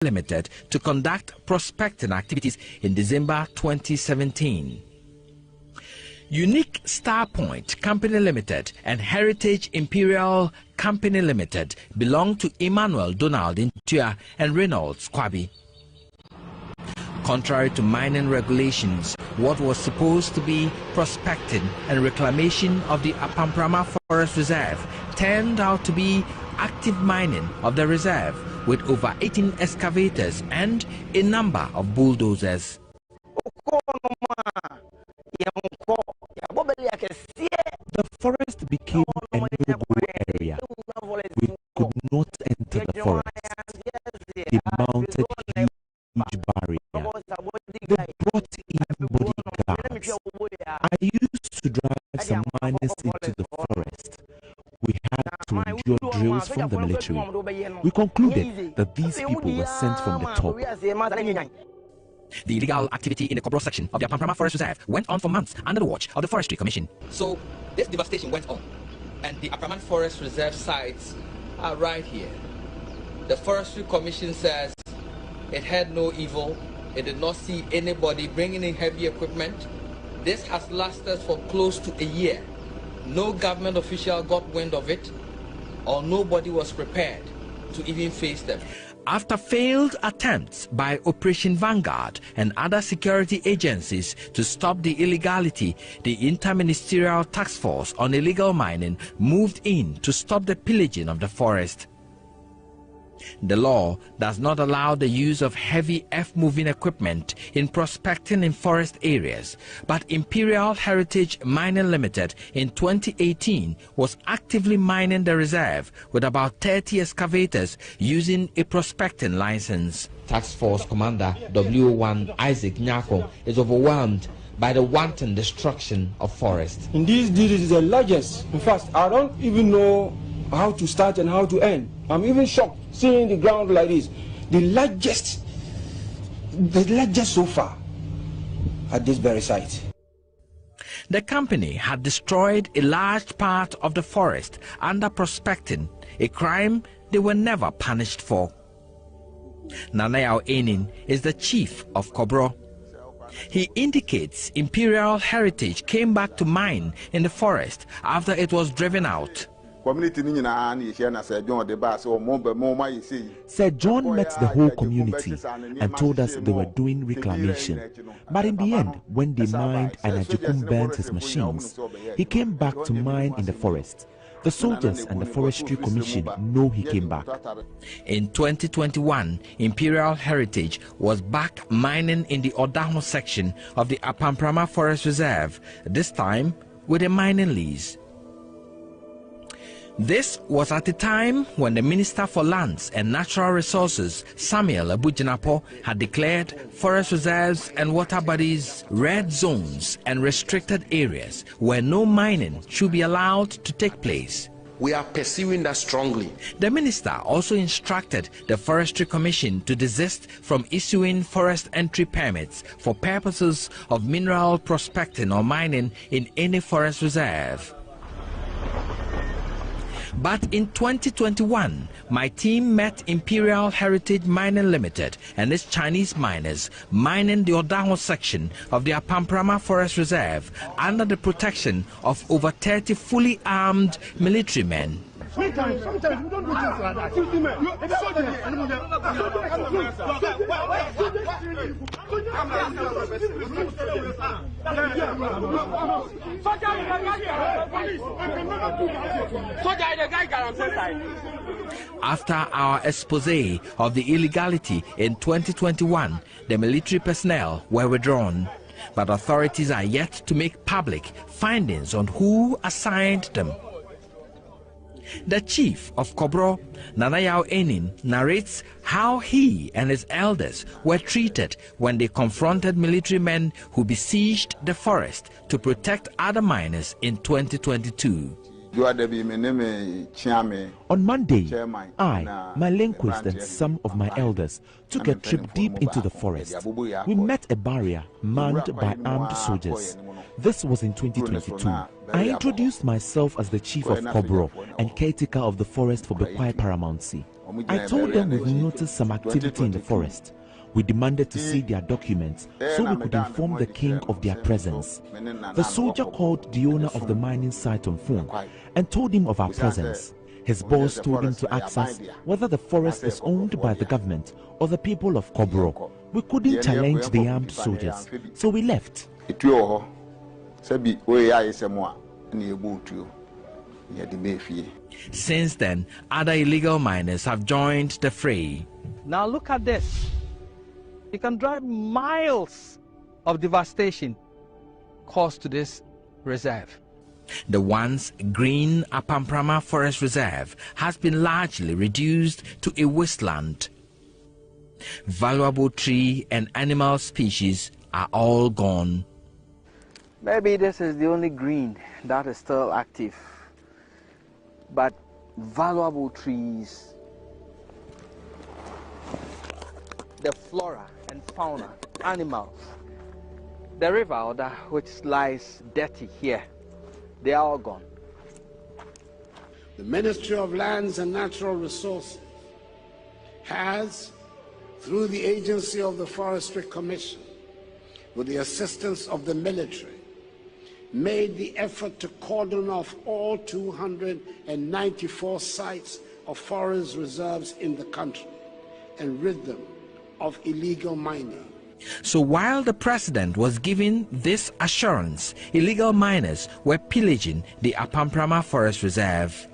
Limited to conduct prospecting activities in December 2017. Unique Star Point Company Limited and Heritage Imperial Company Limited belong to Emmanuel Donald Intua and Reynolds Kwabi. Contrary to mining regulations, what was supposed to be prospecting and reclamation of the Apamprama Forest Reserve turned out to be active mining of the reserve with over 18 excavators and a number of bulldozers. The forest became a no-go area. We could not enter the forest. They mounted huge barrier. They brought in bodyguards. I used to drive some miners into the forest. We had to endure drills from the military. We concluded that these people were sent from the top. The illegal activity in the Kobro section of the Apamprama Forest Reserve went on for months under the watch of the Forestry Commission. So this devastation went on, and the Apamprama Forest Reserve sites are right here. The Forestry Commission says it had no evil, it did not see anybody bringing in heavy equipment. This has lasted for close to a year. No government official got wind of it, or nobody was prepared to even face them. After failed attempts by Operation Vanguard and other security agencies to stop the illegality, the Interministerial Task Force on Illegal Mining moved in to stop the pillaging of the forest. The law does not allow the use of heavy earth-moving equipment in prospecting in forest areas, but Imperial Heritage Mining Limited in 2018 was actively mining the reserve with about 30 excavators using a prospecting license. Task Force Commander W1 Isaac Nyako is overwhelmed by the wanton destruction of forests. Indeed, this is the largest. In fact, I don't even know how to start and how to end. I'm even shocked seeing the ground like this. The largest so far at this very site. The company had destroyed a large part of the forest under prospecting, a crime they were never punished for. Nanayao Enin is the chief of Kobro. He indicates Imperial Heritage came back to mine in the forest after it was driven out. Sir John met the whole community and told us they were doing reclamation. But in the end, when they mined and Ajukum burnt his machines, he came back to mine in the forest. The soldiers and the Forestry Commission know he came back. In 2021, Imperial Heritage was back mining in the Odaho section of the Apamprama Forest Reserve, this time with a mining lease. This was at a time when the Minister for Lands and Natural Resources, Samuel Abujinapo, had declared forest reserves and water bodies red zones and restricted areas where no mining should be allowed to take place. We are pursuing that strongly. The minister also instructed the Forestry Commission to desist from issuing forest entry permits for purposes of mineral prospecting or mining in any forest reserve. But in 2021, my team met Imperial Heritage Mining Limited and its Chinese miners mining the Odaho section of the Apamprama Forest Reserve under the protection of over 30 fully armed military men. Sometimes we don't do things like that. After our expose of the illegality in 2021, the military personnel were withdrawn, but authorities are yet to make public findings on who assigned them. The chief of Kobro, Nanayao Enin, narrates how he and his elders were treated when they confronted military men who besieged the forest to protect other miners in 2022. On Monday, I, my linguist and some of my elders took a trip deep into the forest. We met a barrier manned by armed soldiers. This was in 2022. I introduced myself as the chief of Kobro and caretaker of the forest for Bekwai Paramountcy. I told them we've noticed some activity in the forest. We demanded to see their documents so we could inform the king of their presence. The soldier called the owner of the mining site on phone and told him of our presence. His boss told him to ask us whether the forest is owned by the government or the people of Kobro. We couldn't challenge the armed soldiers, so we left. Since then, other illegal miners have joined the fray. Now look at this. You can drive miles of devastation caused to this reserve. The once green Apamprama Forest Reserve has been largely reduced to a wasteland. Valuable tree and animal species are all gone. Maybe this is the only green that is still active, but valuable trees, the flora and fauna, animals, the river which lies dirty here, they are all gone. The Ministry of Lands and Natural Resources has, through the agency of the Forestry Commission, with the assistance of the military, made the effort to cordon off all 294 sites of forest reserves in the country and rid them of illegal mining. So while the president was giving this assurance, illegal miners were pillaging the Apamprama Forest Reserve.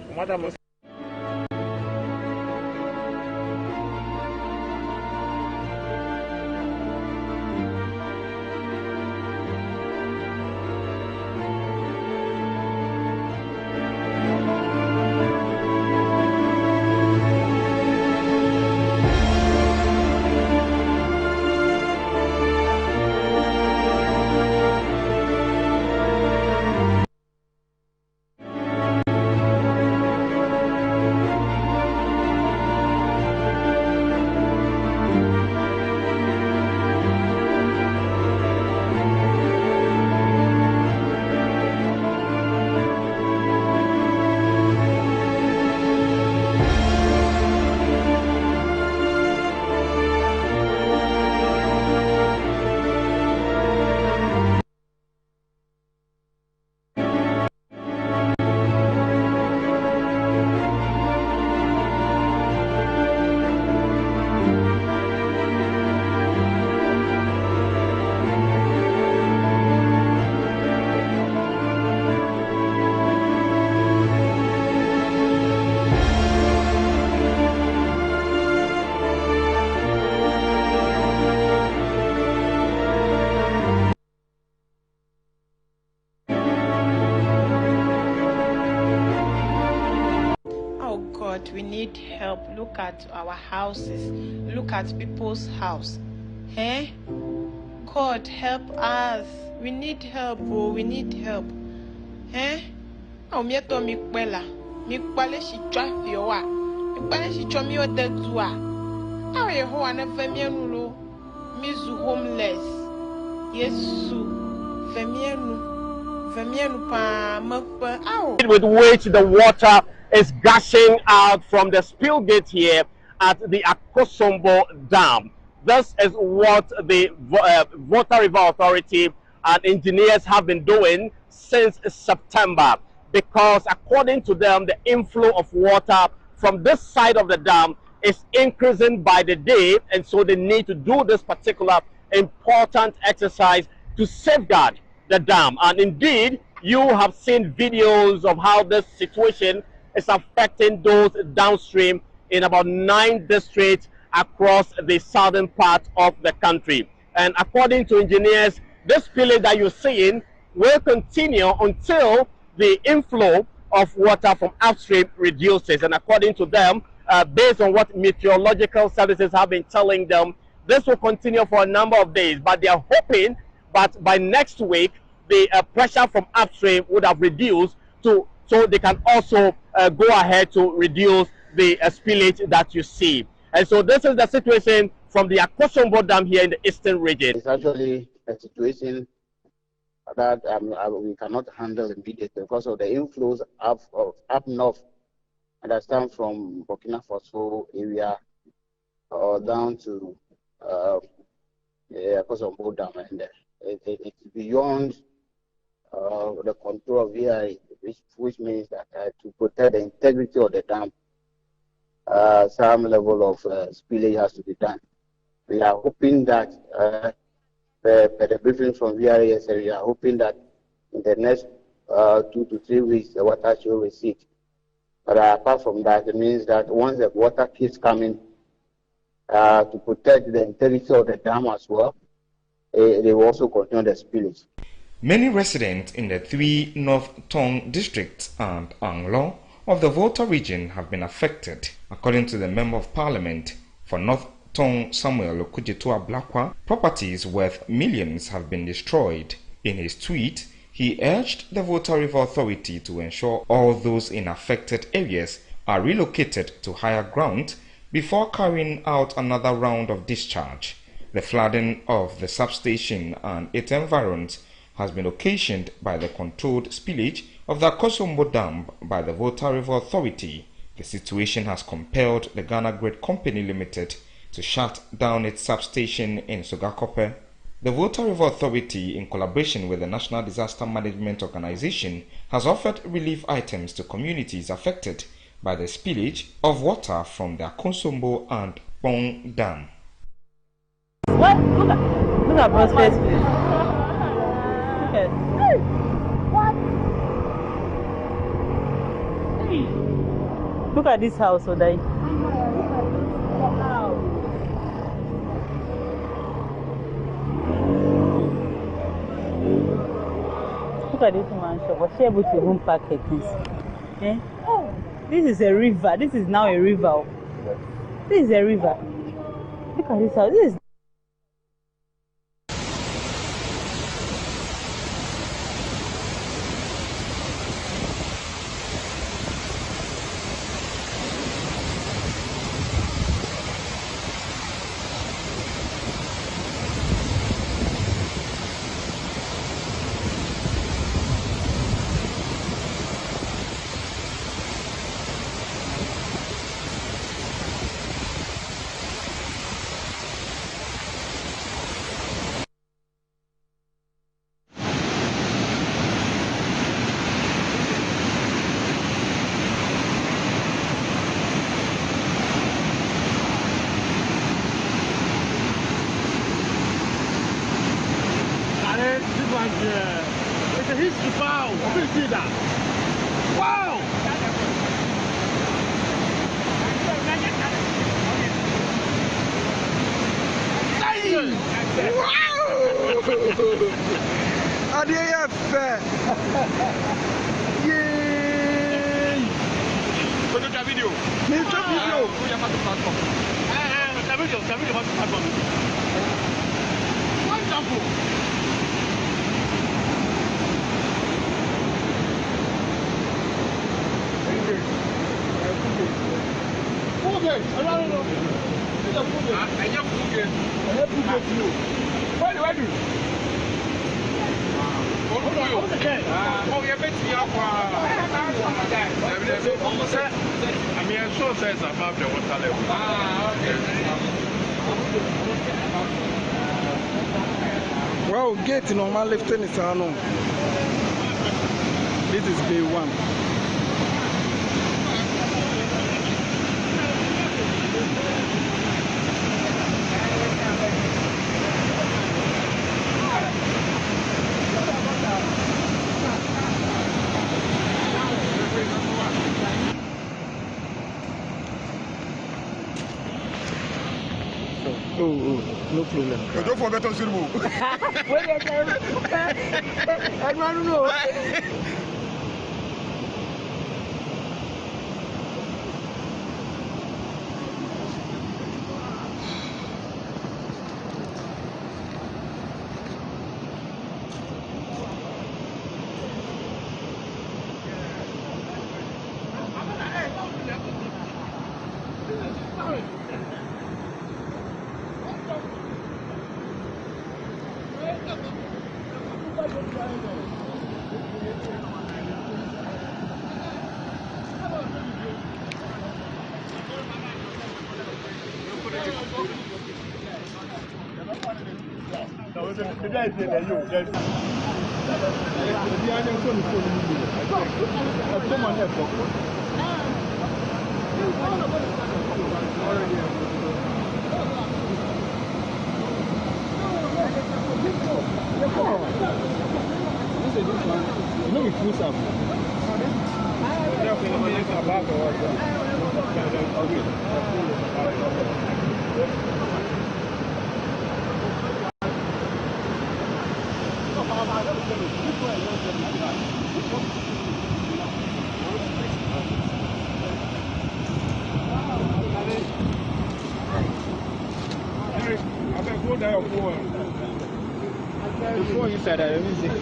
We need help. Look at our houses. Look at people's house. Eh? God, help us. We need help, bro. We need help. Eh? Oh, me to mi kwela. Mi kwale shi drive yo wa. Mi kwale shi chomi o de zua. Aw ye ho ana vemienu lo. Mi zu homeless. Yesu. Vemienu pa mpa. Aw. With which the water is gushing out from the spill gate here at the Akosombo Dam. This is what the Water River Authority and engineers have been doing since September, because according to them, the inflow of water from this side of the dam is increasing by the day, and so they need to do this particular important exercise to safeguard the dam. And indeed, you have seen videos of how this situation is affecting those downstream in about 9 districts across the southern part of the country. And according to engineers, this spillage that you're seeing will continue until the inflow of water from upstream reduces. And according to them, based on what meteorological services have been telling them, this will continue for a number of days. But they are hoping that by next week, the pressure from upstream would have reduced so they can also go ahead to reduce the spillage that you see. And so this is the situation from the Akosombo Dam here in the eastern region. It's actually a situation that we cannot handle immediately because of the inflows up north understand from Burkina Faso area or down to Akosombo Dam, and it's beyond the control of VRA, which means that to protect the integrity of the dam, some level of spillage has to be done. We are hoping that, per the briefing from VRA yesterday, we are hoping that in the next 2 to 3 weeks, the water should recede. But apart from that, it means that once the water keeps coming, to protect the integrity of the dam as well, they will also continue the spillage. Many residents in the 3 North Tong districts and Anglong of the Volta region have been affected. According to the Member of Parliament for North Tong, Samuel Okujitua Blakwa, properties worth millions have been destroyed. In his tweet, he urged the Volta River Authority to ensure all those in affected areas are relocated to higher ground before carrying out another round of discharge. The flooding of the substation and its environs has been occasioned by the controlled spillage of the Akosombo Dam by the Volta River Authority. The situation has compelled the Ghana Grid Company Limited to shut down its substation in Sogakope. The Volta River Authority, in collaboration with the National Disaster Management Organization, has offered relief items to communities affected by the spillage of water from the Akosombo and Pong Dam. What? Look at bro's face, please. Look at. Hey! What? Hey! Look at this house, Odai. Look at this man's shop. Was she able to even pack her things? Eh? Oh, this is a river. This is now a river. This is a river. Look at this house. This is. It's a history file. I'm going to see that. Wow! Wow! Yay! Photo video. Mr. Video. Wonderful. I mean, I'm sure says above the water level. Well, gate normal lifting is on. This is day 1. Oh, no problem. Don't forget to see the move. I don't know. Before you said that, let me see.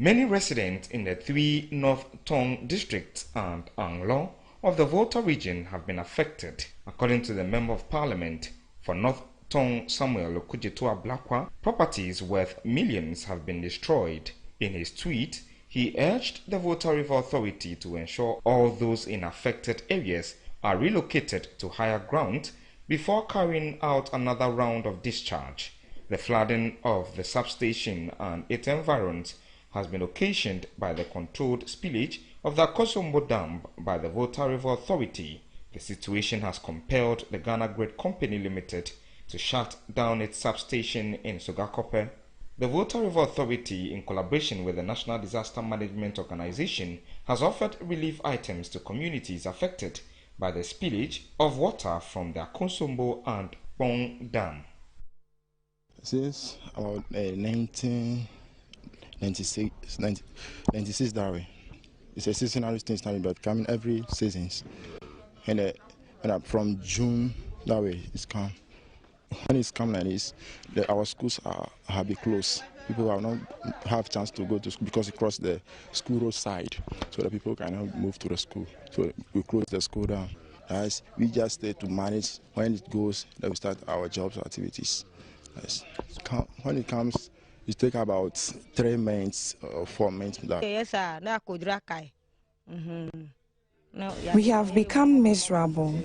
Many residents in the three North Tong districts and Anglo of the Volta region have been affected. According to the Member of Parliament for North Tong Samuel Okujetua Blakwa, properties worth millions have been destroyed. In his tweet, he urged the Volta River Authority to ensure all those in affected areas are relocated to higher ground before carrying out another round of discharge. The flooding of the substation and its environs has been occasioned by the controlled spillage of the Akosombo Dam by the Volta River Authority. The situation has compelled the Ghana Grid Company Limited to shut down its substation in Sogakope. The Volta River Authority, in collaboration with the National Disaster Management Organization, has offered relief items to communities affected by the spillage of water from the Akosombo and Pong Dam. Since about 96 that way. It's a seasonal thing, but coming every seasons. And from June that way it's come. When it's come like this, our schools have been closed. People have not have chance to go to school because it crossed the school road side, so the people cannot move to the school. So we close the school down. As we just stay to manage. When it goes, then we start our jobs activities. Yes. When it comes, it takes about 3 months or 4 months. We have become miserable.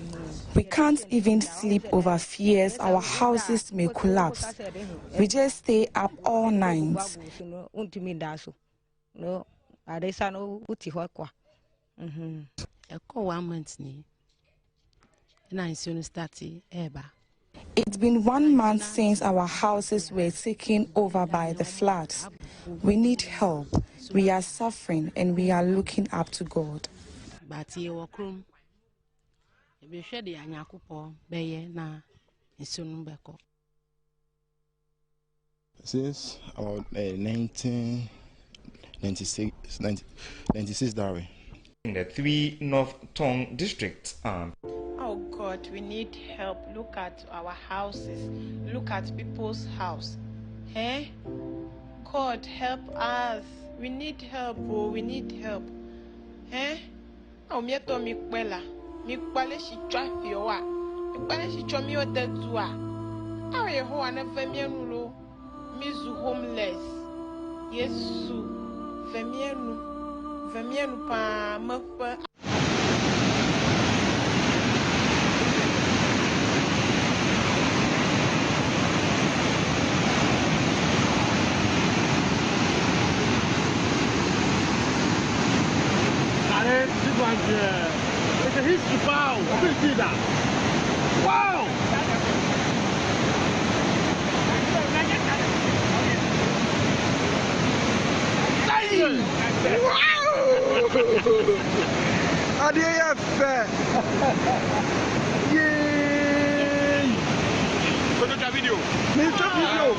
We can't even sleep over fears our houses may collapse. We just stay up all night. It's been 1 month since our houses were taken over by the floods. We need help. We are suffering and we are looking up to God. Since about 1996 that way. In the three North Tong districts and oh God, we need help. Look at our houses. Look at people's house. Eh? God help us. We need help, oh, we need help. Eh? Oh, me to mi kwela. Mi kwale shi traffic wa. Mi kwale shi chomi o detua. Awe ho ana famienu lo. Mizu homeless. Yesu. Famienu pa mafa. This one, it's a history file. I couldn't see that. Wow! Wow! fair. Yay! So take a video. Me take video.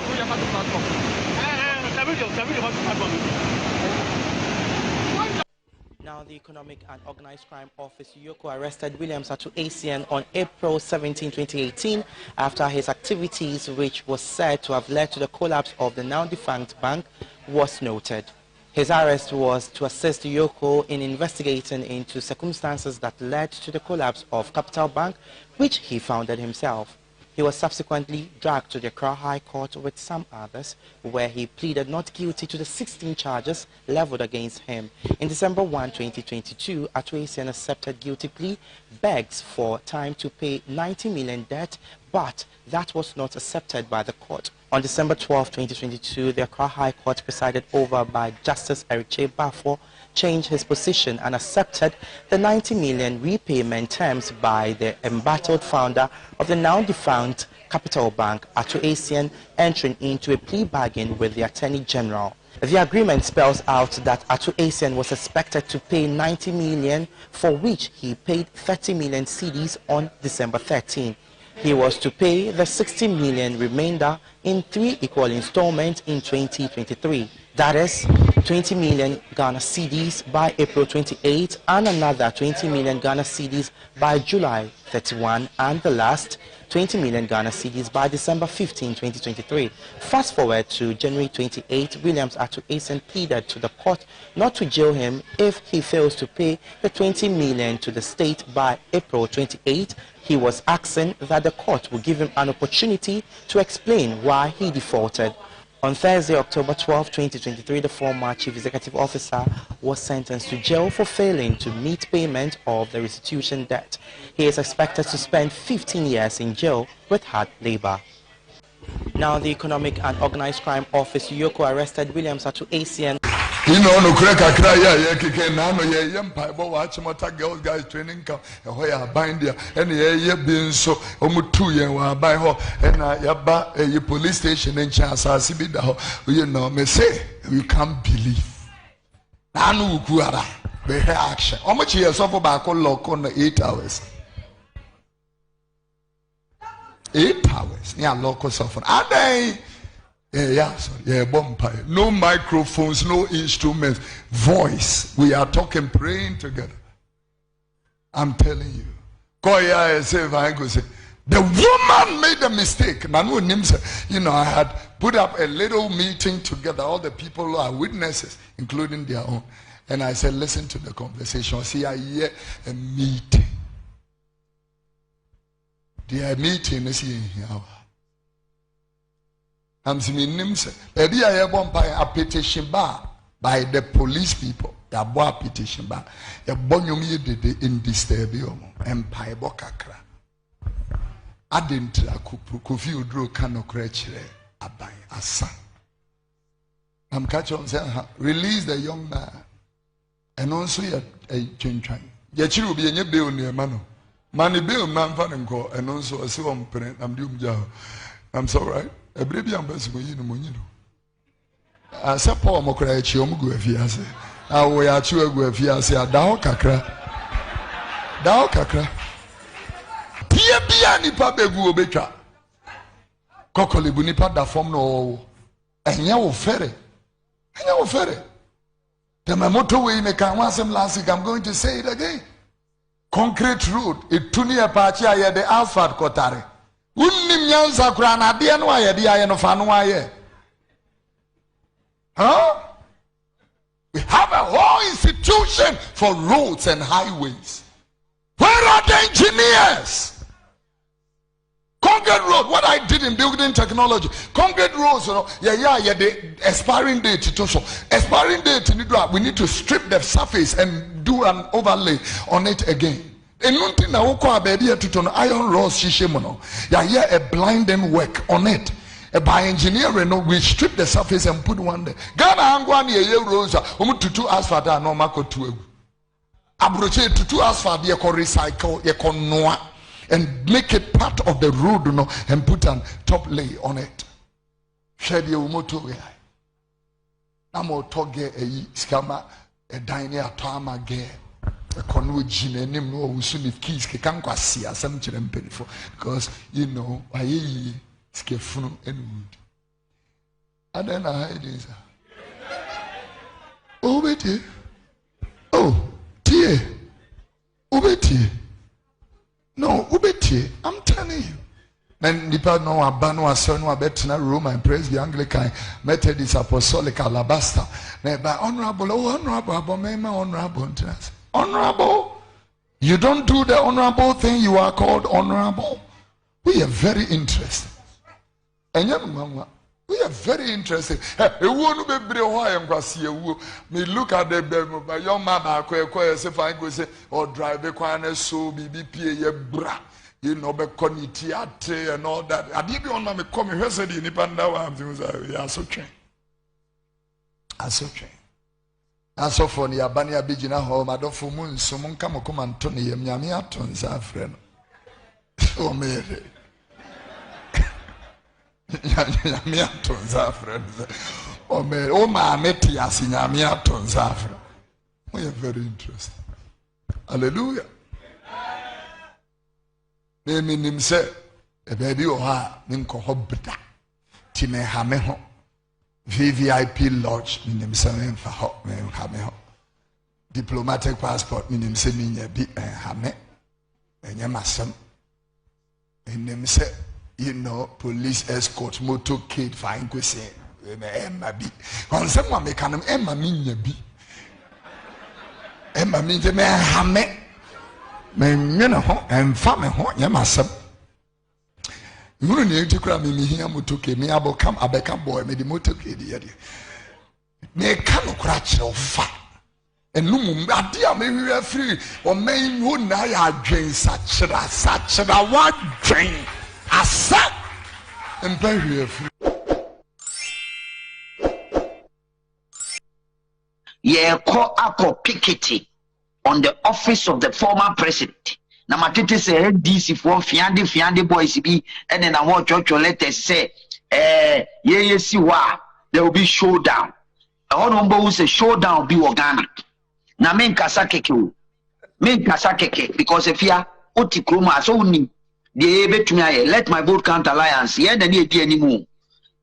Now, the Economic and Organized Crime Office, Yoko, arrested Williams Atu ACN on April 17, 2018, after his activities, which was said to have led to the collapse of the now-defunct bank, was noted. His arrest was to assist Yoko in investigating into circumstances that led to the collapse of Capital Bank, which he founded himself. He was subsequently dragged to the Accra High Court with some others, where he pleaded not guilty to the 16 charges leveled against him. In December 1, 2022, Atu ACN accepted guilty plea, begs for time to pay 90 million debt, but that was not accepted by the court. On December 12, 2022, the Accra High Court, presided over by Justice Eric Bafo, changed his position and accepted the 90 million repayment terms by the embattled founder of the now-defunct Capital Bank, Atu ACN, entering into a plea bargain with the Attorney General. The agreement spells out that Atu ACN was expected to pay 90 million, for which he paid 30 million cedis on December 13. He was to pay the 60 million remainder in 3 equal installments in 2023. That is 20 million Ghana cedis by April 28 and another 20 million Ghana cedis by July 31, and the last 20 million Ghana cedis by December 15, 2023. Fast forward to January 28, Williams Atu ACN pleaded to the court not to jail him if he fails to pay the 20 million to the state by April 28. He was asking that the court would give him an opportunity to explain why he defaulted. On Thursday, October 12, 2023, the former Chief Executive Officer was sentenced to jail for failing to meet payment of the restitution debt. He is expected to spend 15 years in jail with hard labor. Now, the Economic and Organized Crime Office, Yoko, arrested Williams Atu ACN. You know, no crack a cry, girls guys training camp, and where I bind there, and yeah, being so almost 2 years while I buy her, and a police station in Chance, I see you know, me say, you can't believe. I know who are they action. How much years of back on lock on 8 hours? 8 hours, yeah, local suffer. Are they? No microphones, no instruments, voice. We are talking, praying together. I'm telling you. The woman made a mistake. You know, I had put up a little meeting together, all the people who are witnesses, including their own. And I said, listen to the conversation. See, I hear a meeting. Their meeting is here. I'm saying, maybe I have a petition bar by the police people. They have a petition bar. They have did in disturbio empire bokakra. I didn't kufi udro kano krechre abai asa. I'm catching saying, release the young man, and also a chinchang. Yachiru be a bill near mano. Money bill man fanning and also a silver print. I'm so right. A baby ambassador, you know. I said, Paul Mokra, Chiomugu, if he has it. I will at you if he has a Dao Kakra. Dao Kakra. Pia Nipa Begu Betra. Kokoli Bunipa da form no. And you ferry. And you ferry. The motorway in a Kawansam last week, I'm going to say it again. Concrete road, it tunia pacha, the Alfred Kotare. Unnim nyansa kura na de no aye de aye no fa no aye Huh? We have a whole institution for roads and highways. Where are the engineers? Concrete road, what I did in building technology, concrete roads, the expiring date to show. Expiring date, we need to strip the surface and do an overlay on it again. And nothing now, iron rods, a blinding work on it. By engineering, we strip the surface and put one there. Ghana angwani roads, to 2 asphalt are no market to abroche to 2 asphalt, you can recycle, you can noa. And make it part of the road, and put an top lay on it. Shed your motorway. Namo toge a scammer, a dining at Tama gay, a conway gin, and him no soon if keys can see as some children painful because I scared and wood. And then I had this. Oh, Betty. Oh, dear. Oh, Betty. No, ubeti, I'm telling you. Then nipa no abano asonu abetina Roman Presby Anglican Methodist Apostolic Alabaster. By honorable, honorable. You don't do the honorable thing, you are called honorable. We are very interested. And we are very interested. Me look at the young mama or drive a so BBP bra. Be conitiate and all that. I did on my coming yesterday in Nipanda. I so trained. I so trained. I saw for the Abania Bijina home. I don't for moon, so moon come and Tony Yamia Tons our friend. So me. Yamia Tons our friends. Oh, me, oh, my metias in Yamia Tons our friend. We are very interested. Hallelujah. Name him say, a baby or her, Ninko Hobda, Time Hameho, VVIP Lodge, Minim Seven for Hot Hameho, diplomatic passport, Minim Semin Yabi and Hame, and Yamasam, and them say, police escort, motorcade, fine cuisine, Emma B. On someone make an Emma mean Yabi. Emma means the man Hame. And family, Yamasam. You need to cram me here, Mutuke, me abo come, Abeka boy, made the motorcade. May come cratch of fat. And Lumum, dear, maybe we are free, or may you not drain such a what drain. I sat and very free. Yeah, call Ako Piketty on the office of the former president. Na matete say DC for fiande boys be and then I want church letters say see wa there will be showdown. I want to say showdown be organic. Na men kasa keke because if ya oti kroma so ni de betumi aye let my vote count alliance ye na e di animu.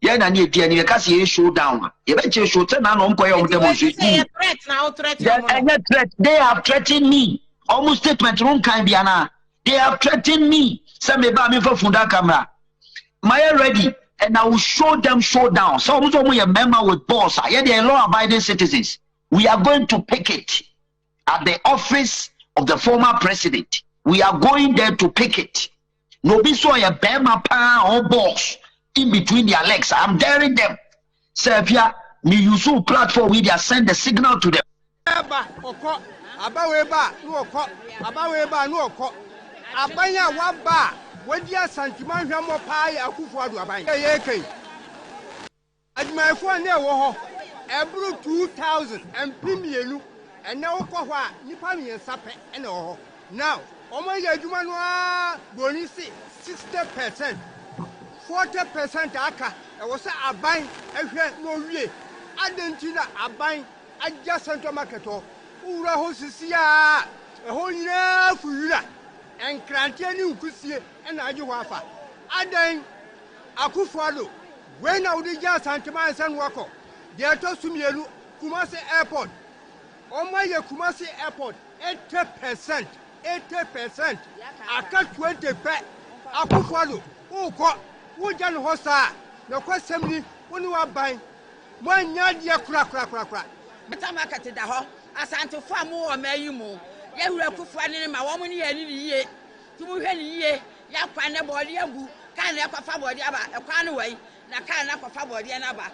Yeah, na nie dia ni because ye showdown. Ye be che show na no mko ye on demonstration. Threat. They have threatened me. Almost statement wrong kind biana. They have threatened me. Say me ba me for funda camera. My ready and I will show them showdown. So we are member with boss. Yeah, they are law-abiding citizens. We are going to picket at the office of the former president. We are going there to picket. No be so a bema pa or boss in between their legs. I'm daring them. Servia, me use platform we they send the signal to them. Abaweba no okọ abanya waba wadia santiman hwamo pai akufo adu aban yeke admaifo na ewo ho ebru 2000 empimienu ene wokọ ho a nipa miensa pe ene wo ho now omo ye adwuma no a bonisi 60% 40% aka ewo se aban ehwe no wie adenti na aban agya central market ho ura ho sisia ho nyina fuura enkrantie ni nkusie na agye ho afa adan akufuado when na udi ja santima san wako de to sumielu Kumasi airport omaye Kumasi airport 80% aka 20 pe akufuado uko wuja no ho saa na kwasemni woni wa ban One yard, ya crack. Metamakati da ho, asante fo mo o mayimu. Ye wura kufa ni ma wo mo ni ye ni yiye. Tumu hwe ni yiye, ya kwa ne body agu, kan ne kwafa body aba, e kwa ne wai, na kan na kwafa body na ba.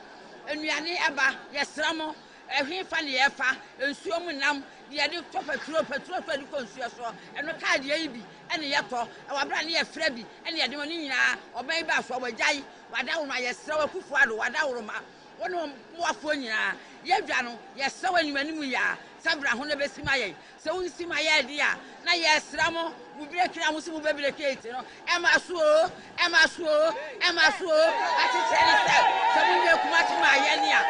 Enuane aba, ye sramo, ehwe fa ne ye fa, ensuo mu nam, de de to petrol to di konsuo so. Eno card ye bi, ene ye to, e wa bra ne ye fra bi, ene ye de oni nyina, oban ba so wajai, wada wo ma ye srawo kufu ado, wada wo ma. Wono moafo nyina ye dwa no ye sewa nyumanimu ya sabra ho ne besima ye se wo sima ye dia na ye sramo bu brekira mo se bu bebrekete no e ma so ati tele se mo ye kumati ma ye nia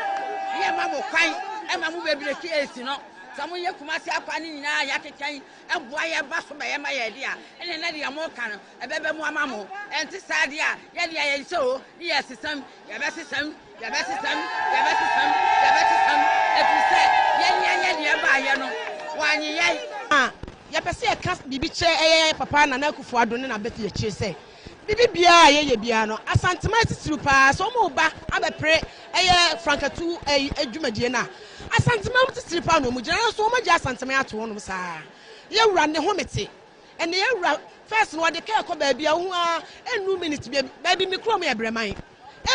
ye ma mo kwan e ma mo bebrekete no samu ye kumasi apani nyina ya kekan eboa ye ba so ba ye ma ye dia ene na dia mo kan ebebe mo amamo enti sade a ye dia ye so ye sesam ye be sesam etu se ye dia ba ye no wanyi ye ye pese e ka bibi che papa na na kufu ado ne na beti ye che se bibi bia ye bia no asantema titiru pa so mo ba abepre frankatu adwumadie na asantema titiru pa no mu gina so mo gya asantema ato no sa ye wura ne ho mete ene ye wura first no de ka ko ba bia hu a enu minute ba bi mikro mo ye breman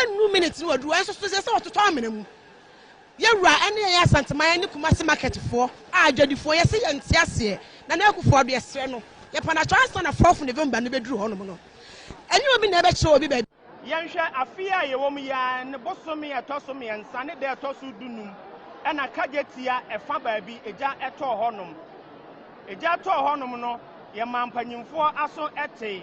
enu minute no adu enso so se ototo amena mu ye wura ene ye asantema ne kumase market fo adwadifo ye se ye ntiase na na akufo ado ye sere no ye pana transfer na 4 November no beduru ho no no eni obi na ebe che obi ba yenhwe afia ye wom ya ne bosomi etosomi ensa ne de etosu dunum ena kagetia efa baabi eja eto honom no ye mampanyimfo aso ete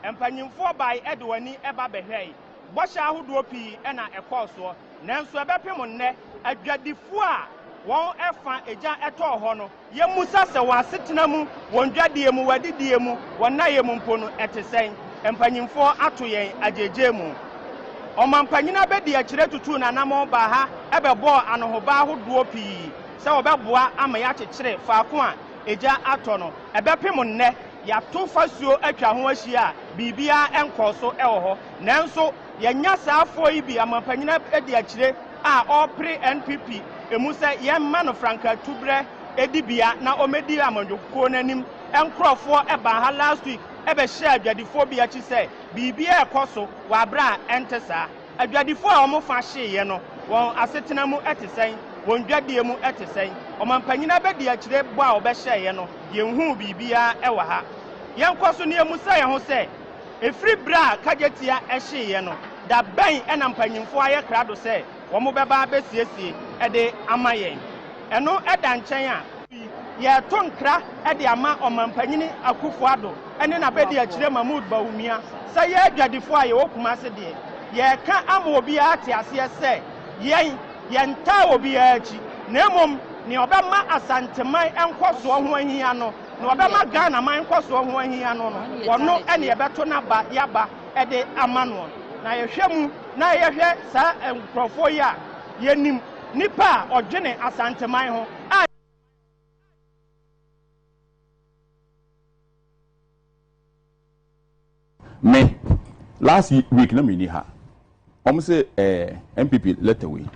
empanyimfo bai edwani eba behwei bosha ahodo pi ena ekoso nanso ebepem nne adwadifo a won efa eja eto ho no ye musa se wasetena mu won dwadie mu wadidie mu wonaye mu mpono etesen empanyimfo ato yen ajeje mu omampanyina bedi akire tutu na namo ba ha ebebo anohoba ahodo pi se obeboa ama ya kekere faako a eja ato no ebepem nne ya to fasuo atwa ho ahia bibia enkoso ewo ho nanso yenya saafo yi bi amampanyina edi akire a opre NPP emu se yemma no franka tubre edibia na omedi amandwoko nanim enkrofo eba ha last week ebe share adwadifo bi achi se bibia ekoso wa bra entesa adwadifo a omofa hye no won asetena mu etesen won dwadie mu etesen omampanyina bedi akire bo a obehye no yenhu bibia ewa ha yenkoso ne emu se ye ho se efri bra kagetia ehye no da ben ena mpanyimfo aye krado se womo beba besiesie ede amayen eno eda nchen a ye tonkra ede ama omampanyini akufo ado ene na bedi akire Mahmoud Bawumia se ye adwadifo aye wokuma se de ye ka ama obi ate ase se ye nta obi achi na emom ni obema asanteman enkoso ho ahia no na obema Ghana man enkoso ho ahia no no wono ene ye beto na ba yaba ede amano na yehwemu na yehwe sa enkrofo ya yenim nipa odwene asanteman ho me last week na me ni ha say MPP let away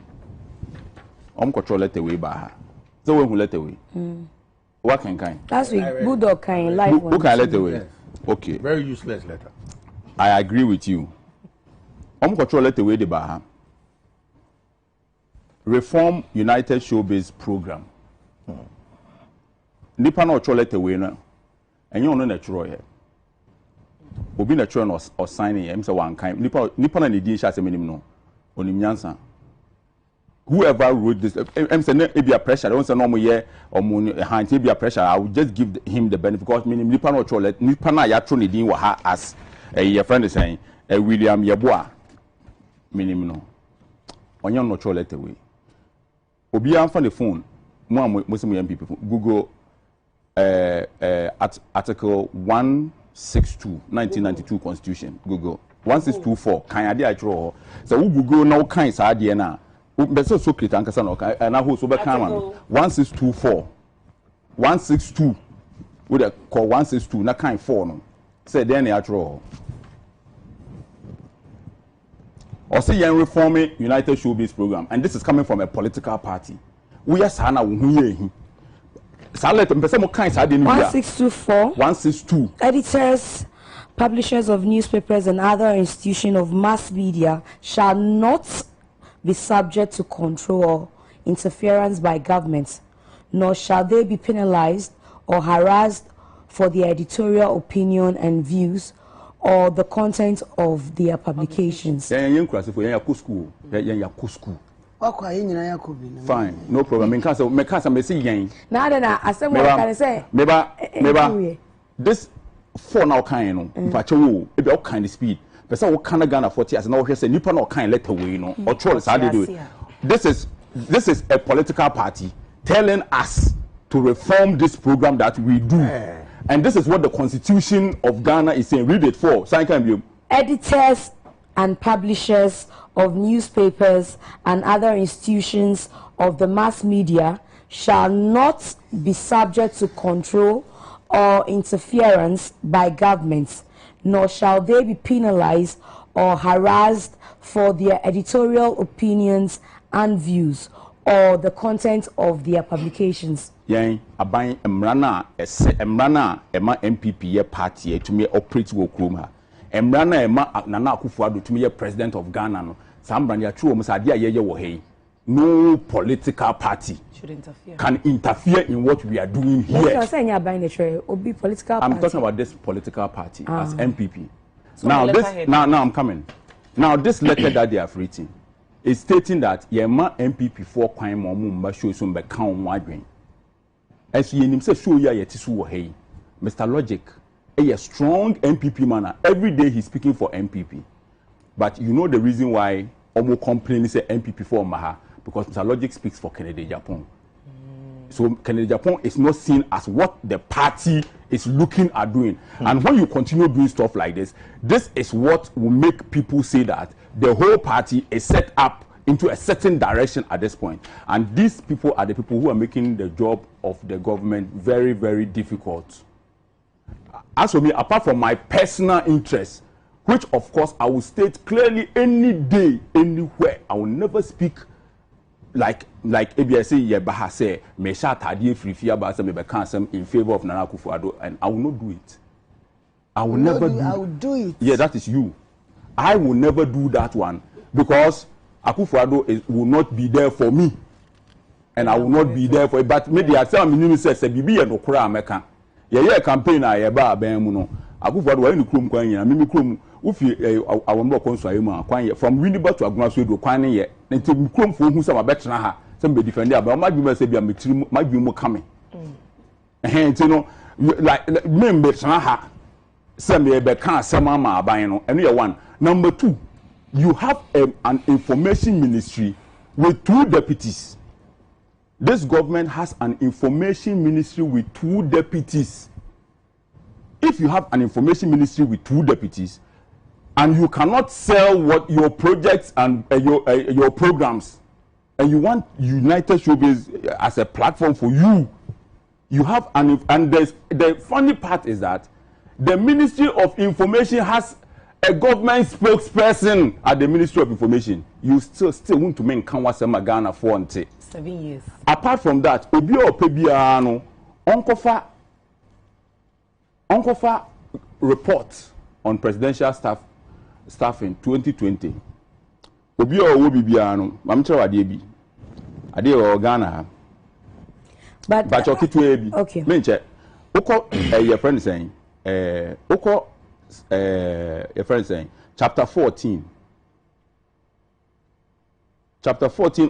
control let away ba ha so we who let away what kind last week Bulldog kind live who can let away okay very useless letter I agree with you control let away the ba ha Reform United Showbiz program nipa na control let away na enye ono natural here obi natural or signing him say one kind nipa na di sha semenim no onim nyansa whoever wrote this em say e be a pressure don't say no mo ye omo hand e be a pressure I will just give him the benefit because meaning nipa na control nipa na ya tro ne din wa ha as your friend is saying William Yeboah meaning no onye no control let away obi am the phone mo MPP Google article 1992 Constitution Google 1624 kan ade a draw so we Google now kan sa ade na be so create ankasa no kan na ho so be kan man 1622 we dey call 162 na kan 4 no say then na draw or say you're reforming United Showbiz program, and this is coming from a political party. We are sana wuhuye. Salet mpese mo kan sa de ni bia. 1624. Editors, publishers of newspapers and other institutions of mass media shall not be subject to control or interference by governments, nor shall they be penalized or harassed for their editorial opinion and views or the content of their publications. Fine, no problem. This for now kind no kind of speed. But some kind Ghana 40 as now say nipa no kind let away no or troll how they do it. This is a political party telling us to reform this program that we do. And this is what the Constitution of Ghana is saying. Read it for. Editors and publishers of newspapers and other institutions of the mass media shall not be subject to control or interference by governments, nor shall they be penalized or harassed for their editorial opinions and views or the content of their publications. Yang aban emrana ema MPP ye party to me operate wo krom ha. Emrana ema Nana Akufo-Addo to me ye president of Ghana no. Sambran ya true omo ade ayeye wo he. No political party can interfere in what we are doing here. I'm talking about this political party as MPP. So now now I'm coming. Now this letter that they have written is stating that yema MPP for kwan mo mba show so mbe kan won adwen. As you nim say show ya yetisu wo hey. Mr. Logic, a strong MPP man. Every day he's speaking for MPP. But you know the reason why Omo complain say MPP for Maha, because Mr. Logic speaks for Kennedy Japan. So Kennedy Japan is not seen as what the party is looking at doing. And when you continue doing stuff like this, this is what will make people say that the whole party is set up into a certain direction at this point. And these people are the people who are making the job of the government very, very difficult. As for me, apart from my personal interest, which of course I will state clearly any day, anywhere, I will never speak like ABSC Yebaha say, me sha tadie free about me be in favor of Nana Akufo-Addo, and I will not do it. I will never do it. I will do it. Yeah, that is you. I will never do that one because Akufo-Addo will not be there for me, and I will not be there for it. But maybe I tell me say bibi no kura America. Yeah, campaign I eba ben mu no. Akufo-Addo wa ni krom kwan yin, me krom ufi awon bo konso ayemu kwan ye from Winneba to Aguna do kwan ye. Nti krom fo hu say ma betena ha, say be defend aba ma dwuma say bia metiri ma dwuma kame. Nti no like me betena ha say me be kan asema ma aban no. Eno ye one. Number 2, you have an information ministry with 2 deputies. This government has an information ministry with 2 deputies. If you have an information ministry with 2 deputies, and you cannot sell what your projects and your programs, and you want United Showbiz as a platform for you, you have and the funny part is that the Ministry of Information has a government spokesperson at the Ministry of Information. You still want to make Kanwasema Ghana for 7 years. Apart from that, Obi Opebia no Onkofa report on presidential staff in 2020. Obi Opebia no, I'm sure Ade Ghana. But okay. Menche, Oko your friend saying, Oko your friend saying, chapter 14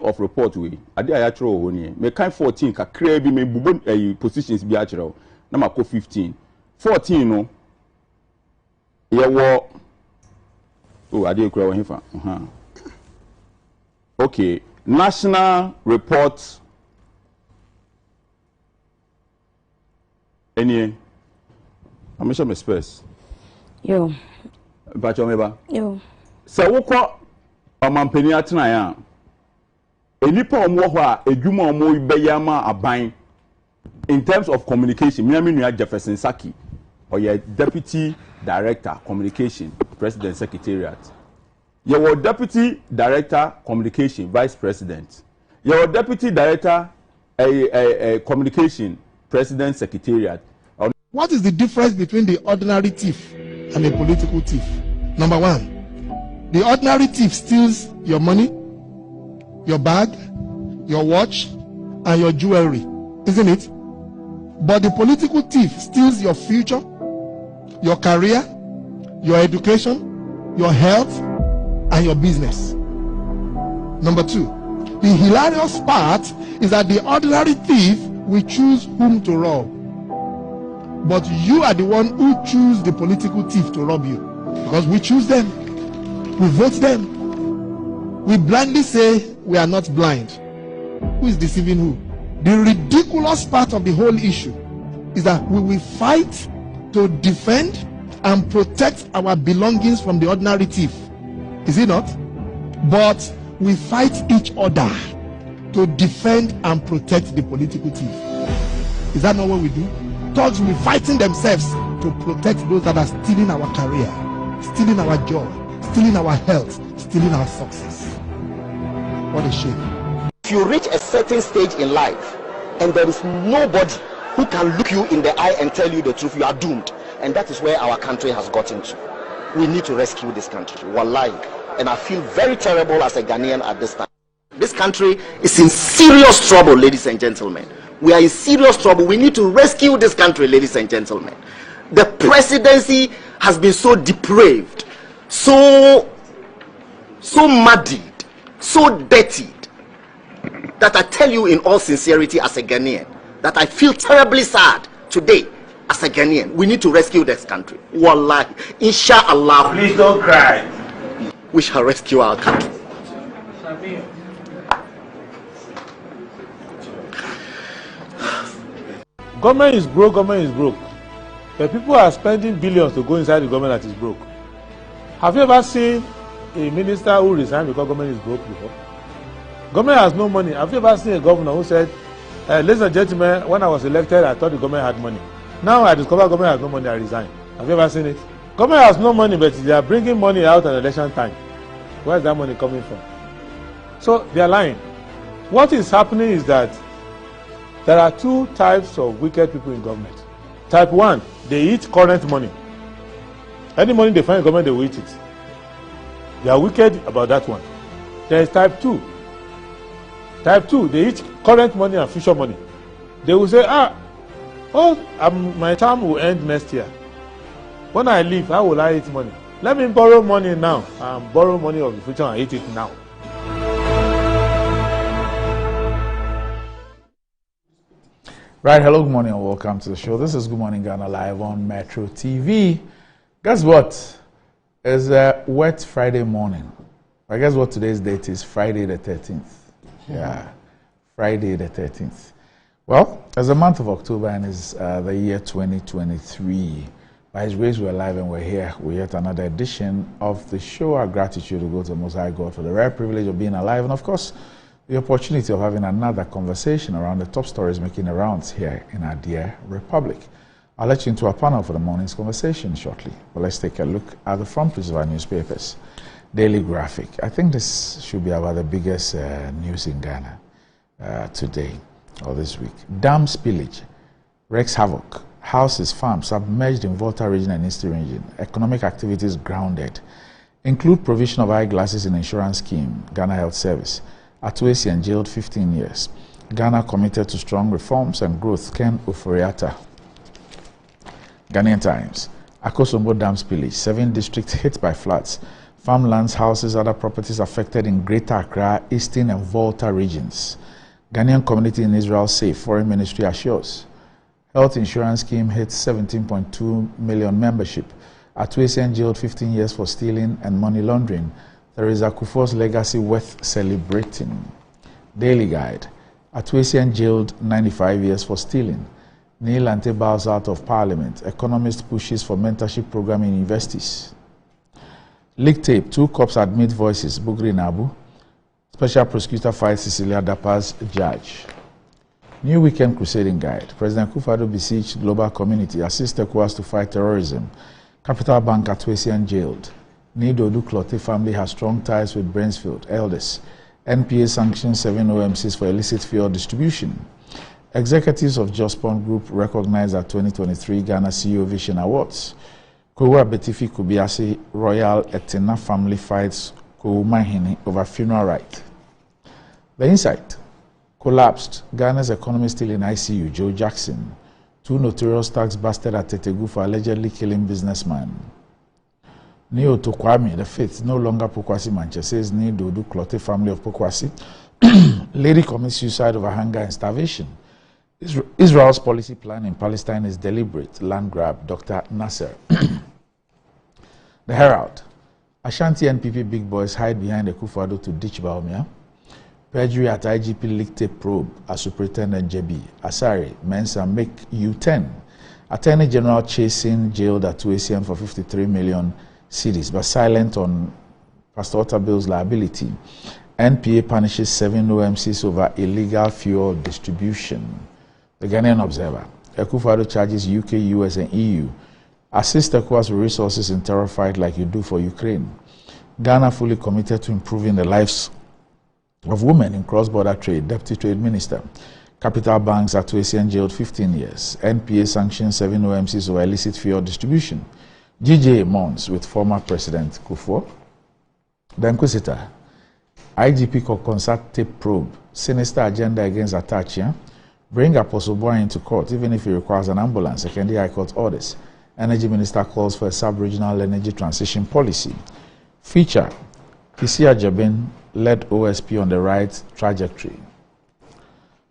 of report we ade ayatro honi me kan 14 kakra bi me bubo positions bi achiro na mako 15 14 no ye wo ade ekura wo hefa okay, national report any I'm sure me space yo bacho meba yo so woko amampani atena ya enipa omo ho a edwuma omo beyama aban in terms of communication miami nua Jefferson Saki or your deputy director communication president secretariat Your deputy director communication vice president. Your deputy director communication president secretariat. What is the difference between the ordinary thief and a political thief? Number one, the ordinary thief steals your money, your bag, your watch, and your jewelry, isn't it? But the political thief steals your future, your career, your education, your health, and your business. Number two, the hilarious part is that the ordinary thief will choose whom to rob. But you are the one who choose the political thief to rob you. Because we choose them. We vote them. We blindly say we are not blind. Who is deceiving who? The ridiculous part of the whole issue is that we will fight to defend and protect our belongings from the ordinary thief. Is it not? But we fight each other to defend and protect the political thief. Is that not what we do? Thugs will be fighting themselves to protect those that are stealing our career, stealing our joy, stealing our health, stealing our success. What a shame. If you reach a certain stage in life and there is nobody who can look you in the eye and tell you the truth, you are doomed. And that is where our country has gotten to. We need to rescue this country. Wallahi. And I feel very terrible as a Ghanaian at this time. This country is in serious trouble, ladies and gentlemen. We are in serious trouble. We need to rescue this country, ladies and gentlemen. The presidency has been so depraved, so muddied, so dirtied, that I tell you in all sincerity as a Ghanaian, that I feel terribly sad today as a Ghanaian. We need to rescue this country. Wallahi, inshallah. Please don't cry. We shall rescue our country. Government is broke, government is broke. The people are spending billions to go inside the government that is broke. Have you ever seen a minister who resigned because government is broke before? Government has no money. Have you ever seen a governor who said, ladies and gentlemen, when I was elected, I thought the government had money. Now I discover government has no money, I resign. Have you ever seen it? Government has no money, but they are bringing money out at election time. Where is that money coming from? So they are lying. What is happening is that there are two types of wicked people in government. Type 1, they eat current money. Any money they find in government, they will eat it. They are wicked about that one. There is type 2. Type 2, they eat current money and future money. They will say, my term will end next year. When I leave, how will I eat money? Let me borrow money now and borrow money of the future and eat it now. Right, hello, good morning and welcome to the show. This is Good Morning Ghana live on Metro TV. Guess what? It's a wet Friday morning. I guess what today's date is? Friday the 13th. Yeah, Friday the 13th. Well, it's the month of October and it's the year 2023. By His grace, we're alive and we're here with yet another edition of the show. Our gratitude to go to the Most High God for the rare privilege of being alive and, of course, the opportunity of having another conversation around the top stories making the rounds here in our dear Republic. I'll let you into our panel for the morning's conversation shortly. But let's take a look at the front pages of our newspapers. Daily Graphic. I think this should be about the biggest news in Ghana today or this week. Dam spillage wreaks havoc. Houses, farms submerged in Volta region and Eastern region. Economic activities grounded. Include provision of eyeglasses in insurance scheme. Ghana Health Service. Atuesian jailed 15 years. Ghana committed to strong reforms and growth. Ken Oforiatta. Ghanaian Times. Akosombo dam spillage. 7 districts hit by floods. Farmlands, houses, other properties affected in Greater Accra, Eastern and Volta regions. Ghanaian community in Israel safe. Foreign Ministry assures. Health insurance scheme hits 17.2 million membership. Atuesian jailed 15 years for stealing and money laundering. Theresa Kufuor's legacy worth celebrating. Daily Guide. Atuesian jailed 95 years for stealing. Neil Ante bows out of parliament. Economist pushes for mentorship program in universities. Leak tape. 2 cops admit voices. Bugri Nabu. Special prosecutor fights Cecilia Dapa's judge. New Weekend Crusading Guide. President Akufo-Addo beseeched global community. Assist ECOWAS to fight terrorism. Capital Bank Atuesian jailed. Nidodu Clotte family has strong ties with Bransfield elders. NPA sanctions 7 OMCs for illicit fuel distribution. Executives of Jospon Group recognized at 2023 Ghana CEO Vision Awards. Kowa Betifi Kubiasi Royal Etina family fights Mahini over funeral right. The Insight collapsed. Ghana's economy still in ICU. Joe Jackson. 2 notorious thugs busted at Tetegu for allegedly killing businessman. Neo Tokwami, the fifth, no longer Pokwasi Manche, says Nidodu Clotte family of Pokwasi. Lady commits suicide over hunger and starvation. Israel's policy plan in Palestine is deliberate. Land grab. Dr. Nasser. The Herald. Ashanti NPP big boys hide behind Akufo-Addo to ditch Bawumia. Perjury at IGP leaked tape probe as Superintendent JB. Asari, Mensa make U10. Attorney General chasing jailed at 2 ACM for 53 million cedis, but silent on Pastor Otabill's liability. NPA punishes 7 OMCs over illegal fuel distribution. The Ghanaian Observer. Akufo-Addo charges UK, US, and EU. Assist ECOWAS with resources in terror fight like you do for Ukraine. Ghana fully committed to improving the lives of women in cross-border trade. Deputy Trade Minister. Capital banks at 2 ACN jailed 15 years. NPA sanctions 7 OMCs over illicit fuel distribution. GJ Mons with former President Kufuor. The Inquisitor. IGP consult tape probe. Sinister agenda against Atachia. Bring Apostle Boy into court even if he requires an ambulance. Secondary High Court orders. Energy Minister calls for a sub-regional energy transition policy. Feature. Kisia Jabin led OSP on the right trajectory.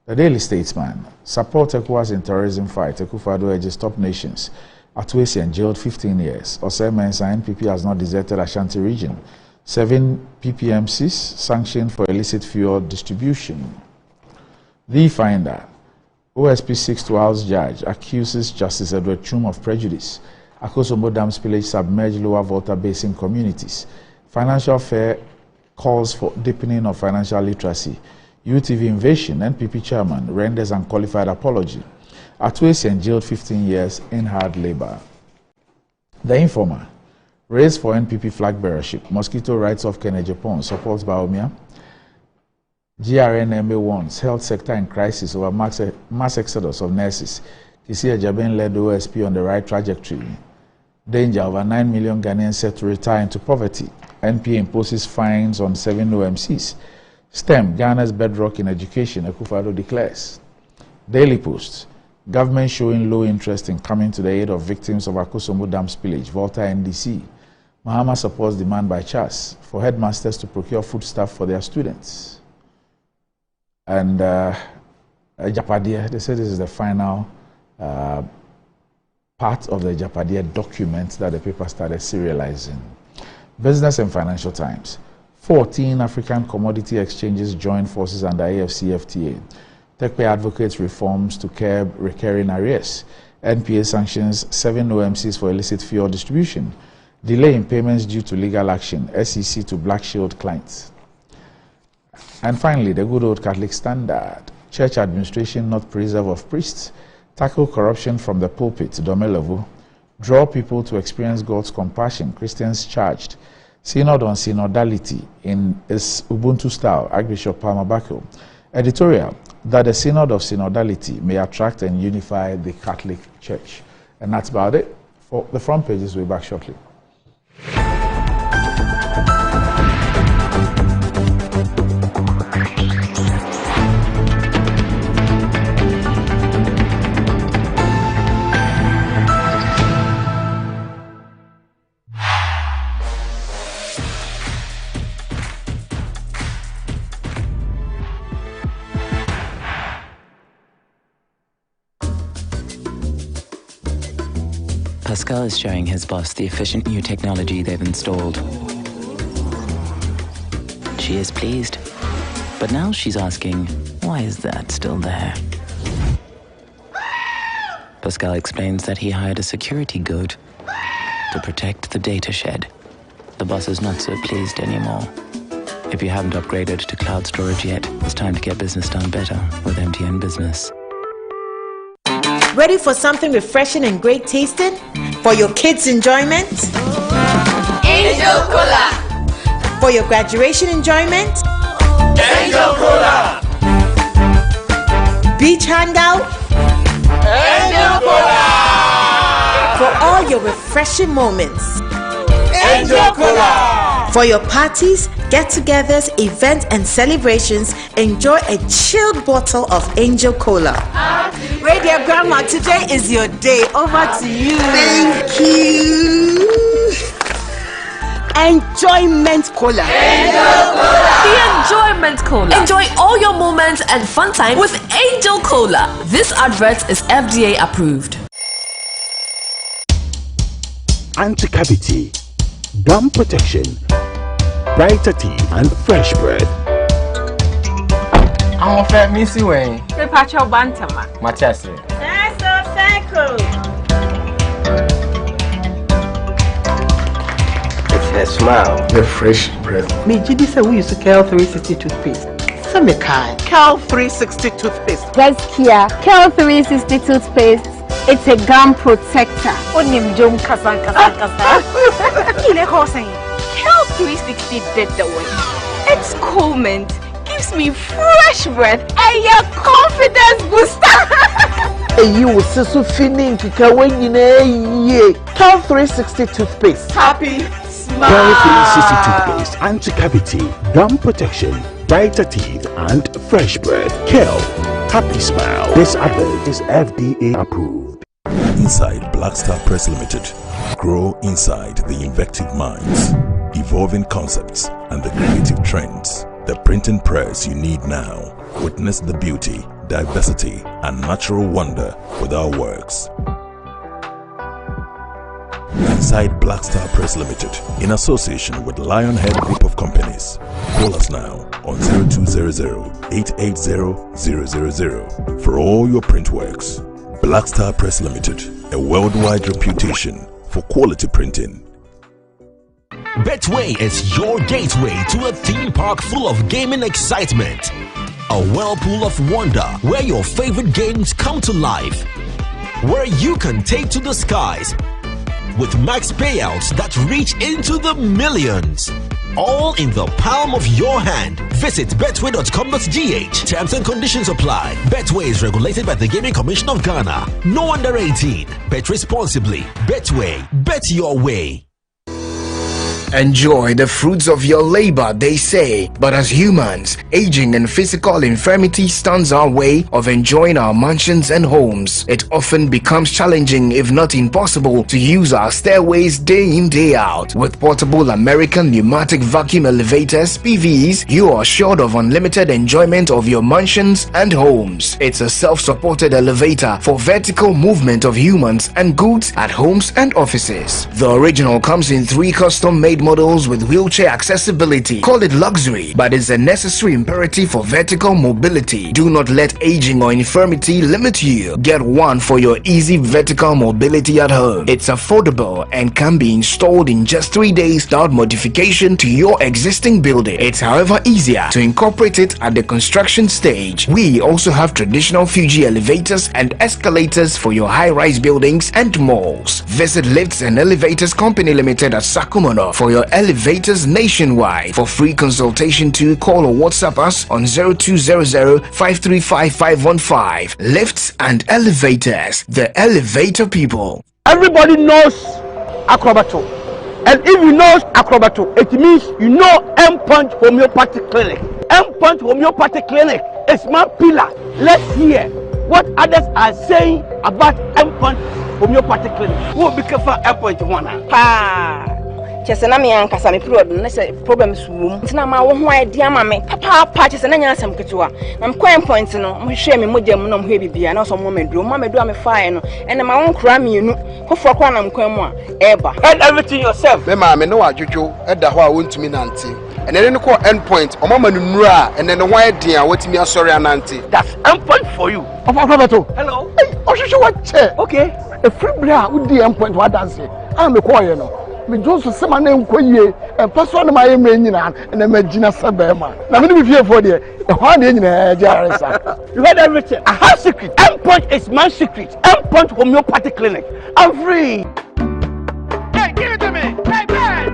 The Daily Statesman. Support ECOWAS in terrorism fight. Akufo-Addo urges top nations. Atuesian jailed 15 years. Osei Mensah NPP has not deserted Ashanti region. 7 PPMCs sanctioned for illicit fuel distribution. The Finder. OSP seeks to oust judge, accuses Justice Edward Chum of prejudice. Akosombo Dam spillage submerged lower Volta Basin communities. Financial Fair calls for deepening of financial literacy. UTV invasion, NPP chairman renders unqualified apology. Atuesian jailed 15 years in hard labor. The Informer. Race for NPP flag bearership. Mosquito writes off Kennedy Japan, supports Bawumia. GRNMA warns health sector in crisis over mass exodus of nurses. Kisia Jabin led OSP on the right trajectory. Danger, over 9 million Ghanaians set to retire into poverty. NPA imposes fines on 7 OMCs. STEM, Ghana's bedrock in education, Akufo-Addo declares. Daily Post. Government showing low interest in coming to the aid of victims of Akosombo Dam spillage. Volta NDC. Mahama supports demand by CHAS for headmasters to procure foodstuff for their students. And Japadia, they say this is the final part of the Japadia document that the paper started serializing. Business and Financial Times. 14 African commodity exchanges join forces under AFCFTA. TechPay advocates reforms to curb recurring arrears. NPA sanctions 7 OMCs for illicit fuel distribution. Delay in payments due to legal action. SEC to Black Shield clients. And finally, the good old Catholic Standard. Church administration not preserve of priests. Tackle corruption from the pulpit. Domelevu. Draw people to experience God's compassion. Christians charged. Synod on synodality in its Ubuntu style. Archbishop Palmer Bakil. Editorial. That the Synod of synodality may attract and unify the Catholic Church. And that's about it. For the front pages, we'll be back shortly. Pascal is showing his boss the efficient new technology they've installed. She is pleased, but now she's asking, why is that still there? Pascal explains that he hired a security guard to protect the data shed. The boss is not so pleased anymore. If you haven't upgraded to cloud storage yet, it's time to get business done better with MTN Business. Ready for something refreshing and great tasting? For your kids' enjoyment? Angel Cola. For your graduation enjoyment, Angel Cola. Beach hangout, Angel Cola. For all your refreshing moments, Angel Cola. For your parties, get-togethers, events, and celebrations, enjoy a chilled bottle of Angel Cola. Radio Grandma, today is your day. Over to you. Thank you. Enjoyment Cola. Angel Cola. The Enjoyment Cola. Enjoy all your moments and fun time with Angel Cola. This advert is FDA approved. Anti-cavity, gum protection, brighter teeth, and fresh breath. I'm a Missy Wayne. Papacho Bantama. Matias. It's her smile, the fresh breath. Me Gidi said we use Cal 360 toothpaste. Some kind. Cal 360 toothpaste. Guys, Kia, Cal 360 toothpaste. It's a gum protector. Onim jom kasan. Ile saying Cal 360 did the way. Its cool mint gives me fresh breath and your confidence booster. You will see so feeling to when you know Cal 360 toothpaste. Happy Cal 360 toothpaste, anti-cavity, gum protection, brighter teeth, and fresh breath. Cal, happy smile. This advert is FDA approved. Inside Blackstar Press Limited, grow inside the invective minds, evolving concepts, and the creative trends. The printing press you need now. Witness the beauty, diversity, and natural wonder with our works. Inside Blackstar Press Limited, in association with Lionhead Group of Companies. Call us now on 0200-880-000 for all your print works. Blackstar Press Limited, a worldwide reputation for quality printing. Betway is your gateway to a theme park full of gaming excitement. A whirlpool of wonder where your favorite games come to life. Where you can take to the skies with max payouts that reach into the millions. All in the palm of your hand. Visit betway.com.gh. Terms and conditions apply. Betway is regulated by the Gaming Commission of Ghana. No under 18. Bet responsibly. Betway. Bet your way. Enjoy the fruits of your labor, they say. But as humans, aging and physical infirmity stands our way of enjoying our mansions and homes. It often becomes challenging, if not impossible, to use our stairways day in, day out. With portable American pneumatic vacuum elevators, PVs, you are assured of unlimited enjoyment of your mansions and homes. It's a self-supported elevator for vertical movement of humans and goods at homes and offices. The original comes in 3 custom-made models with wheelchair accessibility. Call it luxury, but it's a necessary imperative for vertical mobility. Do not let aging or infirmity limit you. Get one for your easy vertical mobility at home. It's affordable and can be installed in just 3 days without modification to your existing building. It's however easier to incorporate it at the construction stage. We also have traditional Fuji elevators and escalators for your high-rise buildings and malls. Visit Lifts and Elevators Company Limited at Sakumono for your elevators nationwide. For free consultation to call or WhatsApp us on 0200-535-515. Lifts and Elevators, the elevator people. Everybody knows Acrobato, and if you know Acrobato, it means you know Endpoint Homeopathic Clinic. Endpoint Homeopathic Clinic is my pillar. Let's hear what others are saying about Endpoint Homeopathic Clinic. Who will be careful Endpoint one? Chese na me ankasa me period na se problems wom ntina ma wo ho idea ma me papa chese na nya asem ketewa na me coin point no mo hwe me modam no mo hwe bibia na so mo medu me fire no ene ma won kra me enu hofo kwa na mkwan mu a eba and everything yourself me ma me no adwodwo eda ho a wontumi nante ene ne ko endpoint o mama nu a ene ne ho idea watimi asori anante. That's endpoint for you. Hello. Ohwehwe what che okay a free bra wo di endpoint wa dance am me call you no me Johnson sema na enkoyie emfaso na maye me nyina na magina sebema na me be for there the one dey nyina jaresa. You heard everything. I have secret. Endpoint is my secret. Endpoint Homeopathic Clinic. I'm free. Hey, give it to me. Hey, man.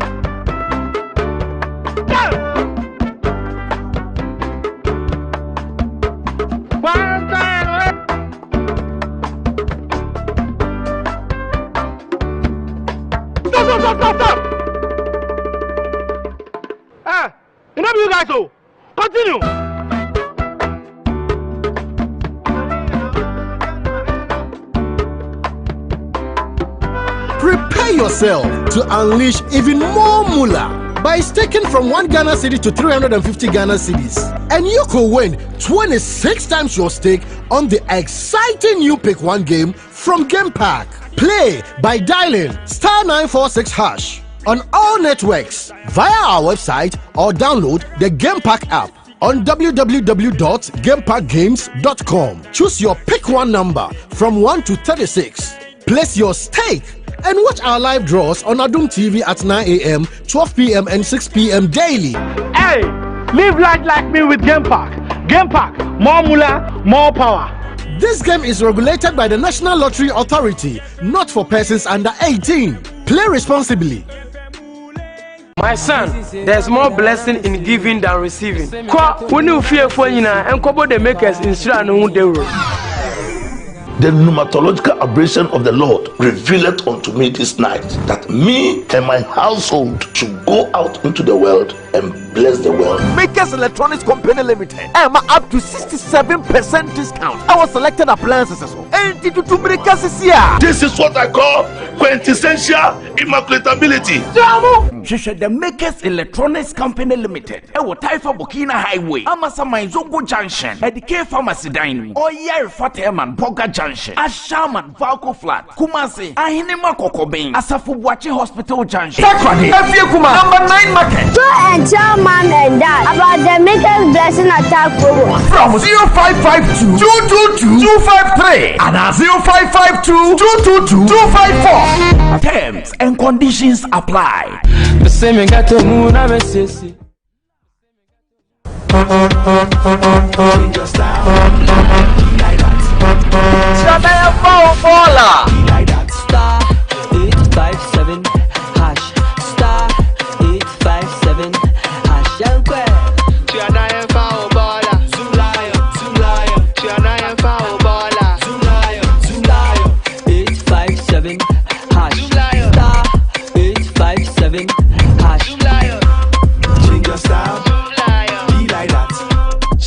love you guys. Oh, continue. Prepare yourself to unleash even more moolah by staking from 1 Ghana cedi to 350 Ghana cedis. And you could win 26 times your stake on the exciting new Pick 1 game from Game Pack. Play by dialing *946# on all networks via our website or download the Game Pack app on www.gamepackgames.com. Choose your Pick 1 number from 1 to 36. Place your stake and watch our live draws on Adum TV at 9 a.m., 12 p.m. and 6 p.m. daily. Hey, live life like me with Game Pack. Game Pack, more moolah, more power. This game is regulated by the National Lottery Authority, not for persons under 18. Play responsibly. My son, there's more blessing in giving than receiving. When you fear for you and couple the makers in the pneumatological abrasion of the Lord revealed unto me this night that me and my household should go out into the world and bless the world. Makers Electronics Company Limited. I'm up to 67% discount. Our selected appliances. This is what I call quintessential immaculatability. The Makers Electronics Company Limited. Ewo Taifa Burkina Highway. Amasa Mainzongo Junction. Edike Pharmacy Dining. Oyer Fateman Boga Junction. Ashaman Valco Flat. Kumasi. Ahinema Kokobin. Asafu Buachi Hospital Junction. Takradi. Kuma. Number 9 Market. Tell mom and dad about the Makers Blessing Attack program from 0552 222 253 and 0552 222 254. Terms and conditions apply. The same got to move na mesesi. Change your style. Like that. Chama phone baller. Like that. Star 857 hash. Star 857.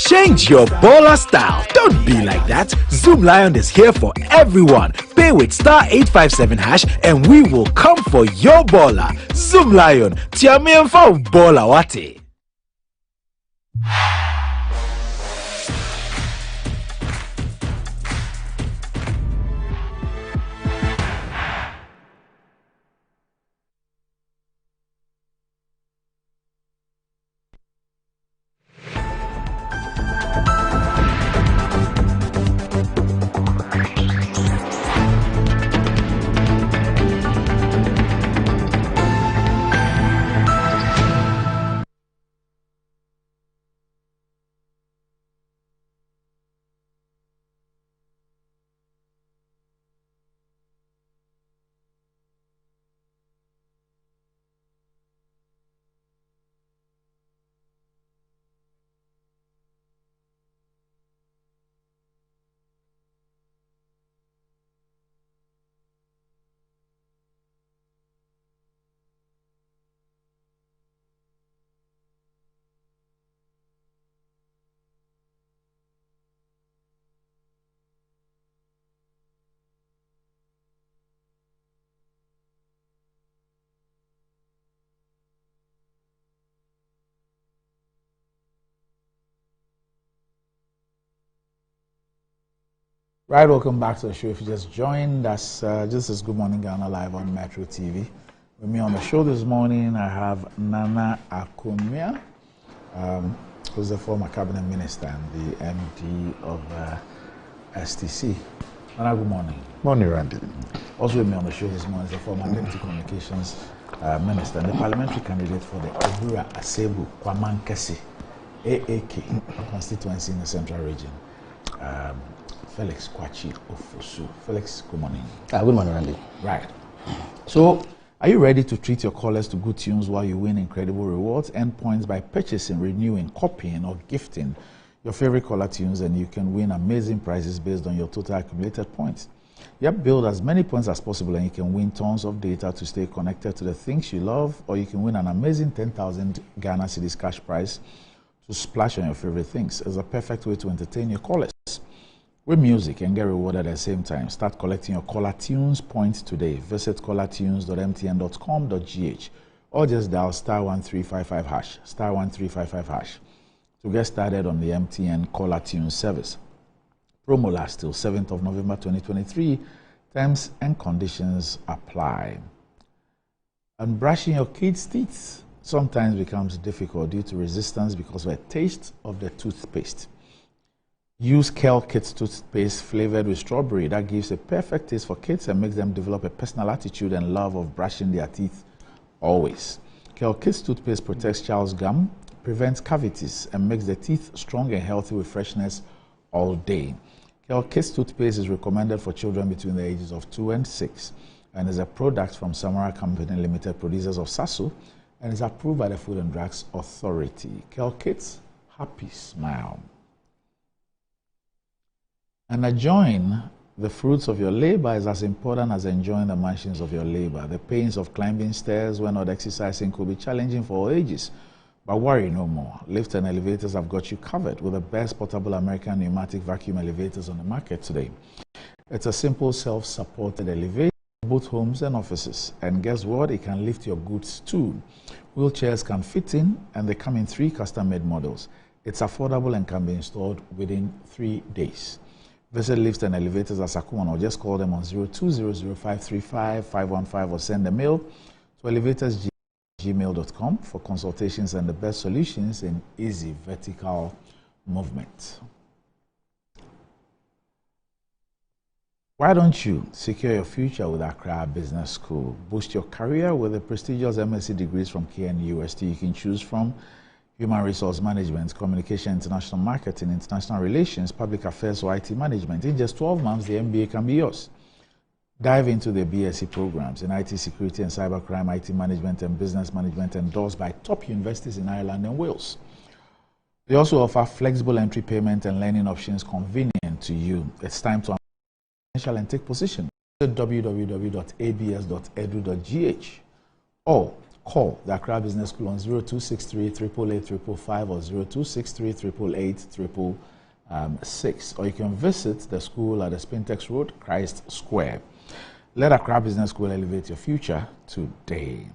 Change your baller style. Don't be like that. Zoom Lion is here for everyone. Pay with star 857 hash and we will come for your baller. Zoom Lion. Tiamian for baller wate. Right, welcome back to the show. If you just joined us, this is Good Morning Ghana live on Metro TV. With me on the show this morning, I have Nana Akosombo, who's the former cabinet minister and the MD of STC. Nana, good morning. Morning, Randy. Also with me on the show this morning is the former deputy communications minister and the parliamentary candidate for the Obura Asebu Kwamankesi AAK constituency in the central region. Felix Kwachi Ofosu. Felix, good morning. Good morning, Randy. Right. So, are you ready to treat your callers to good tunes while you win incredible rewards and points by purchasing, renewing, copying, or gifting your favorite caller tunes, and you can win amazing prizes based on your total accumulated points? Yep, build as many points as possible and you can win tons of data to stay connected to the things you love, or you can win an amazing 10,000 Ghana cedis cash prize to splash on your favorite things. It's a perfect way to entertain your callers with music and get rewarded at the same time. Start collecting your Caller Tunes points today. Visit callertunes.mtn.com.gh or just dial *1355 hash, *1355 hash to get started on the MTN Caller Tunes service. Promo lasts till 7th of November 2023. Terms and conditions apply. And brushing your kids' teeth sometimes becomes difficult due to resistance because of the taste of the toothpaste. Use Kel Kids toothpaste flavored with strawberry. That gives a perfect taste for kids and makes them develop a personal attitude and love of brushing their teeth always. Kel Kids toothpaste protects child's gum, prevents cavities, and makes the teeth strong and healthy with freshness all day. Kel Kids toothpaste is recommended for children between the ages of 2 and 6 and is a product from Samara Company Limited, producers of Sasso, and is approved by the Food and Drugs Authority. Kel Kids, happy smile. And enjoying the fruits of your labor is as important as enjoying the mansions of your labor. The pains of climbing stairs when not exercising could be challenging for all ages. But worry no more. Lifts and elevators have got you covered with the best portable American pneumatic vacuum elevators on the market today. It's a simple self-supported elevator for both homes and offices. And guess what? It can lift your goods too. Wheelchairs can fit in and they come in 3 custom-made models. It's affordable and can be installed within 3 days. Visit Lifts and Elevators at Sakuman or just call them on 0200535515 or send a mail to elevatorsgmail.com for consultations and the best solutions in easy vertical movement. Why don't you secure your future with Accra Business School? Boost your career with the prestigious MSc degrees from KNUST. You can choose from Human Resource Management, Communication, International Marketing, International Relations, Public Affairs, or IT Management. In just 12 months, the MBA can be yours. Dive into the BSc programs in IT Security and Cybercrime, IT Management and Business Management endorsed by top universities in Ireland and Wales. They also offer flexible entry payment and learning options convenient to you. It's time to and take position. Visit www.abs.edu.gh or call the Accra Business School on 0263 888 555 or 0263 888 6. Or you can visit the school at the Spintex Road, Christ Square. Let Accra Business School elevate your future today.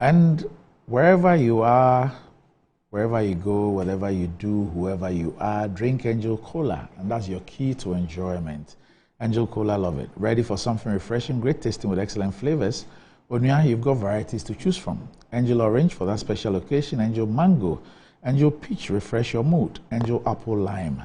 And wherever you are, wherever you go, whatever you do, whoever you are, drink Angel Cola, and that's your key to enjoyment. Angel Cola, love it. Ready for something refreshing, great tasting with excellent flavors? Onya, you've got varieties to choose from. Angel Orange for that special occasion, Angel Mango, Angel Peach, refresh your mood, Angel Apple Lime.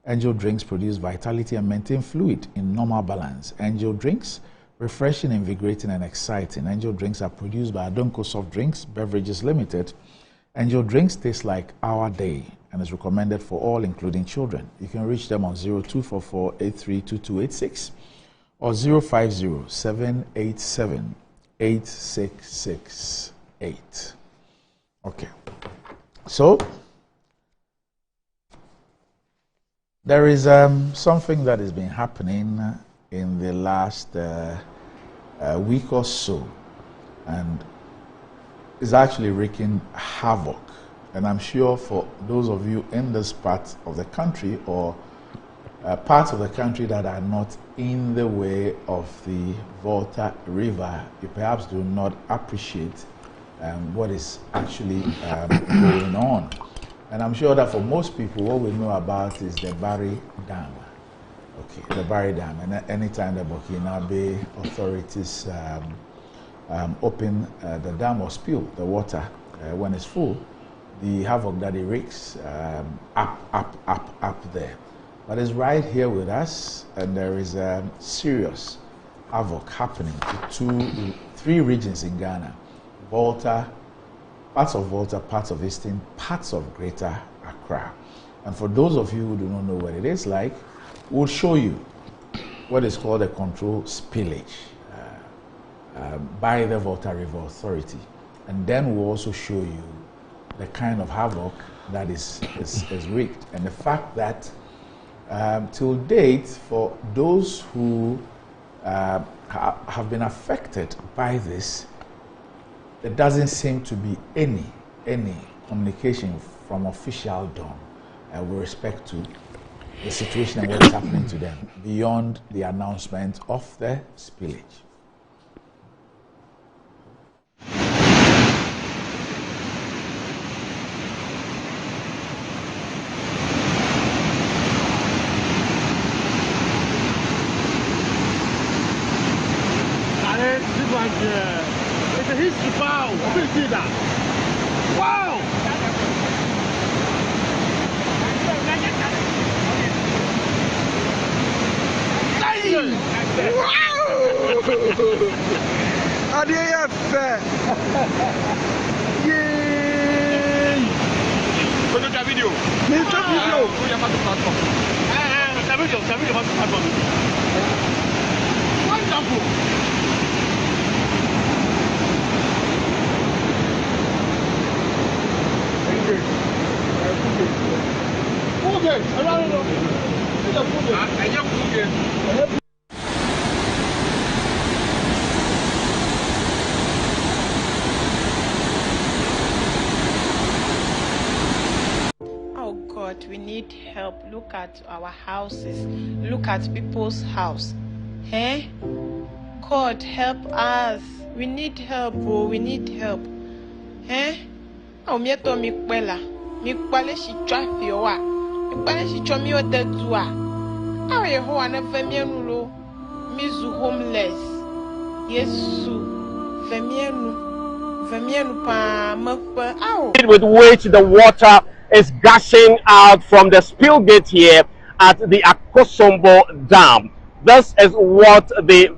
Angel Drinks produce vitality and maintain fluid in normal balance. Angel Drinks, refreshing, invigorating, and exciting. Angel Drinks are produced by Adonko Soft Drinks Beverages Limited. Angel Drinks taste like our day and is recommended for all, including children. You can reach them on 0244-832286 or 050-787-8668. Okay. So, there is something that has been happening in the last week or so, and is actually wreaking havoc. And I'm sure for those of you in this part of the country or parts of the country that are not in the way of the Volta River, you perhaps do not appreciate what is actually going on. And I'm sure that for most people, what we know about is the Barry Dam. Okay, the Barry Dam. And anytime the Burkina Bay authorities open the dam or spill the water when it's full, the havoc that it wreaks up there. But it's right here with us, and there is serious havoc happening to 3 regions in Ghana: Volta, parts of Volta, parts of Eastern, parts of Greater Accra. And for those of you who do not know what it is like, we'll show you what is called a control spillage by the Volta River Authority. And then we'll also show you the kind of havoc that is wreaked, and the fact that Till date, for those who have been affected by this, there doesn't seem to be any communication from official dome with respect to the situation and what's happening to them beyond the announcement of the spillage. It's a history file. I couldn't see that. Wow! Wow! Adieu, yay! Photo video. Mr. Video. Wonderful. Oh God, we need help. Look at our houses. Look at people's house. Eh? God, help us. We need help, bro. We need help. Eh? Oh, me to mi kwela. Mi kwale shi trafi owa. Mi kwale shi chomi o dedua. Awe ho ana vemienu lo. Mizu homeless. Yesu. Vemienu pa mekpe. Aw. With which the water is gushing out from the spill gate here at the Akosombo Dam. This is what the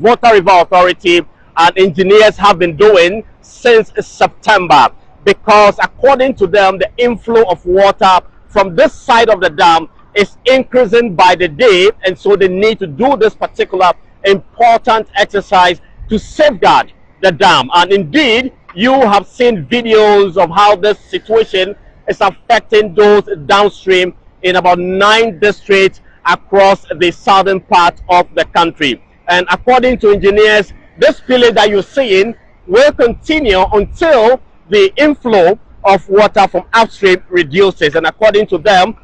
Water River Authority and engineers have been doing since September, because according to them, the inflow of water from this side of the dam is increasing by the day, and so they need to do this particular important exercise to safeguard the dam. And indeed, you have seen videos of how this situation is affecting those downstream in about 9 districts across the southern part of the country. And according to engineers, this spillage that you're seeing will continue until the inflow of water from upstream reduces. And according to them,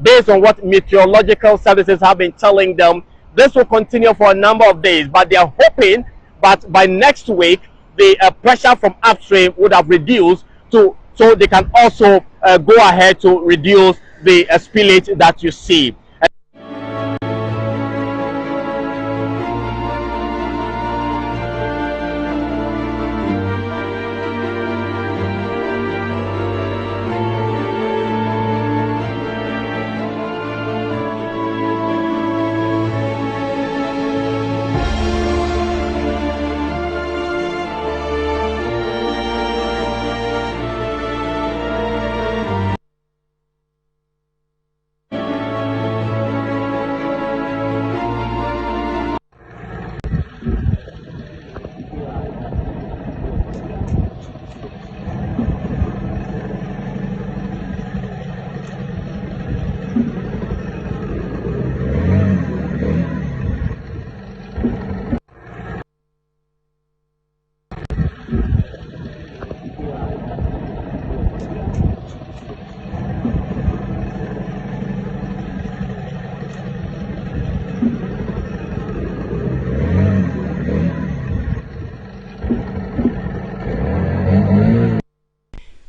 based on what meteorological services have been telling them, this will continue for a number of days, but they are hoping that by next week the pressure from upstream would have reduced so they can also go ahead to reduce the spillage that you see.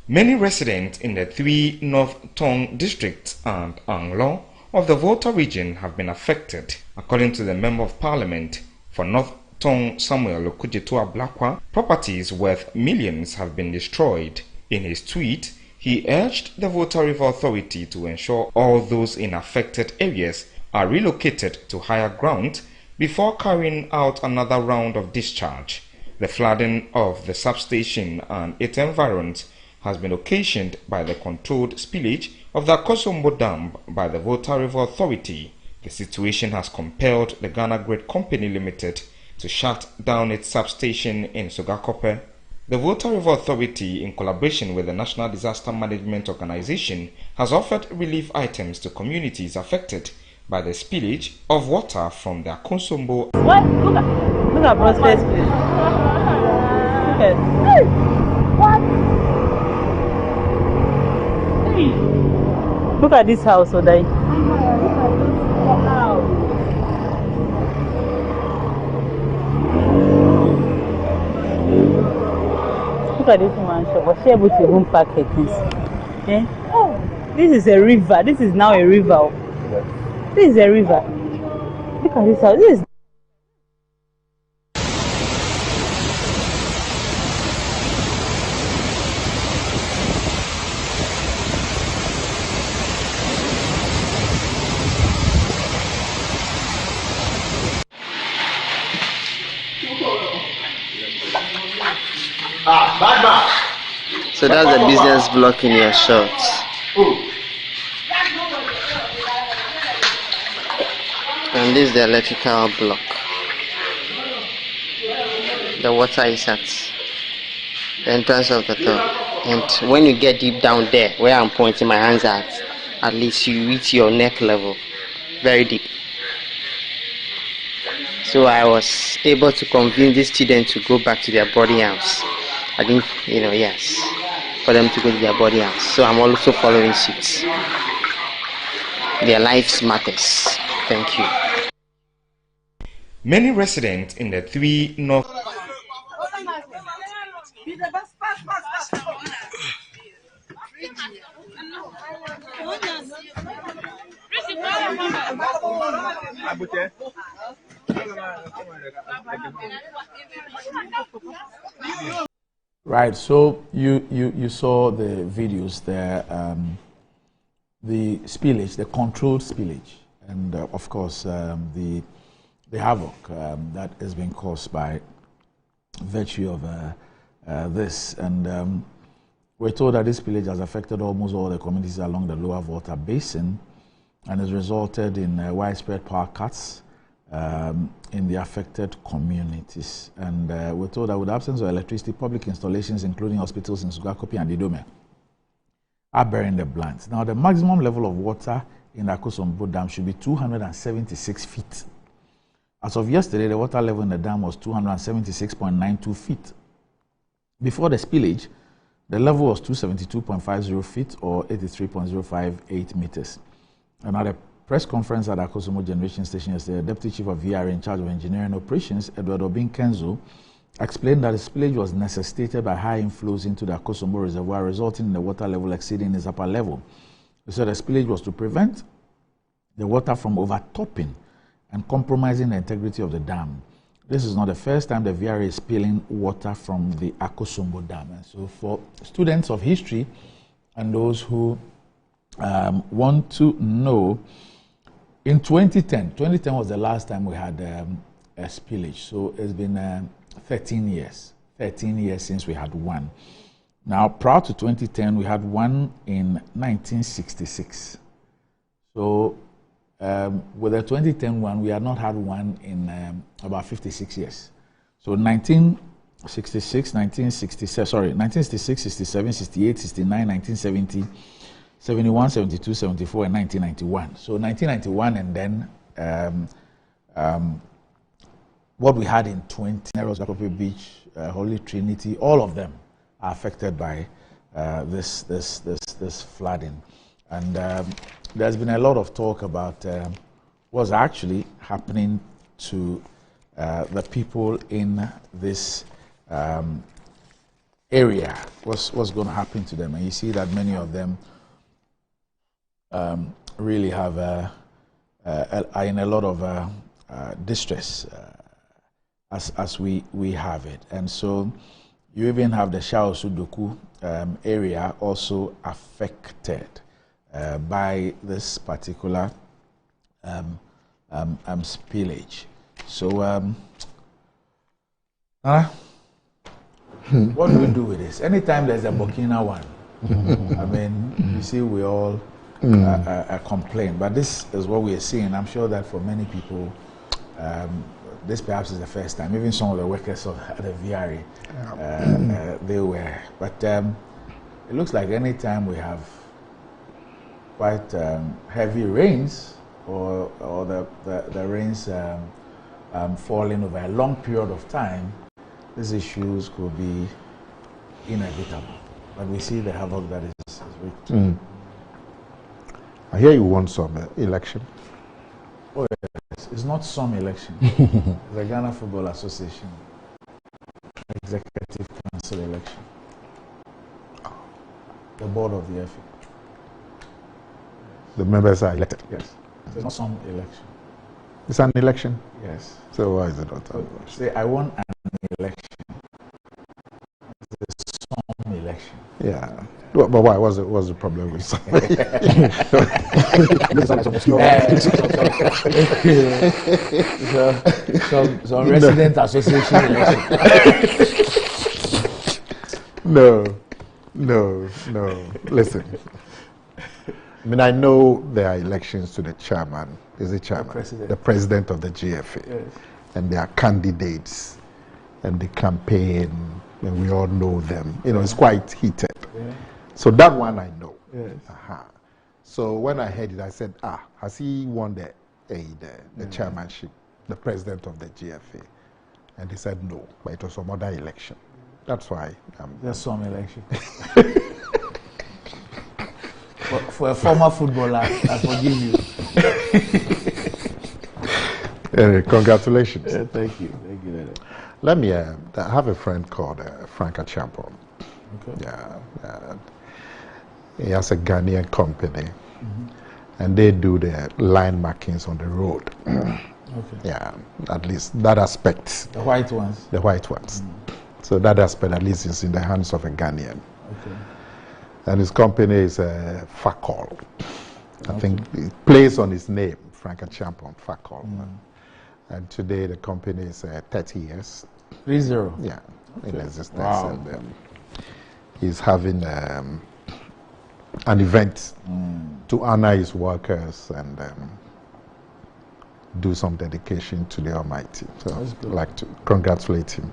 Many residents in the 3 North Tong districts and Anglong of the Volta region have been affected. According to the Member of Parliament for North Tong, Samuel Okujetua Blakwa, properties worth millions have been destroyed. In his tweet, he urged the Volta River Authority to ensure all those in affected areas are relocated to higher ground before carrying out another round of discharge. The flooding of the substation and its environs has been occasioned by the controlled spillage of the Akosombo Dam by the Volta River Authority. The situation has compelled the Ghana Grid Company Limited to shut down its substation in Sogakope. The Volta River Authority, in collaboration with the National Disaster Management Organization, has offered relief items to communities affected by the spillage of water from the Akosombo. What? Look at Prospect, please. Look at. Hey! What? Hey! Look at this house, Odai. Look at this woman shop. Was she able to even pack her things? Eh? Oh, this is a river. This is now a river. This is a river. Look at this house. This is. Bad man. So that's the business block in your shorts. And this is the electrical block. The water is at the entrance of the top. And when you get deep down there, where I'm pointing my hands at least you reach your neck level. Very deep. So I was able to convince the students to go back to their boarding house. I didn't, yes, for them to go to their boarding house. So I'm also following suit. Their lives matters. Thank you. Many residents in the 3 North Right, so you saw the videos there, the spillage, the controlled spillage, and of course the havoc that has been caused by virtue of this. And we're told that this spillage has affected almost all the communities along the lower Volta basin and has resulted in widespread power cuts in the affected communities. And we're told that with the absence of electricity, public installations, including hospitals in Sugakopi and Idome, are bearing the brunt. Now, the maximum level of water in the Akosombo Dam should be 276 feet. As of yesterday, the water level in the dam was 276.92 feet. Before the spillage, the level was 272.50 feet or 83.058 meters. And at a press conference at Akosombo Generation Station yesterday, the Deputy Chief of VRA in charge of engineering operations, Edward Obin Kenzo, explained that the spillage was necessitated by high inflows into the Akosombo reservoir, resulting in the water level exceeding its upper level. He said the spillage was to prevent the water from overtopping and compromising the integrity of the dam. This is not the first time the VRA is spilling water from the Akosombo Dam. And so for students of history and those who want to know, in 2010 was the last time we had a spillage. So it's been 13 years since we had one. Now, prior to 2010, we had one in 1966. So with the 2010 one, we had not had one in about 56 years. So 1966, 1966, 67, 68, 69, 1970, 71, 72, 74, and 1991. So 1991 and then what we had in 20, Sugakopi Beach, Holy Trinity, all of them are affected by this flooding. And there's been a lot of talk about what's actually happening to the people in this area. What's going to happen to them? And you see that many of them really have are in a lot of distress as we have it. And so you even have the Shao Sudoku area also affected by this particular spillage. So what do we do with this? Anytime there's a Burkina one, I mean, you see, we all complain, but this is what we are seeing. I'm sure that for many people, this perhaps is the first time. Even some of the workers at the VRA, they were. But it looks like any time we have quite heavy rains or the rains falling over a long period of time, these issues could be inevitable. But we see the havoc that is wreaked. I hear you want some election. Oh yes, it's not some election. The Ghana Football Association Executive Council election. The board of the FA. The members are elected. Yes. It's not some election. It's an election. Yes. So why is it not? Say I won an election. It's some election. Yeah. But why? What's the problem with some? Some resident association election. No. Listen. I mean, I know there are elections to the chairman. Is the chairman? The president of the GFA. Yes. And there are candidates and the campaign, and we all know them. You know, it's quite heated. Yeah. So that one I know. Yes. So when I heard it, I said, has he won the chairmanship, the president of the GFA? And they said no, but it was some other election. That's why. There's some election. For a former footballer, I forgive you. Congratulations. Thank you. Thank you. Let me, I have a friend called Frank Achampo. Okay. Yeah. He has a Ghanaian company, and they do the line markings on the road. Okay. Yeah, at least that aspect. The white ones? The white ones. So that aspect at least is in the hands of a Ghanaian. Okay. And his company is Fakol. I think it plays on his name, Frank Achampo Fakol. And today the company is 30 years. 30? Yeah, in existence. Wow. And he's having an event to honor his workers and do some dedication to the Almighty. So I'd like to congratulate him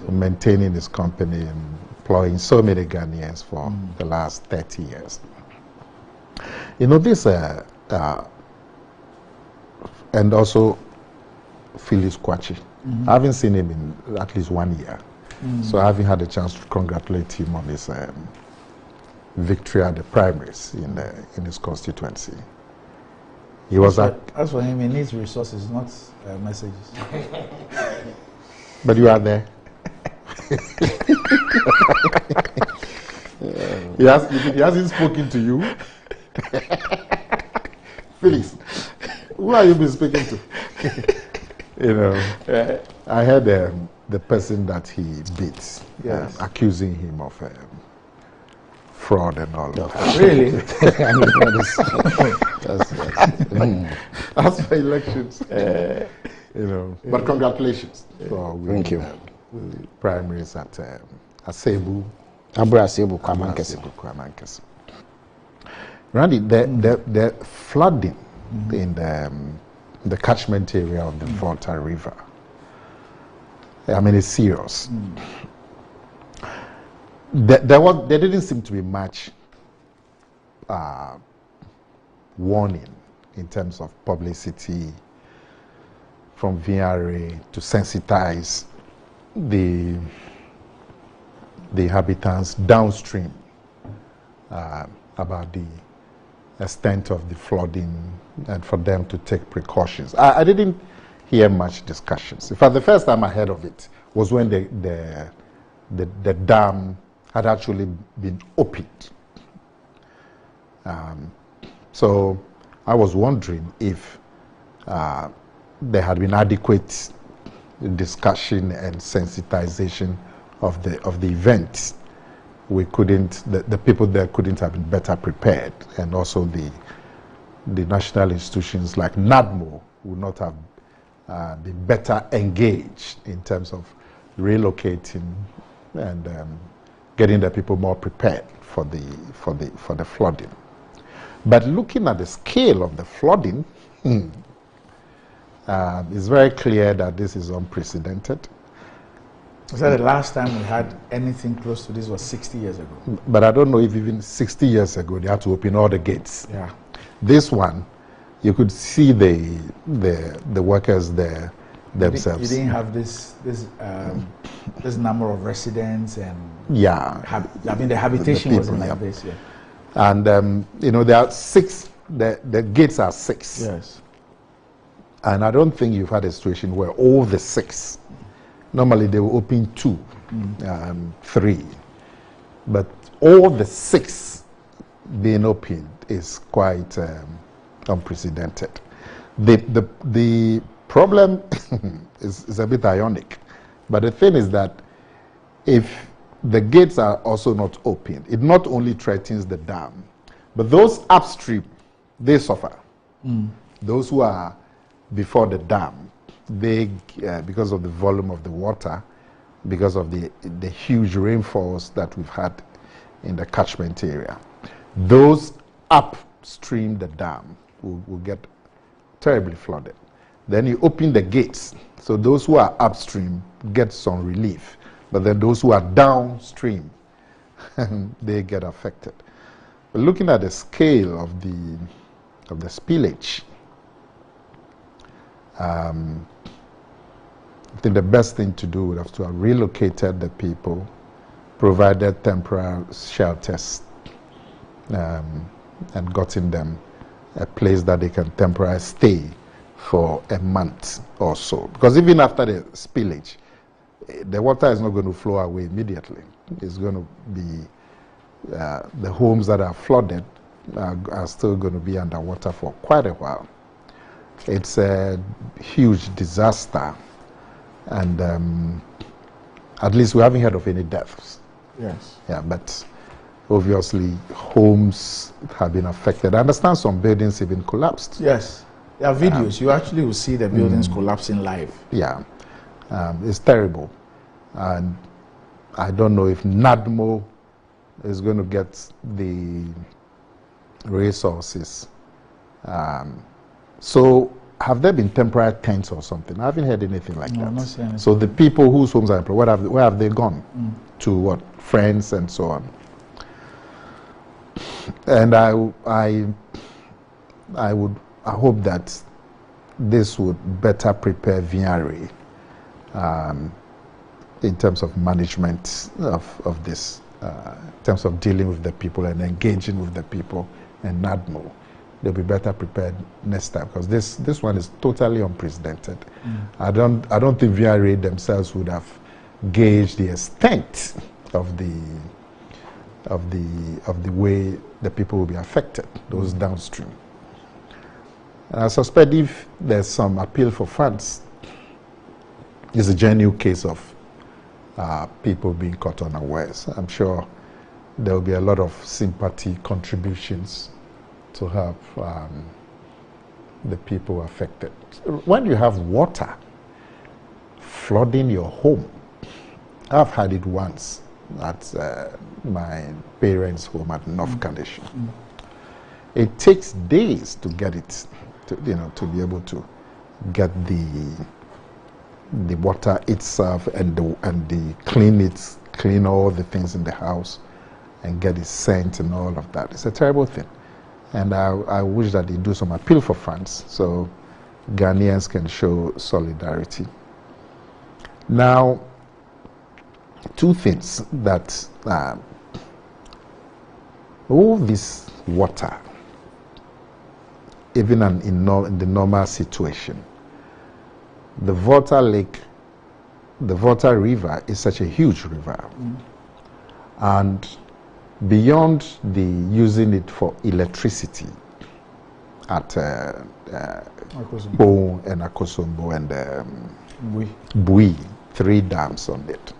for maintaining his company and employing so many Ghanaians for the last 30 years. You know, this, and also Phyllis Kwachi. I haven't seen him in at least 1 year. So I haven't had a chance to congratulate him on his victory at the primaries in his constituency. He was as for him, he needs resources, not messages. But you are there. He hasn't spoken to you. Phyllis, who are you been speaking to? You know, I heard the person that he beat, accusing him of fraud and all of that. Really? That's for elections. You know, but congratulations for winning. Thank you. Primaries at Asebu. Asebu Kwamankesi. Randy, the flooding in the catchment area of the Volta River, I mean, it's serious. There didn't seem to be much warning in terms of publicity from VRA to sensitize the inhabitants downstream about the extent of the flooding and for them to take precautions. I didn't hear much discussions. In fact, the first time I heard of it was when the dam had actually been opened. So I was wondering if there had been adequate discussion and sensitization of the event. We couldn't, the people there couldn't have been better prepared, and also the national institutions like NADMO would not have been better engaged in terms of relocating and getting the people more prepared for the flooding. But looking at the scale of the flooding, It's very clear that this is unprecedented. Was that the last time we had anything close to this was 60 years ago? But I don't know if even 60 years ago they had to open all the gates. Yeah. This one, you could see the workers there themselves. You didn't have this number of residents and yeah. I mean the habitation people, wasn't like this. Yeah. And you know, there are 6. The gates are 6. Yes. And I don't think you've had a situation where all the 6. Normally they will open 2, 3, but all the 6 being opened is quite unprecedented. The problem is a bit ionic, but the thing is that if the gates are also not opened, it not only threatens the dam, but those upstream, they suffer. Those who are before the dam, they because of the volume of the water, because of the huge rainfalls that we've had in the catchment area, those upstream the dam will get terribly flooded. Then you open the gates, so those who are upstream get some relief, but then those who are downstream they get affected. But looking at the scale of the spillage, I think the best thing to do would have to have relocated the people, provided temporary shelters, and gotten them a place that they can temporarily stay for a month or so. Because even after the spillage, the water is not going to flow away immediately. It's going to be, the homes that are flooded are still going to be underwater for quite a while. It's a huge disaster, and at least we haven't heard of any deaths. Yes. Yeah, but obviously homes have been affected. I understand some buildings even collapsed. Yes. There are videos. You actually will see the buildings collapsing live. Yeah. It's terrible. And I don't know if NADMO is going to get the resources. So have there been temporary tents or something? I haven't heard anything like that. Not saying So the people whose homes are employed, where have they gone? To what? Friends and so on. And I hope that this would better prepare VRA in terms of management of this, in terms of dealing with the people and engaging with the people, and NADMO. They'll be better prepared next time, because this one is totally unprecedented. I don't think VRA themselves would have gauged the extent of the way the people will be affected, those downstream. And I suspect if there's some appeal for funds, it's a genuine case of people being caught unawares. I'm sure there will be a lot of sympathy contributions to help the people affected. When you have water flooding your home, I've had it once at my parents' home at North Condition. It takes days to get it, to be able to get the water itself and clean all the things in the house and get it sent and all of that. It's a terrible thing. And I wish that they do some appeal for funds so Ghanaians can show solidarity. Now, two things that all this water, even in the normal situation, the Volta Lake, the Volta River is such a huge river. And beyond the using it for electricity at Bo and Akosombo and Bui, 3 dams on it,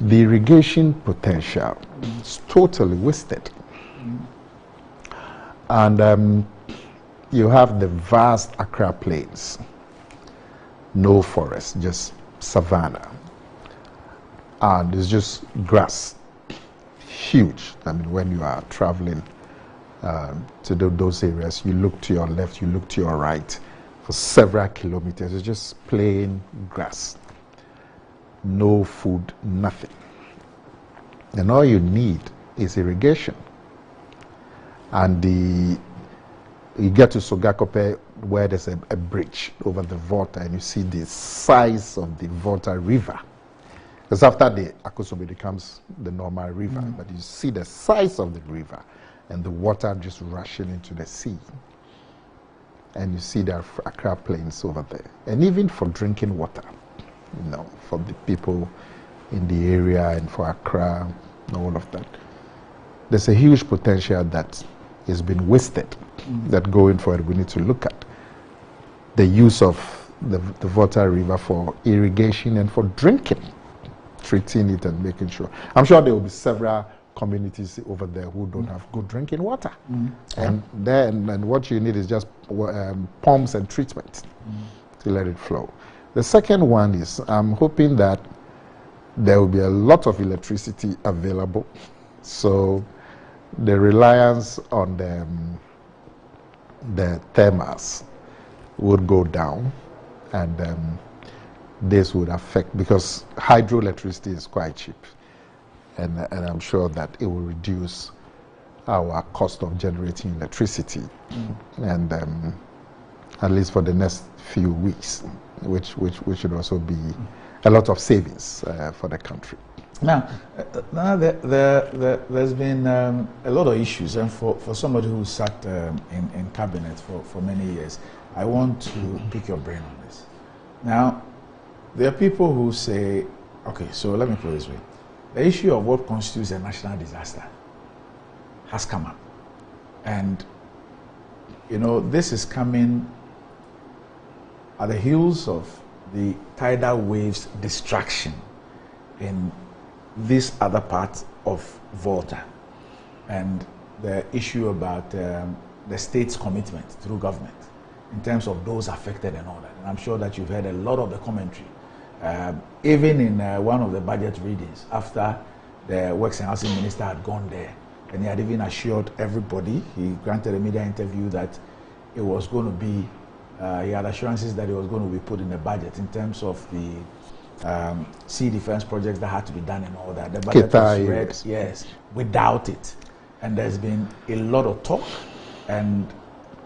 the irrigation potential is totally wasted. And you have the vast Accra Plains, no forest, just savanna, and it's just grass. Huge. I mean, when you are traveling to those areas, you look to your left, you look to your right, for several kilometers. It's just plain grass. No food, nothing. And all you need is irrigation. And you get to Sogakope where there's a bridge over the Volta, and you see the size of the Volta River. Because after the Akosombo becomes the normal river, but you see the size of the river and the water just rushing into the sea. And you see the Accra Plains over there. And even for drinking water, you know, for the people in the area and for Accra and all of that. There's a huge potential that has been wasted, that going forward we need to look at. The use of the Volta River for irrigation and for drinking, treating it and making sure. I'm sure there will be several communities over there who don't have good drinking water. And what you need is just pumps and treatment to let it flow. The second one is I'm hoping that there will be a lot of electricity available. So the reliance on the thermals would go down, and this would affect, because hydroelectricity is quite cheap, and I'm sure that it will reduce our cost of generating electricity, and at least for the next few weeks, which should also be a lot of savings for the country. Now there's been a lot of issues, and for somebody who sat in cabinet for many years, I want to pick your brain on this. Now, there are people who say, okay, so let me put it this way. The issue of what constitutes a national disaster has come up. And, you know, this is coming at the heels of the tidal waves distraction in this other part of Volta, and the issue about the state's commitment through government in terms of those affected and all that. And I'm sure that you've heard a lot of the commentary, even in one of the budget readings after the Works and Housing Minister had gone there, and he had even assured everybody, he granted a media interview that it was going to be, he had assurances that it was going to be put in the budget in terms of the sea defense projects that had to be done and all that. The budget was read, yes, without it. And there's been a lot of talk, and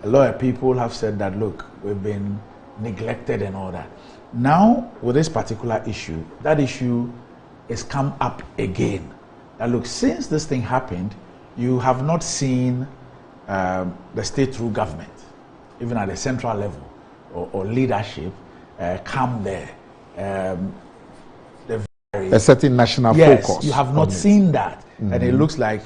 a lot of people have said that, look, we've been neglected and all that. Now, with this particular issue, that issue has come up again. That, look, since this thing happened, you have not seen the state through government, even at the central level or leadership, come there. A certain national focus. You have not seen that. And it looks like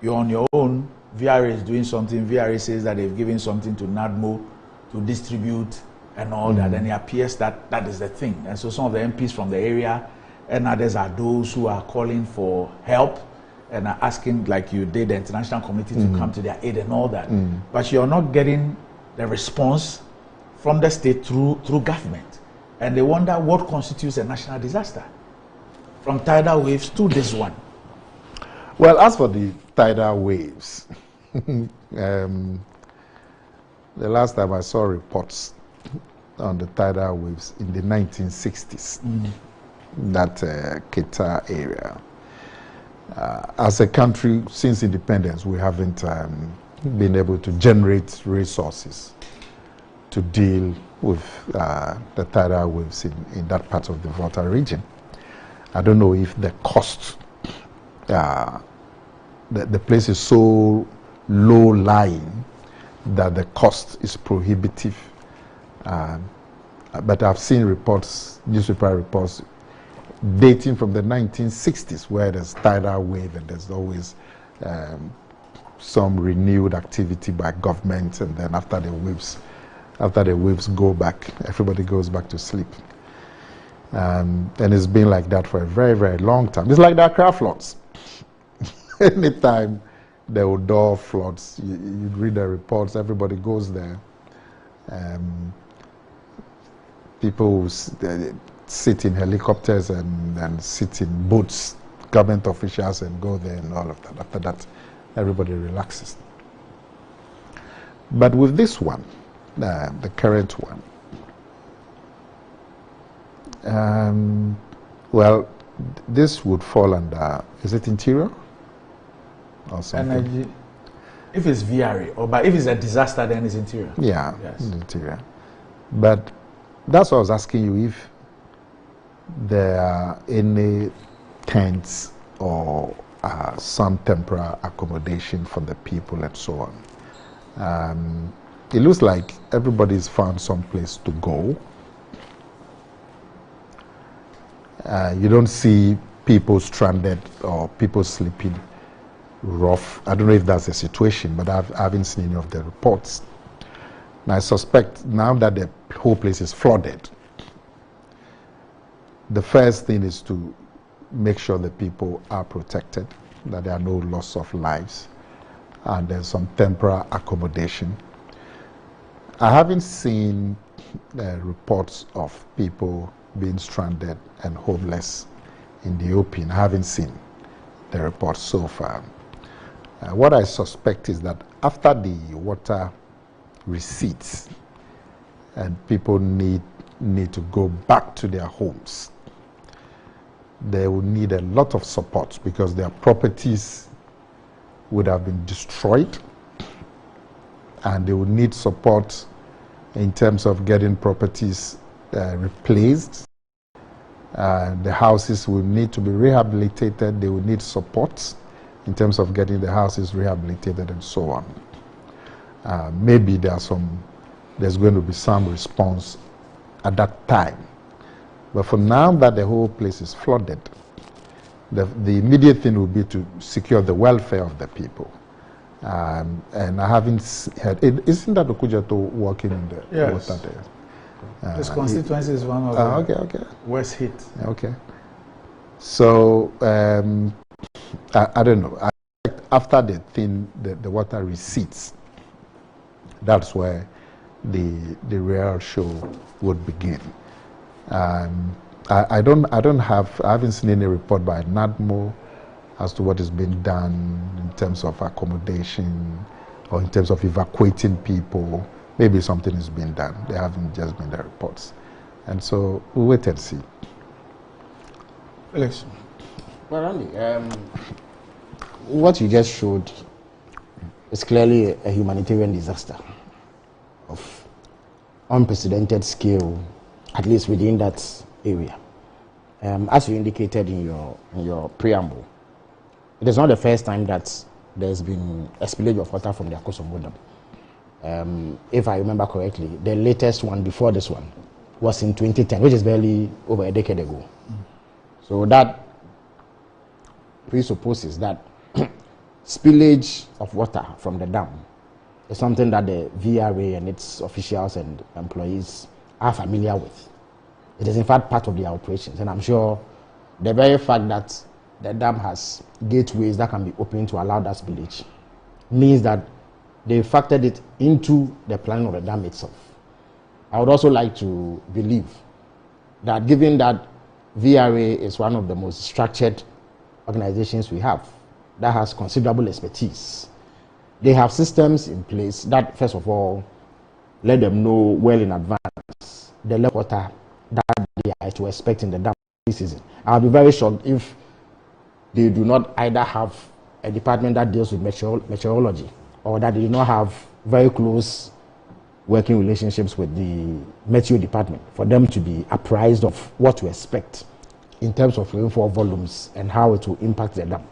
you're on your own. VRA is doing something. VRA says that they've given something to NADMO to distribute and all that. And it appears that that is the thing. And so some of the MPs from the area and others are those who are calling for help and are asking, like you did, the international community to come to their aid and all that. But you're not getting the response from the state through government. And they wonder what constitutes a national disaster, from tidal waves to this one. Well, as for the tidal waves, the last time I saw reports on the tidal waves in the 1960s, that Keta area. As a country, since independence, we haven't been able to generate resources to deal with the tidal waves in that part of the Volta region. I don't know if the cost, the place is so low-lying that the cost is prohibitive. But I've seen reports, newspaper reports, dating from the 1960s, where there's tidal wave and there's always some renewed activity by government, and then after the waves go back, everybody goes back to sleep. And it's been like that for a very, very long time. It's like the Accra floods. Anytime there were door floods, you read the reports, everybody goes there. People sit in helicopters and sit in boats, government officials, and go there and all of that. After that, everybody relaxes. But with this one, the current one. Well, this would fall under, is it interior or something? Energy. If it's VRA, or but if it's a disaster, then it's interior. Yeah, yes. Interior. But that's what I was asking you, if there are any tents or some temporary accommodation for the people and so on. It looks like everybody's found some place to go. You don't see people stranded or people sleeping rough. I don't know if that's the situation, but I haven't seen any of the reports. And I suspect now that the whole place is flooded, the first thing is to make sure the people are protected, that there are no loss of lives, and there's some temporary accommodation. I haven't seen reports of people being stranded and homeless in the open. I haven't seen the reports so far. What I suspect is that after the water recedes and people need to go back to their homes, they will need a lot of support because their properties would have been destroyed, and they will need support in terms of getting properties replaced. The houses will need to be rehabilitated. They will need support in terms of getting the houses rehabilitated and so on. Maybe there's going to be some response at that time. But for now that the whole place is flooded, the immediate thing will be to secure the welfare of the people. And I haven't heard, isn't that Okujato working in the yes. water there? This constituency is one of the worst hit. Okay. So, I don't know. After the water recedes, that's where the real show would begin. I haven't seen any report by NADMO as to what is being done in terms of accommodation or in terms of evacuating people. Maybe something is being done. There haven't just been the reports. And so we'll wait and see. Alex. Well, Andy, what you just showed is clearly a humanitarian disaster of unprecedented scale, at least within that area. As you indicated in your preamble, it is not the first time that there's been a spillage of water from the Akosombo Dam. If I remember correctly, the latest one before this one was in 2010, which is barely over a decade ago. So that presupposes that spillage of water from the dam is something that the VRA and its officials and employees are familiar with. It is in fact part of their operations, and I'm sure the very fact that the dam has gateways that can be opened to allow that spillage means that they factored it into the planning of the dam itself. I would also like to believe that given that VRA is one of the most structured organizations we have that has considerable expertise, they have systems in place that, first of all, let them know well in advance the level of water that they are to expect in the dam this season. I'll be very shocked if they do not either have a department that deals with meteorology or that they do not have very close working relationships with the meteo department for them to be apprised of what to expect in terms of rainfall volumes and how it will impact the dam.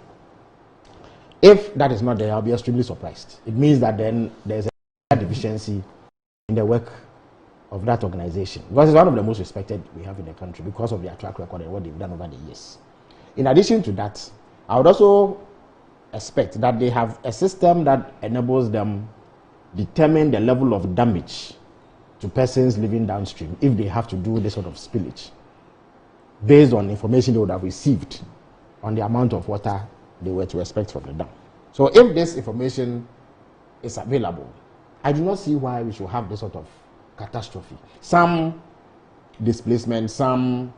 If that is not there, I'll be extremely surprised. It means that then there's a deficiency in the work of that organization, because it's one of the most respected we have in the country because of their track record and what they've done over the years. In addition to that, I would also expect that they have a system that enables them determine the level of damage to persons living downstream if they have to do this sort of spillage based on information they would have received on the amount of water they were to expect from the dam. So if this information is available, I do not see why we should have this sort of catastrophe. Some displacement, some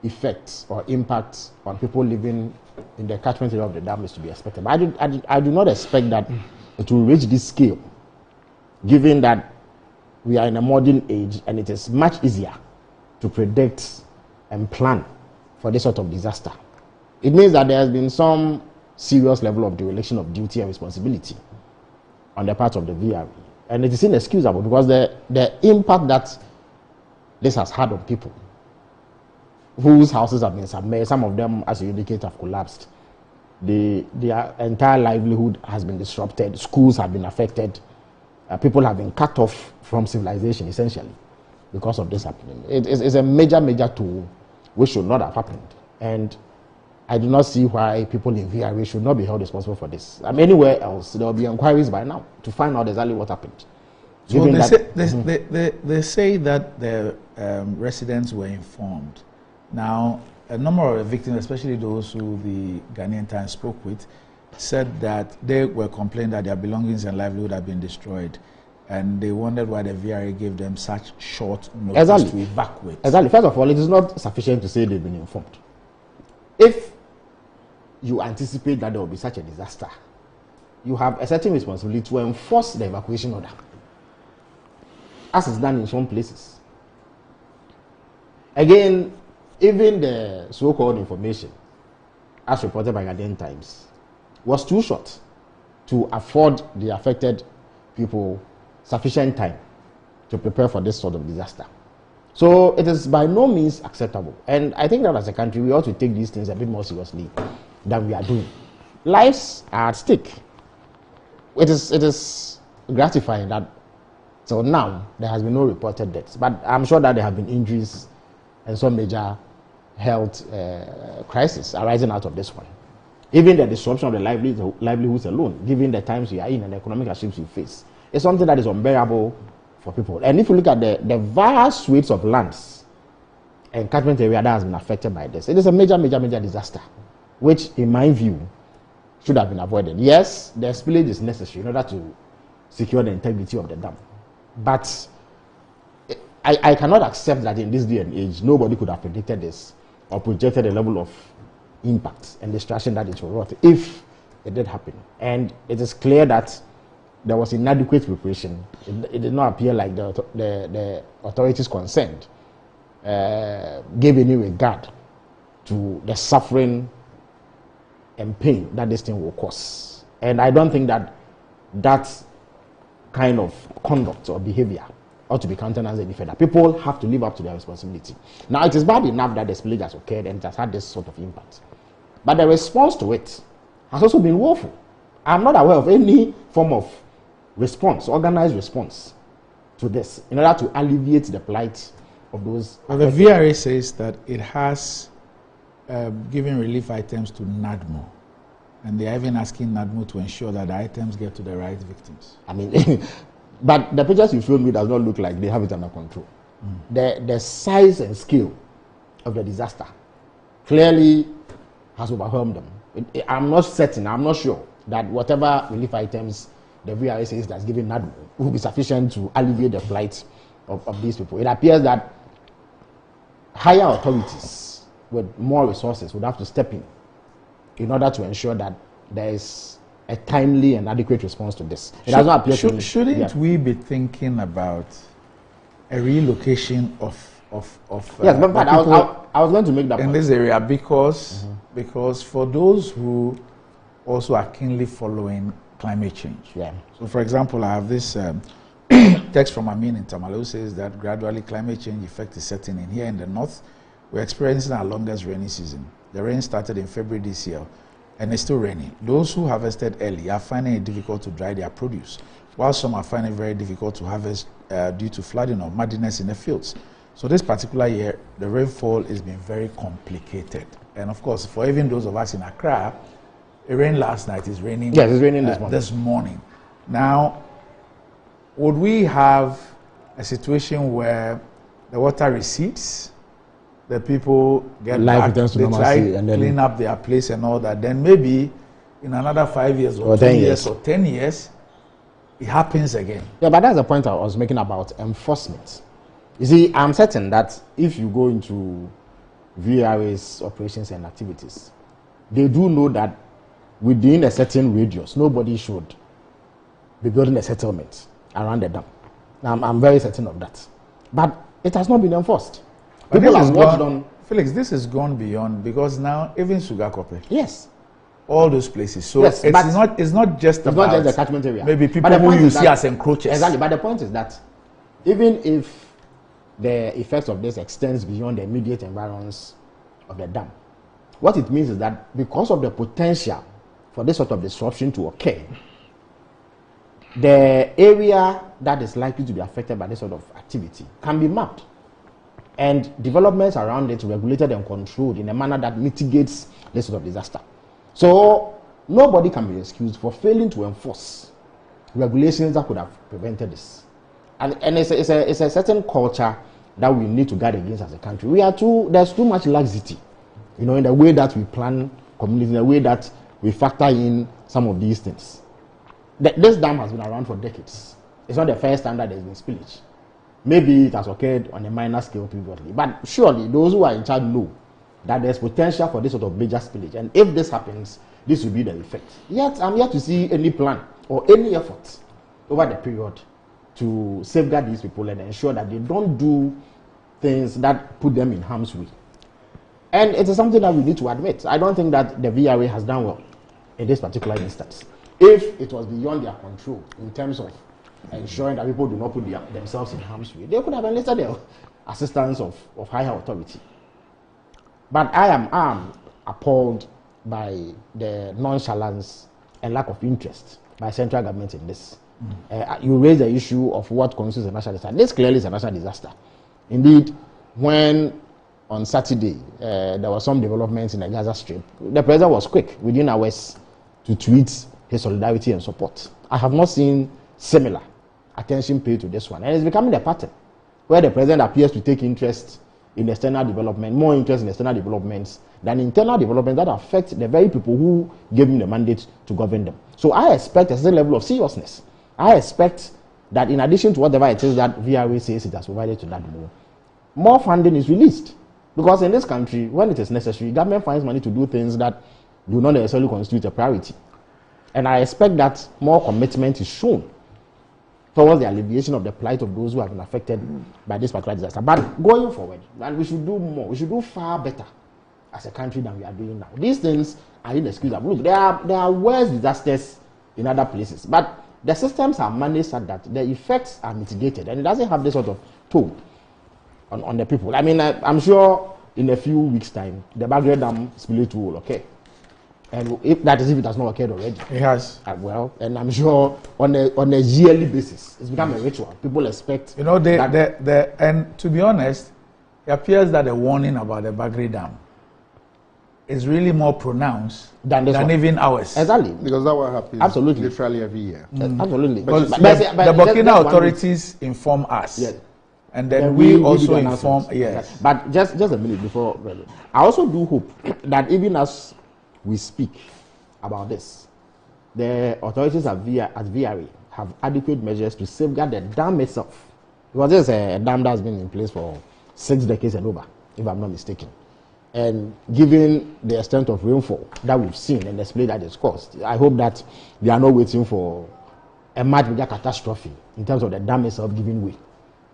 effects or impacts on people living in the catchment area of the dam is to be expected. But I do not expect that it will reach this scale, given that we are in a modern age, and it is much easier to predict and plan for this sort of disaster. It means that there has been some serious level of dereliction of duty and responsibility on the part of the VRE. And it is inexcusable because the impact that this has had on people whose houses have been submerged, some of them, as you indicate, have collapsed. Their entire livelihood has been disrupted, schools have been affected, people have been cut off from civilization, essentially, because of this happening. It's a major tool which should not have happened. And I do not see why people in VRA should not be held responsible for this. I mean, anywhere else, there will be inquiries by now to find out exactly what happened. So they say that the residents were informed. Now, a number of the victims, especially those who the Ghanaian Times spoke with, said that they were complaining that their belongings and livelihood had been destroyed, and they wondered why the VRA gave them such short notice to evacuate. Exactly. First of all, it is not sufficient to say they've been informed. If you anticipate that there will be such a disaster, you have a certain responsibility to enforce the evacuation order, as is done in some places. Again, even the so-called information, as reported by Ghanaian Times, was too short to afford the affected people sufficient time to prepare for this sort of disaster. So it is by no means acceptable. And I think that as a country, we ought to take these things a bit more seriously than we are doing. Lives are at stake. It is gratifying that till now there has been no reported deaths, but I'm sure that there have been injuries and some major health crisis arising out of this one. Even the disruption of the livelihoods alone, given the times we are in and the economic hardships we face, is something that is unbearable for people. And if you look at the vast swathes of lands and catchment area that has been affected by this, it is a major disaster, which in my view should have been avoided. Yes, the spillage is necessary in order to secure the integrity of the dam, but I cannot accept that in this day and age nobody could have predicted this or projected the level of impact and destruction that it will wrought if it did happen. And it is clear that there was inadequate preparation. It did not appear like the authorities concerned gave any regard to the suffering and pain that this thing will cause. And I don't think that that kind of conduct or behavior ought to be countenanced any further. People have to live up to their responsibility. Now, it is bad enough that the spillage has occurred and it has had this sort of impact, but the response to it has also been woeful. I'm not aware of any form of response, organized response to this in order to alleviate the plight of those. Well, the VRA says that it has given relief items to NADMO, and they are even asking NADMO to ensure that the items get to the right victims. I mean, but the pictures you showed me does not look like they have it under control. The size and scale of the disaster clearly has overwhelmed them. I'm not certain, I'm not sure that whatever relief items the VRA says that's given NADMO will be sufficient to alleviate the plight of these people. It appears that higher authorities with more resources would have to step in order to ensure that there is a timely and adequate response to this. It does not appear to me. Shouldn't we be thinking about a relocation of yes, but I was going to make that in point. This area because for those who also are keenly following climate change. Yeah. So, for example, I have this text from Amin in Tamale who says that gradually climate change effect is setting in. Here in the north, we're experiencing our longest rainy season. The rain started in February this year, and it's still raining. Those who harvested early are finding it difficult to dry their produce, while some are finding it very difficult to harvest due to flooding or muddiness in the fields. So this particular year, the rainfall has been very complicated. And of course, for even those of us in Accra, it rained last night, it's raining, yes, it's raining this morning. Now, would we have a situation where the water recedes, the people get back, they try to clean up their place and all that, then maybe in another 5 years or 2 years or 10 years, it happens again. Yeah, but that's the point I was making about enforcement. You see, I'm certain that if you go into VRA's operations and activities, they do know that within a certain radius, nobody should be building a settlement around the dam. I'm very certain of that. But it has not been enforced. But People this have has watched gone, on. Felix, this has gone beyond because now even Sugakope. Yes. All those places. So yes, it's not just about not just the catchment area. Maybe people who you see as encroachers. Exactly. But the point is that even if the effects of this extends beyond the immediate environs of the dam, what it means is that because of the potential for this sort of disruption to occur, the area that is likely to be affected by this sort of activity can be mapped and developments around it regulated and controlled in a manner that mitigates this sort of disaster. So nobody can be excused for failing to enforce regulations that could have prevented this. And it's a certain culture that we need to guard against as a country. There's too much laxity, in the way that we plan communities, in the way that we factor in some of these things. This dam has been around for decades. It's not the first time that there's been spillage. Maybe it has occurred on a minor scale previously, but surely those who are in charge know that there's potential for this sort of major spillage. And if this happens, this will be the effect. Yet, I'm yet to see any plan or any effort over the period to safeguard these people and ensure that they don't do things that put them in harm's way. And it is something that we need to admit. I don't think that the VRA has done well in this particular instance. If it was beyond their control in terms of ensuring that people do not put themselves in harm's way, they could have enlisted the assistance of higher authority. But I am appalled by the nonchalance and lack of interest by central government in this. You raise the issue of what constitutes a national disaster. This clearly is a national disaster. Indeed, when on Saturday there were some developments in the Gaza Strip, the president was quick within hours to tweet his solidarity and support. I have not seen similar attention paid to this one, and it's becoming a pattern where the president appears to take interest in external development, more interest in external developments than internal developments that affect the very people who gave him the mandate to govern them. So I expect a certain level of seriousness. I expect that in addition to whatever it is that VRA says it has provided to that more funding is released. Because in this country, when it is necessary, government finds money to do things that do not necessarily constitute a priority. And I expect that more commitment is shown towards the alleviation of the plight of those who have been affected by this particular disaster. But going forward, and we should do more, we should do far better as a country than we are doing now. These things are inexcusable. Look, there are worse disasters in other places, but the systems are managed so that the effects are mitigated, and it doesn't have this sort of toll on the people. I mean, I'm sure in a few weeks' time, the Bagre Dam spillage will occur. And if it has not occurred already. It has. Well, and I'm sure on a yearly basis, it's become a ritual. People expect. And to be honest, it appears that the warning about the Bagre Dam is really more pronounced than even ours. Exactly. Because that will happen literally every year. Absolutely. But the Burkina authorities inform us. Yes. And then we also inform. Yes. But just a minute before. I also do hope that even as we speak about this, the authorities at VRA have adequate measures to safeguard the dam itself. Because this is a dam that's been in place for 6 decades and over, if I'm not mistaken. And given the extent of rainfall that we've seen and the spillage that is caused, I hope that they are not waiting for a much bigger catastrophe in terms of the dam itself giving way,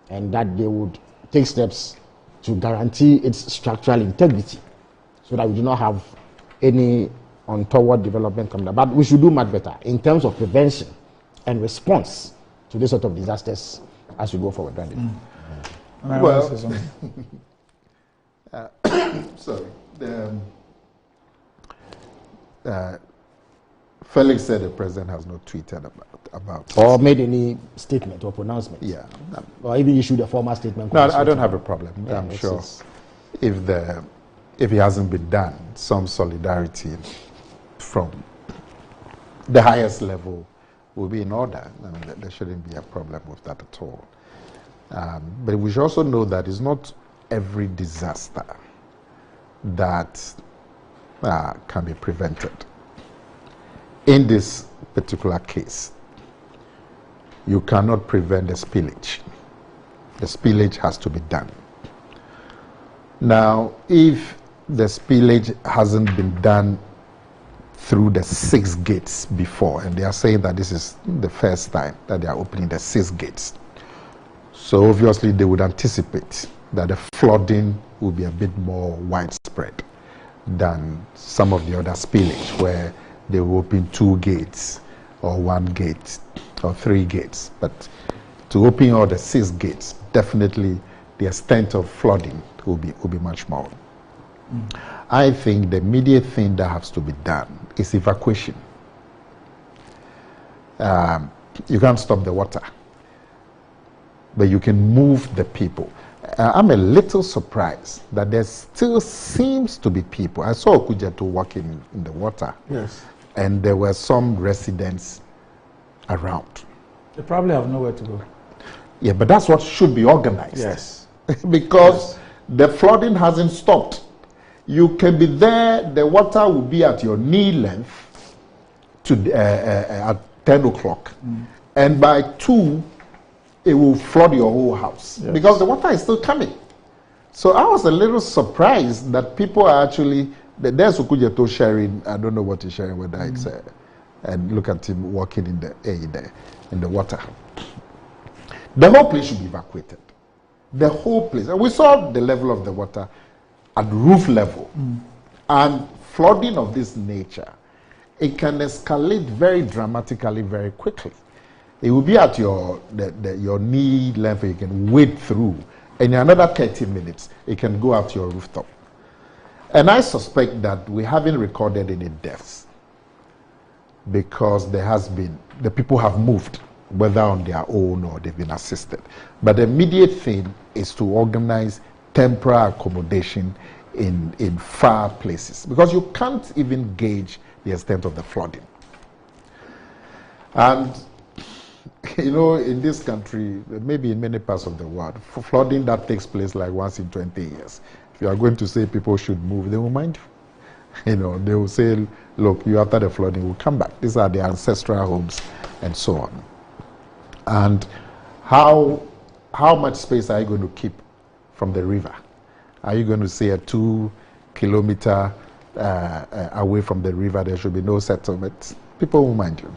and that they would take steps to guarantee its structural integrity so that we do not have any untoward development coming up. But we should do much better in terms of prevention and response to this sort of disasters as we go forward. Well, sorry. Felix said the president has not tweeted about or made any statement or pronouncement. Yeah. Or even issued a formal statement. No, I don't have a problem. Yeah, I'm sure if it hasn't been done, some solidarity from the highest level will be in order. I mean, there shouldn't be a problem with that at all. But we should also know that it's not every disaster that can be prevented. In this particular case, you cannot prevent the spillage. The spillage has to be done. Now, if the spillage hasn't been done through the 6 gates before, and they are saying that this is the first time that they are opening the 6 gates, So obviously they would anticipate that the flooding will be a bit more widespread than some of the other spillage where they will open 2 gates or 1 gate or 3 gates. But to open all the 6 gates, definitely the extent of flooding will be much more. I think the immediate thing that has to be done is evacuation. You can't stop the water, but you can move the people. I'm a little surprised that there still seems to be people. I saw Okujeto walking in the water. Yes. And there were some residents around. They probably have nowhere to go. Yeah, but that's what should be organized. Yes. Because the flooding hasn't stopped. You can be there, the water will be at your knee length at 10 o'clock. And by 2, it will flood your whole house. Yes. Because the water is still coming. So I was a little surprised that people are actually, there's Okujeto sharing, I don't know what he's sharing, whether it's, and look at him walking in the water. The whole place should be evacuated. The whole place. And we saw the level of the water at roof level. And flooding of this nature, it can escalate very dramatically, very quickly. It will be at your knee length, you can wade through. And in another 30 minutes, it can go out your rooftop. And I suspect that we haven't recorded any deaths because the people have moved, whether on their own or they've been assisted. But the immediate thing is to organize temporary accommodation in far places, because you can't even gauge the extent of the flooding. And you know, in this country, maybe in many parts of the world, flooding that takes place like once in 20 years. If you are going to say people should move, they will mind you. You know, they will say, look, you after the flooding will come back. These are the ancestral homes and so on. And how much space are you going to keep from the river? Are you going to say a 2 kilometer away from the river, there should be no settlement? People will mind you.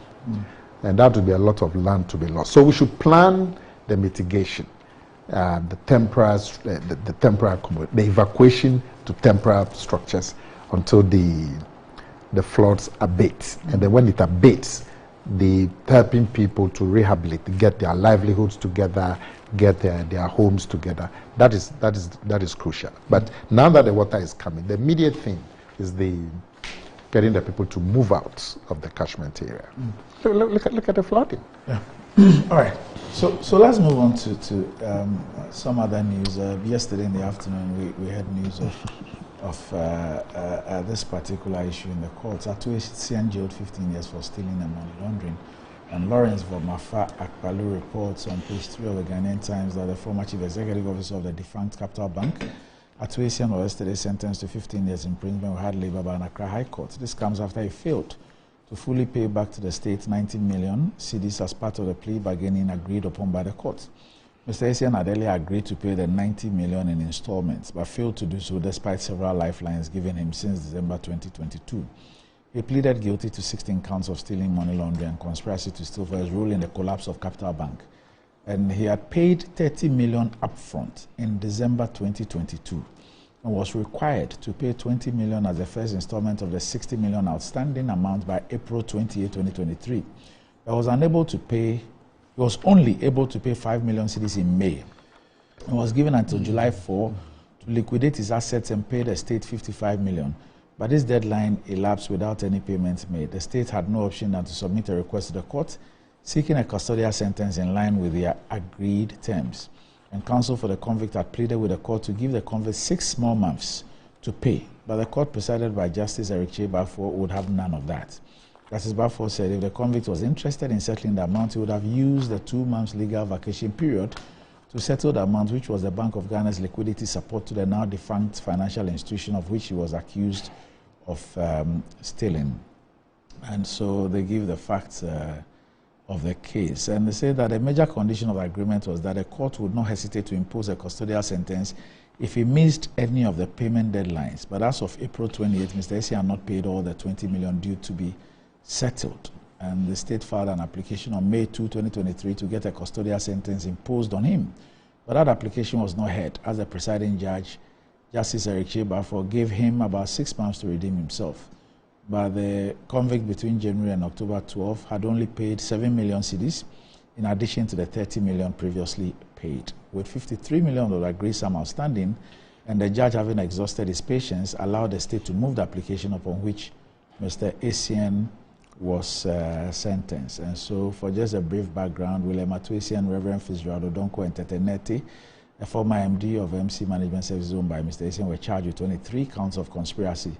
And that would be a lot of land to be lost. So we should plan the mitigation, the evacuation to temporary structures until the floods abate. And then when it abates, the helping people to rehabilitate, get their livelihoods together, get their homes together. That is crucial. But now that the water is coming, the immediate thing is getting the people to move out of the catchment area. Look at the flooding. Yeah. All right. So let's move on to some other news. Yesterday in the afternoon, we had news of this particular issue in the courts. Atuesian jailed 15 years for stealing and money laundering. And Lawrence Vomafa Akpalu reports on page 3 of the Ghanaian Times that the former chief executive officer of the defunct Capital Bank, Atuesian, was yesterday sentenced to 15 years imprisonment with hard labor by an Accra High Court. This comes after he failed to fully pay back to the state 90 million cedis as part of the plea bargaining agreed upon by the court. Mr. Essien had earlier agreed to pay the 90 million in installments, but failed to do so despite several lifelines given him since December 2022. He pleaded guilty to 16 counts of stealing, money laundering, and conspiracy to steal for his role in the collapse of Capital Bank. And he had paid 30 million upfront in December 2022 and was required to pay 20 million as the first installment of the 60 million outstanding amount by April 28, 2023. He was only able to pay 5 million cedis in May. He was given until July 4 to liquidate his assets and pay the state 55 million. But this deadline elapsed without any payments made. The state had no option than to submit a request to the court seeking a custodial sentence in line with their agreed terms. And counsel for the convict had pleaded with the court to give the convict 6 more months to pay. But the court, presided by Justice Eric Che Bafo, would have none of that. Justice Bafo said if the convict was interested in settling the amount, he would have used the 2 months legal vacation period to settle the amount, which was the Bank of Ghana's liquidity support to the now defunct financial institution of which he was accused of stealing. And so they give the facts of the case. And they say that a major condition of the agreement was that the court would not hesitate to impose a custodial sentence if he missed any of the payment deadlines. But as of April 28, Mr. Essien had not paid all the 20 million due to be settled. And the state filed an application on May 2, 2023 to get a custodial sentence imposed on him, But that application was not heard, as the presiding judge, Justice Eric Chebafo, gave him about 6 months to redeem himself. But the convict between January and October 12 had only paid 7 million cedis, in addition to the 30 million previously paid. With $53 million grace sum outstanding, and the judge, having exhausted his patience, allowed the state to move the application upon which Mr. Essien was sentenced. And so, for just a brief background, William Atuesian, Reverend Fitzgerald Odonko, and Teteneti, a former MD of MC Management Services owned by Mr. Essien, were charged with 23 counts of conspiracy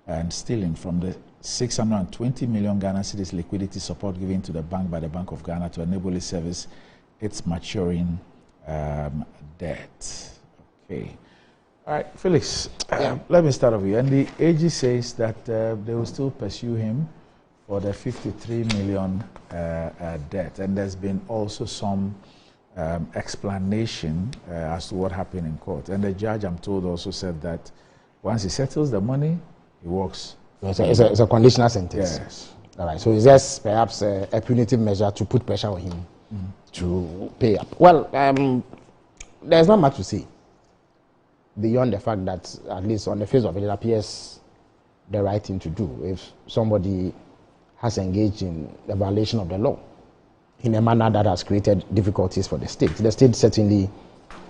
and stealing from the 620 million Ghana cedis liquidity support given to the bank by the Bank of Ghana to enable it service its maturing debt. Okay. All right, Felix, let me start off with you. And the AG says that they will still pursue him for the 53 million debt. And there's been also some explanation as to what happened in court. And the judge, I'm told, also said that once he settles the money, he walks. It's a conditional sentence. Yes. All right. So it's just perhaps a punitive measure to put pressure on him to pay up. Well, there's not much to say beyond the fact that, at least on the face of it, it appears the right thing to do. If somebody has engaged in a violation of the law in a manner that has created difficulties for the state certainly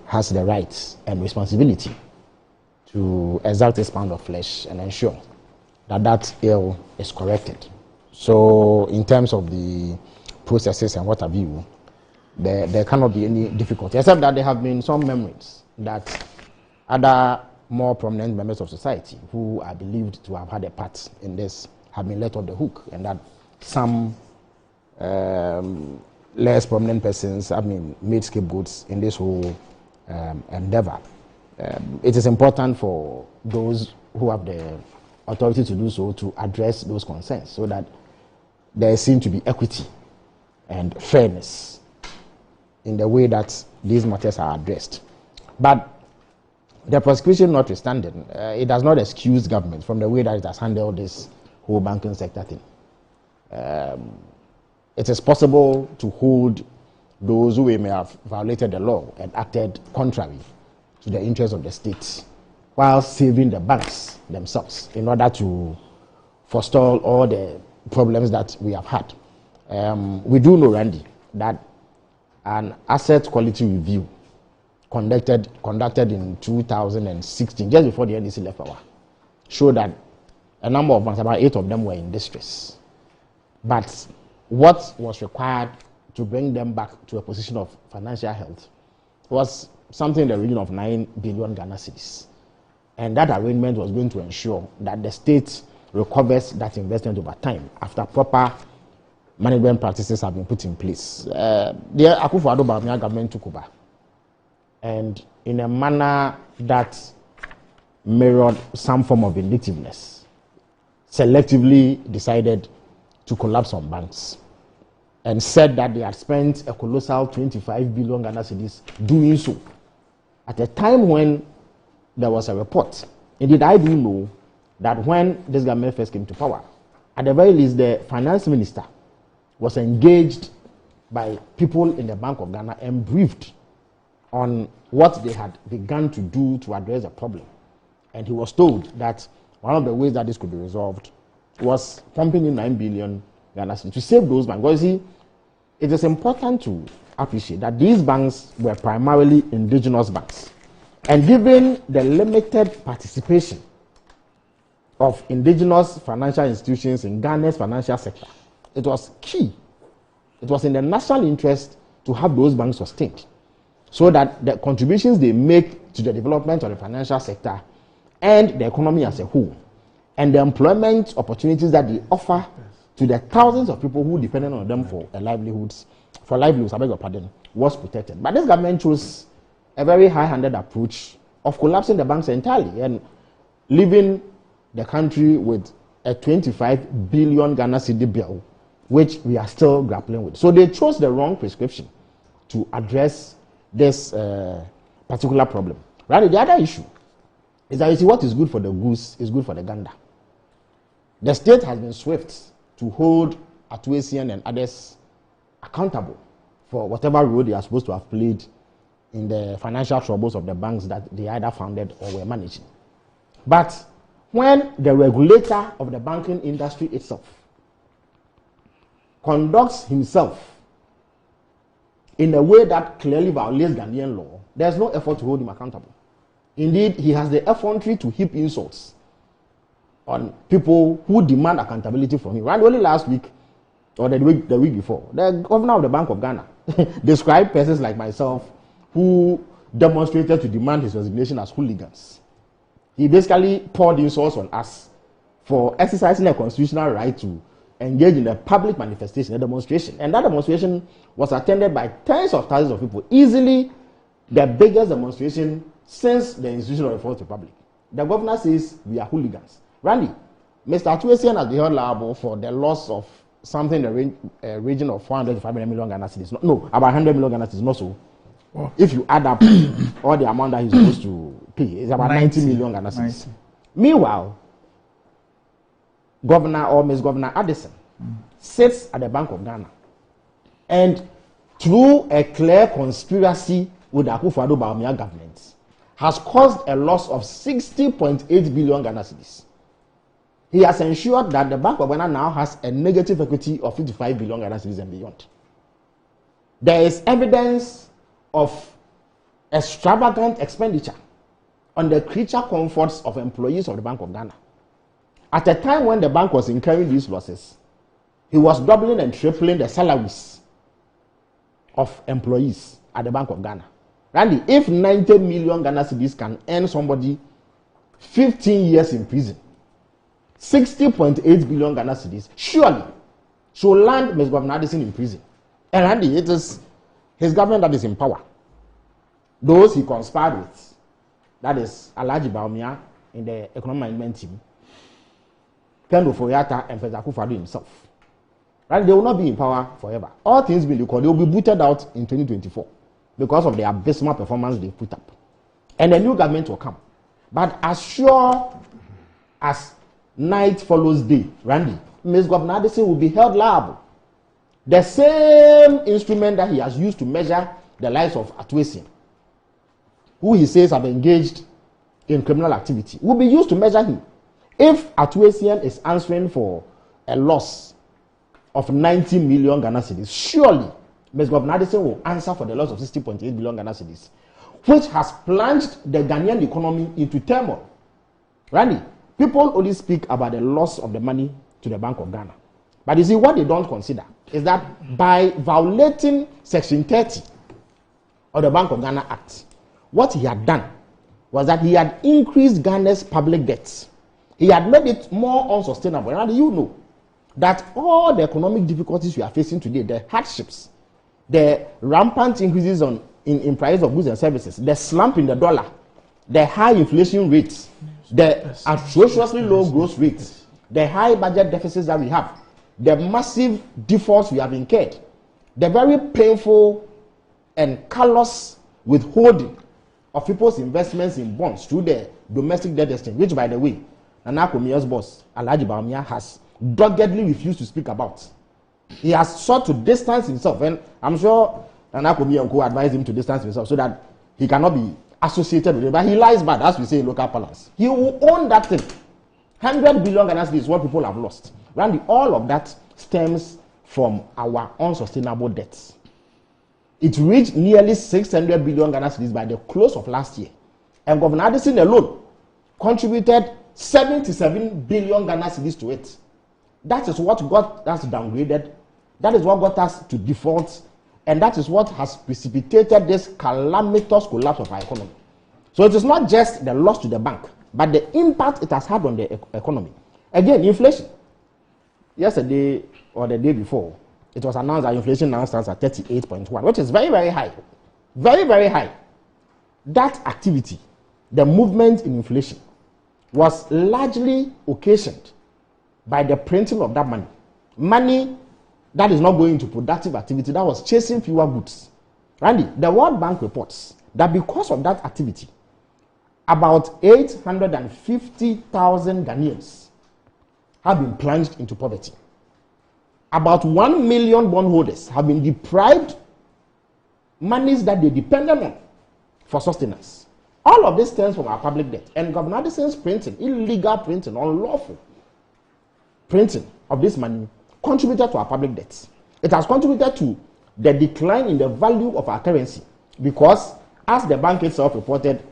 has the rights and responsibility to exert its pound of flesh and ensure that that ill is corrected. So in terms of the processes and what have you, there cannot be any difficulty, except that there have been some memories that other more prominent members of society who are believed to have had a part in this have been let off the hook, and that some less prominent persons have been made scapegoats in this whole endeavor. It is important for those who have the authority to do so to address those concerns so that there seems to be equity and fairness in the way that these matters are addressed. But the prosecution notwithstanding, it does not excuse government from the way that it has handled this whole banking sector thing. It is possible to hold those who may have violated the law and acted contrary to the interests of the state while saving the banks themselves in order to forestall all the problems that we have had. We do know, Randy, that an asset quality review conducted in 2016, just before the NDC left power, showed that a number of banks, about 8 of them, were in distress. But what was required to bring them back to a position of financial health was something in the region of 9 billion Ghana cedis. And that arrangement was going to ensure that the state recovers that investment over time after proper management practices have been put in place. The Akufo-Addo Bawumia government took over, and in a manner that mirrored some form of vindictiveness, selectively decided to collapse on banks and said that they had spent a colossal 25 billion Ghana cedis doing so at a time when there was a report. Indeed, I do know that when this government first came to power, at the very least, the finance minister was engaged by people in the Bank of Ghana and briefed on what they had begun to do to address the problem. And he was told that one of the ways that this could be resolved was pumping in 9 billion Ghana cedis to save those banks. Because you see, it is important to appreciate that these banks were primarily indigenous banks. And given the limited participation of indigenous financial institutions in Ghana's financial sector, it was key. It was in the national interest to have those banks sustained so that the contributions they make to the development of the financial sector and the economy as a whole, and the employment opportunities that they offer to the thousands of people who depended on them for livelihoods, I beg your pardon, was protected. But this government chose a very high-handed approach of collapsing the banks entirely and leaving the country with a 25 billion Ghana cedi bill, which we are still grappling with. So they chose the wrong prescription to address this particular problem. Rather, the other issue is that you see, what is good for the goose is good for the gander. The state has been swift to hold Atuesian and others accountable for whatever role they are supposed to have played in the financial troubles of the banks that they either founded or were managing. But when the regulator of the banking industry itself conducts himself in a way that clearly violates Ghanaian law, there's no effort to hold him accountable. Indeed, he has the effrontery to heap insults on people who demand accountability from him. And only last week, or the week before, the governor of the Bank of Ghana described persons like myself who demonstrated to demand his resignation as hooligans. He basically poured insults on us for exercising a constitutional right to engage in a public manifestation, a demonstration. And that demonstration was attended by tens of thousands of people, easily the biggest demonstration since the institution of the Fourth Republic. The governor says we are hooligans. Randy, Mr. Atuesian has been held liable for the loss of something in the region of 400 to 500 million Ghana cedis. No, about 100 million Ghana cedis, not so. Oh. If you add up all the amount that he's supposed to pay, it's about 90 million Ghana cedis. Meanwhile, Governor or Miss Governor Addison sits at the Bank of Ghana, and through a clear conspiracy with the Akufo-Addo Bawumia government, has caused a loss of 60.8 billion Ghana cedis. He has ensured that the Bank of Ghana now has a negative equity of 55 billion Ghana cedis and beyond. There is evidence of extravagant expenditure on the creature comforts of employees of the Bank of Ghana. At a time when the bank was incurring these losses, he was doubling and tripling the salaries of employees at the Bank of Ghana. Randy, if 90 million Ghana cedis can earn somebody 15 years in prison, 60.8 billion Ghana cedis surely should land Ms. Governor Addison in prison. And Randy, it is his government that is in power. Those he conspired with, that is Alhaji Bawumia in the economic management team, Kendo Foyata and President Akufo-Addo himself. Right? They will not be in power forever. All things being equal, they will be booted out in 2024 because of the abysmal performance they put up. And a new government will come. But as sure as night follows day, Randy, Ms. Governor Addison will be held liable. The same instrument that he has used to measure the lives of Atuesian, who he says have engaged in criminal activity, will be used to measure him. If Atuesian is answering for a loss of 90 million Ghana cedis, surely Ms. Governor Addison will answer for the loss of 60.8 billion Ghana cedis, which has plunged the Ghanaian economy into turmoil. Randy, people only speak about the loss of the money to the Bank of Ghana. But you see, what they don't consider is that by violating Section 30 of the Bank of Ghana Act, what he had done was that he had increased Ghana's public debts. He had made it more unsustainable. And you know that all the economic difficulties we are facing today, the hardships, the rampant increases in price of goods and services, the slump in the dollar, the high inflation rates, the atrociously low growth rates, the high budget deficits that we have, the massive defaults we have incurred, the very painful and callous withholding of people's investments in bonds through the domestic debt exchange, which, by the way, Nana Akomia's boss, Alhaji Bawumia, has doggedly refused to speak about. He has sought to distance himself, and I'm sure Nana Akomia will advise him to distance himself so that he cannot be associated with it. But he lies bad, as we say in local parlance. He will own that thing. 100 billion Ghana cedis is what people have lost. Randy, all of that stems from our unsustainable debts. It reached nearly 600 billion Ghana cedis by the close of last year. And Governor Addison alone contributed 77 billion Ghana cedis to it. That is what got us downgraded. That is what got us to default. And that is what has precipitated this calamitous collapse of our economy. So it is not just the loss to the bank, but the impact it has had on the economy. Again, inflation. Yesterday or the day before, it was announced that inflation now stands at 38.1, which is very, very high. Very, very high. That activity, the movement in inflation, was largely occasioned by the printing of that money. Money that is not going to productive activity, that was chasing fewer goods. Randy, the World Bank reports that because of that activity, about 850,000 Ghanaians have been plunged into poverty. About 1 million bondholders have been deprived monies that they depended on for sustenance. All of this stems from our public debt. And Governor Addison's printing, illegal printing, unlawful printing of this money contributed to our public debts. It has contributed to the decline in the value of our currency because, as the bank itself reported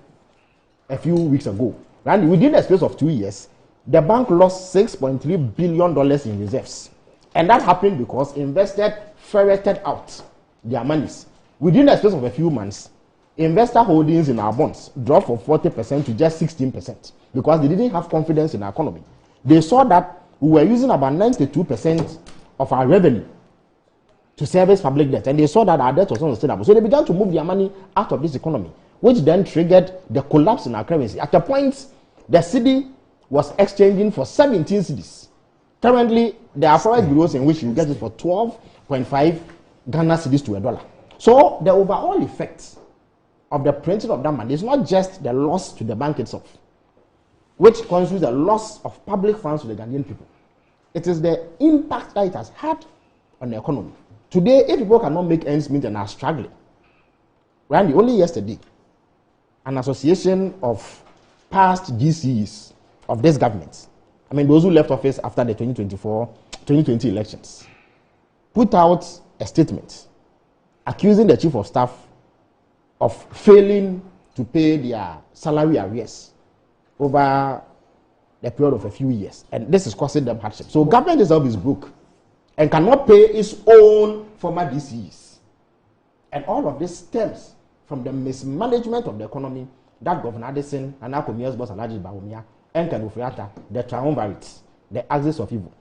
a few weeks ago, and within a space of 2 years, the bank lost $6.3 billion in reserves. And that happened because investors ferreted out their monies. Within a space of a few months, investor holdings in our bonds dropped from 40% to just 16% because they didn't have confidence in our economy. They saw that we were using about 92% of our revenue to service public debt, and they saw that our debt was unsustainable. So they began to move their money out of this economy, which then triggered the collapse in our currency. At a point, the cedi was exchanging for 17 cedis. Currently, there are forex bureaus in which you get it for 12.5 Ghana cedis to $1. So the overall effect of the printing of that money is not just the loss to the bank itself, which constitutes the loss of public funds to the Ghanaian people. It is the impact that it has had on the economy. Today, if people cannot make ends meet and are struggling, Randy, only yesterday, an association of past GCs of this government, I mean those who left office after the 2020 elections, put out a statement accusing the chief of staff of failing to pay their salary arrears over the period of a few years. And this is causing them hardship. So government itself is broke and cannot pay its own former DCs. And all of this stems from the mismanagement of the economy that Governor Addison and Akomia's boss Alhaji Bawumia and Kenufriata, the triumvirate, the axis of evil,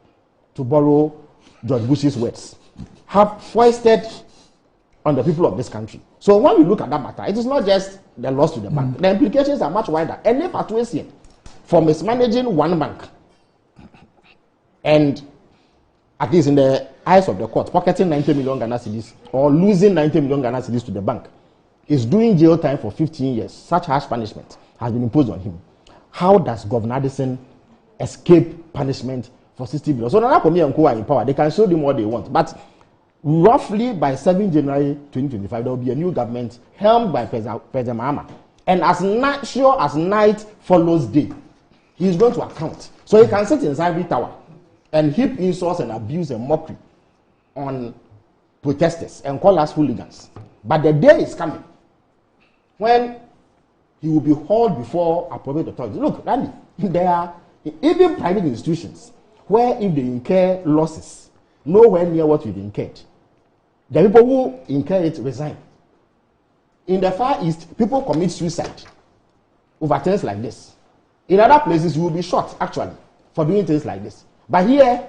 to borrow George Bush's words, have foisted on the people of this country. So when we look at that matter, it is not just the loss to the bank. The implications are much wider. And if at least for mismanaging one bank, and at least in the eyes of the court, pocketing 90 million Ghana cedis or losing 90 million Ghana cedis to the bank, is doing jail time for 15 years. Such harsh punishment has been imposed on him. How does Governor Addison escape punishment for 60 billion? So Nana Komi and Co are in power. They can show them what they want. But roughly by 7 January 2025, there will be a new government helmed by President Mahama. And as sure as night follows day, he is going to account. So he can sit in Ivory Tower and heap insults and abuse and mockery on protesters and call us hooligans. But the day is coming when he will be hauled before appropriate authorities. Look, Randy, there are even private institutions where if they incur losses nowhere near what you've incurred, the people who incur it resign. In the Far East, people commit suicide over things like this. In other places, you will be shot, actually, for doing things like this. But here,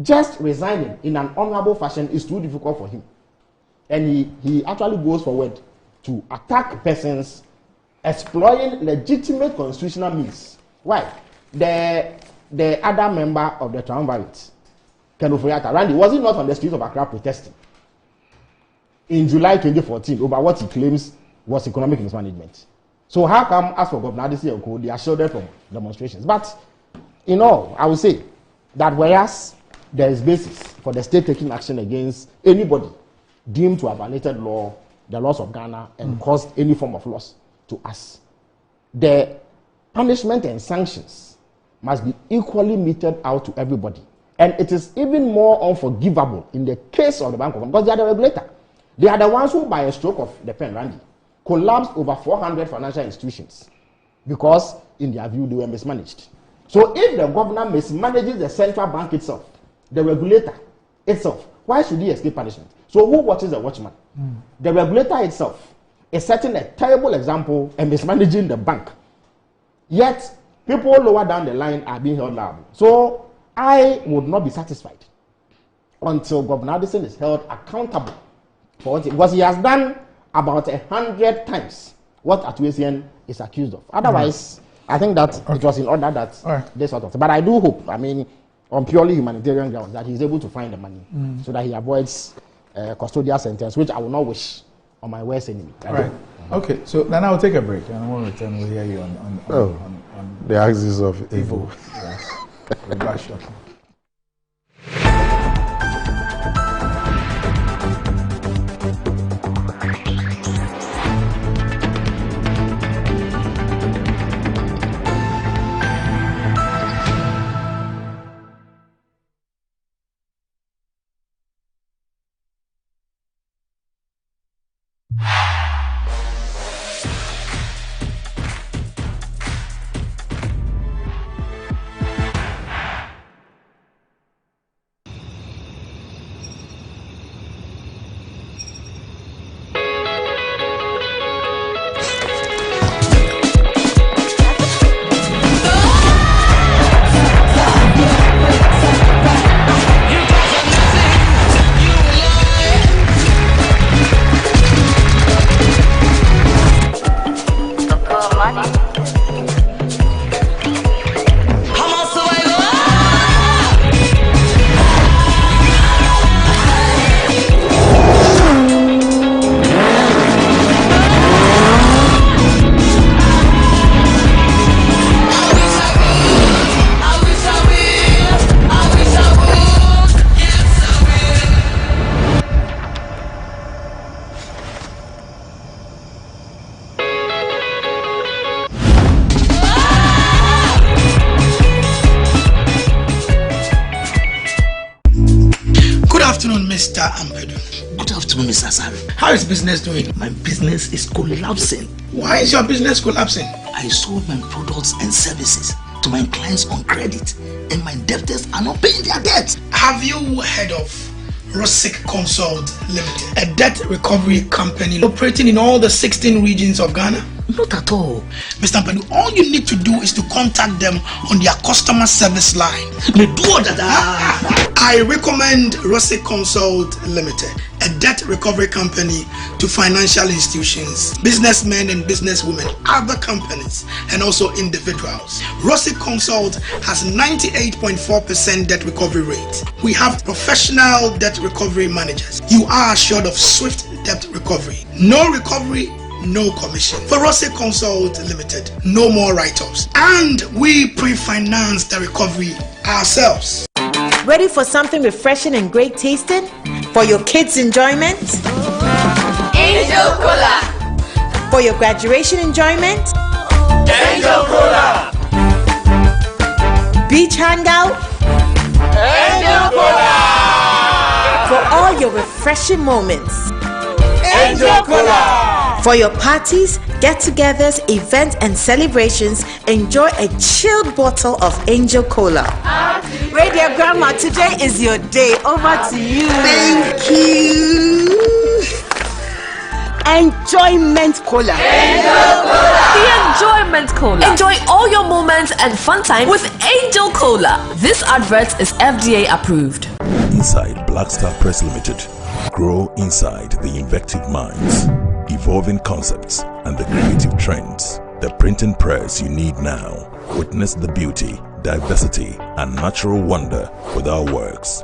just resigning in an honorable fashion is too difficult for him. And he actually goes forward to attack persons exploiting legitimate constitutional means. Why? The other member of the triumvirate, Kenufriata, Randy, was he not on the streets of Accra protesting in July 2014 over what he claims was economic mismanagement? So how come, as for Governor Addison, they are shielded from demonstrations? But in all, I would say that whereas there is basis for the state taking action against anybody deemed to have violated law, the laws of Ghana, and caused any form of loss to us, the punishment and sanctions must be equally meted out to everybody. And it is even more unforgivable in the case of the Bank of Ghana, because they are the regulator. They are the ones who, by a stroke of the pen, Randy, collapsed over 400 financial institutions because, in their view, they were mismanaged. So if the governor mismanages the central bank itself, the regulator itself, why should he escape punishment? So who watches the watchman? The regulator itself is setting a terrible example and mismanaging the bank. Yet, people lower down the line are being held liable. So I would not be satisfied until Governor Addison is held accountable for what because he has done about 100 times what Atuesian is accused of. Otherwise, I think that it was in order that this sort of thing. But I do hope, I mean, on purely humanitarian grounds, that he's able to find the money so that he avoids custodial sentence, which I will not wish on my worst enemy. Right. Okay, so then I'll take a break, and when we return, we'll hear you on the axis of evil. Yes. We'll be back shortly. Ampedu. Good afternoon, Mr. Asare. How is business doing? My business is collapsing. Why is your business collapsing? I sold my products and services to my clients on credit, and my debtors are not paying their debts. Have you heard of Rosic Consult Limited, a debt recovery company operating in all the 16 regions of Ghana? Not at all. Mr. Ampedu, all you need to do is to contact them on their customer service line. I recommend Rosic Consult Limited, a debt recovery company to financial institutions, businessmen and businesswomen, other companies, and also individuals. Rosic Consult has 98.4% debt recovery rate. We have professional debt recovery managers. You are assured of swift debt recovery. No recovery, no commission. For Rosic Consult Limited, no more write-offs. And we pre-finance the recovery ourselves. Ready for something refreshing and great tasting? For your kids' enjoyment? Angel Cola. For your graduation enjoyment? Angel Cola. Beach hangout? Angel Cola. For all your refreshing moments? Angel Cola. For your parties, get-togethers, events, and celebrations, enjoy a chilled bottle of Angel Cola. Radio Grandma, today is your day. Over to you. Thank you. Enjoyment Cola. Angel Cola. The Enjoyment Cola. Enjoy all your moments and fun time with Angel Cola. This advert is FDA approved. Inside Black Star Press Limited, grow inside the invective minds, evolving concepts, and the creative trends. The printing press you need now. Witness the beauty, diversity, and natural wonder with our works.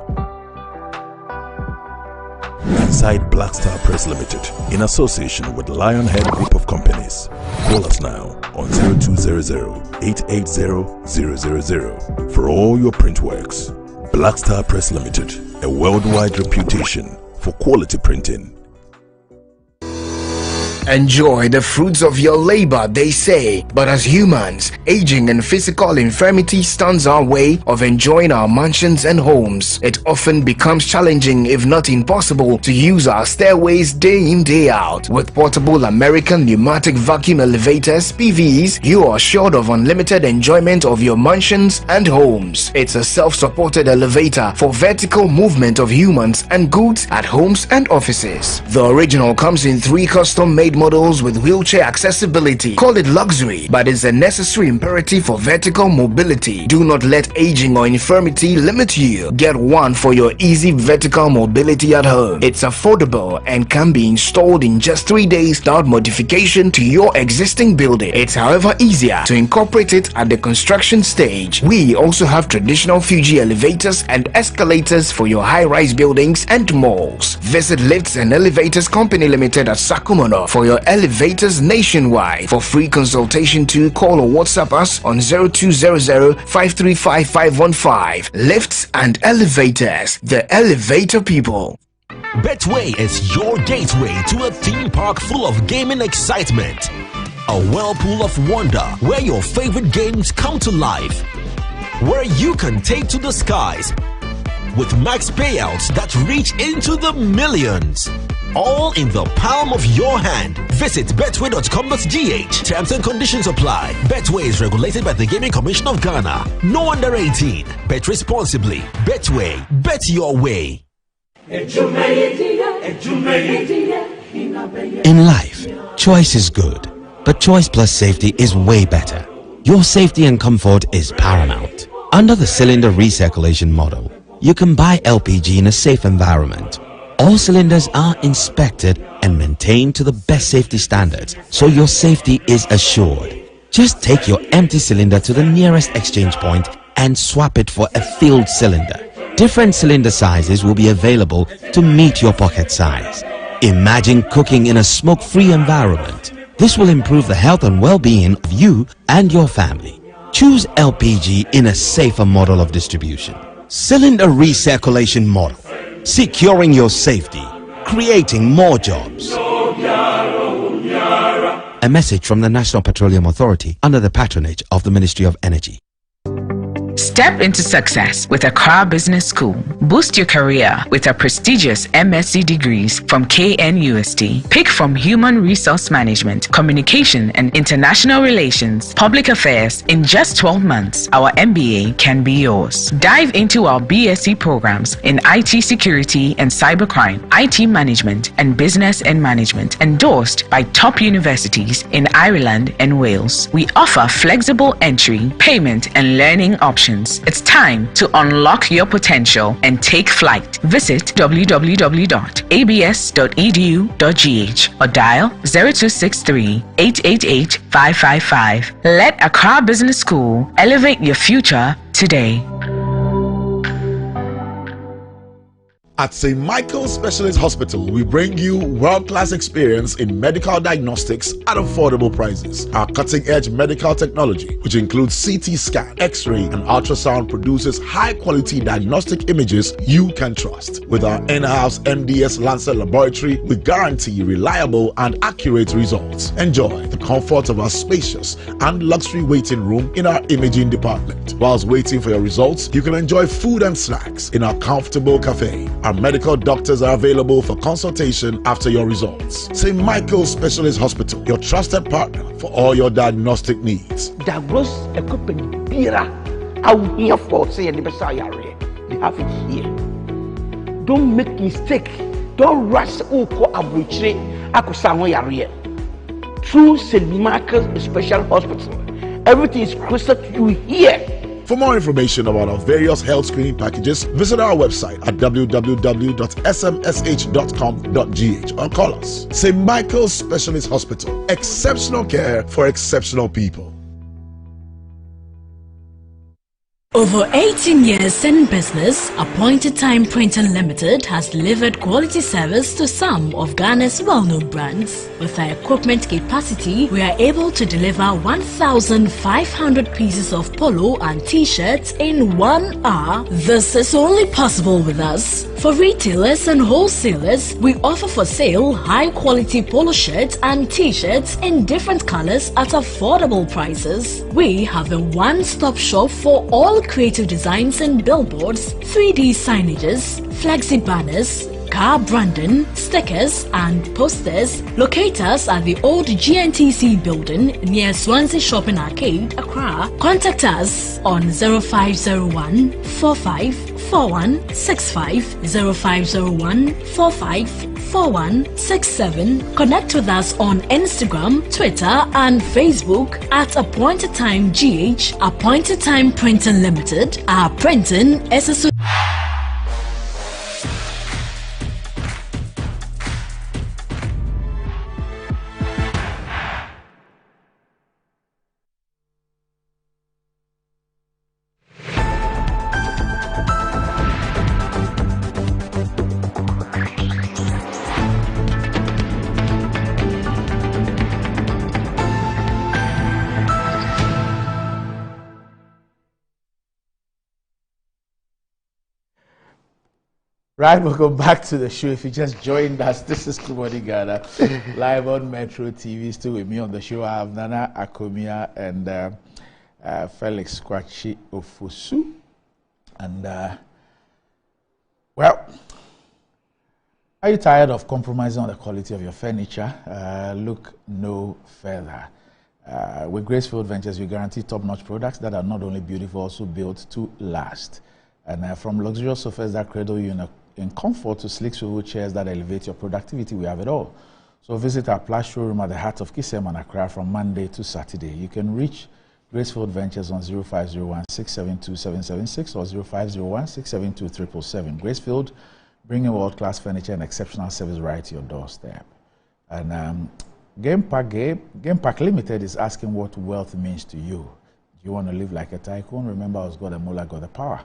Inside Black Star Press Limited, in association with Lionhead Group of Companies. Call us now on 0200-880-000 for all your print works. Black Star Press Limited, a worldwide reputation for quality printing. Enjoy the fruits of your labor, they say. But as humans, aging and physical infirmity stands our way of enjoying our mansions and homes. It often becomes challenging, if not impossible, to use our stairways day in, day out. With portable American pneumatic vacuum elevators, PVs, you are assured of unlimited enjoyment of your mansions and homes. It's a self-supported elevator for vertical movement of humans and goods at homes and offices. The original comes in 3 custom-made models with wheelchair accessibility. Call it luxury, but it's a necessary imperative for vertical mobility. Do not let aging or infirmity limit you. Get one for your easy vertical mobility at home. It's affordable and can be installed in just 3 days without modification to your existing building. It's however easier to incorporate it at the construction stage. We also have traditional Fuji elevators and escalators for your high-rise buildings and malls. Visit Lifts and Elevators Company Limited at Sakumono for your elevators nationwide. For free consultation to call or WhatsApp us on 0200-535-515. Lifts and Elevators, the elevator people. Betway is your gateway to a theme park full of gaming excitement. A whirlpool of wonder where your favorite games come to life. Where you can take to the skies with max payouts that reach into the millions. All in the palm of your hand. Visit betway.com.gh. Terms and conditions apply. Betway is regulated by the Gaming Commission of Ghana. No under 18. Bet responsibly. Betway. Bet your way. In life, choice is good, but choice plus safety is way better. Your safety and comfort is paramount. Under the cylinder recirculation model, you can buy LPG in a safe environment. All cylinders are inspected and maintained to the best safety standards, so your safety is assured. Just take your empty cylinder to the nearest exchange point and swap it for a filled cylinder. Different cylinder sizes will be available to meet your pocket size. Imagine cooking in a smoke-free environment. This will improve the health and well-being of you and your family. Choose LPG in a safer model of distribution. Cylinder recirculation model. Securing your safety, creating more jobs. A message from the National Petroleum Authority under the patronage of the Ministry of Energy. Step into success with Accra Business School. Boost your career with a prestigious MSc degrees from KNUST. Pick from Human Resource Management, Communication and International Relations, Public Affairs. In just 12 months, our MBA can be yours. Dive into our BSc programs in IT Security and Cybercrime, IT Management and Business and Management, endorsed by top universities in Ireland and Wales. We offer flexible entry, payment and learning options. It's time to unlock your potential and take flight. Visit www.abs.edu.gh or dial 0263 888 555. Let Accra Business School elevate your future today. At St. Michael's Specialist Hospital, we bring you world-class experience in medical diagnostics at affordable prices. Our cutting-edge medical technology, which includes CT scan, X-ray, and ultrasound, produces high-quality diagnostic images you can trust. With our in-house MDS Lancet laboratory, we guarantee reliable and accurate results. Enjoy the comfort of our spacious and luxury waiting room in our imaging department. Whilst waiting for your results, you can enjoy food and snacks in our comfortable cafe. Our medical doctors are available for consultation after your results. St. Michael's Specialist Hospital, your trusted partner for all your diagnostic needs. Diagnose equipment bira out here for say the best area. They have it here. Don't make mistake. Don't rush uko abuchre akusango yare. Through St. Michael's Special Hospital, everything is closer to you here. For more information about our various health screening packages, visit our website at www.smsh.com.gh or call us. St. Michael's Specialist Hospital. Exceptional care for exceptional people. Over 18 years in business, Appointed Time Printing Limited has delivered quality service to some of Ghana's well-known brands. With our equipment capacity, we are able to deliver 1,500 pieces of polo and t-shirts in 1 hour. This is only possible with us. For retailers and wholesalers, we offer for sale high-quality polo shirts and t-shirts in different colors at affordable prices. We have a one-stop shop for all creative designs and billboards, 3D signages, flexi banners, car branding, stickers and posters. Locate us at the old GNTC building near Swansea Shopping Arcade, Accra. Contact us on 0501 454165, 0501 454167. Connect with us on Instagram, Twitter and Facebook at Appointed Time GH. Appointed Time Printing Limited. Our printing is a Right, welcome back to the show. If you just joined us, this is Good Morning Ghana, live on Metro TV. Still with me on the show, I have Nana Akomia and Felix Kwachi Ofosu. And, well, are you tired of compromising on the quality of your furniture? Look no further. With Gracefield Ventures, we guarantee top-notch products that are not only beautiful, also built to last. And from luxurious sofas that cradle you in comfort to sleek swivel chairs that elevate your productivity, we have it all. So visit our plush showroom at the heart of Kisem and Accra from Monday to Saturday. You can reach Gracefield Ventures on 0501 672 776 or 0501 672 777. Gracefield, bringing world-class furniture and exceptional service right to your doorstep. And Game Park Limited is asking what wealth means to you. Do you want to live like a tycoon? Remember, us got the mullah, got the power.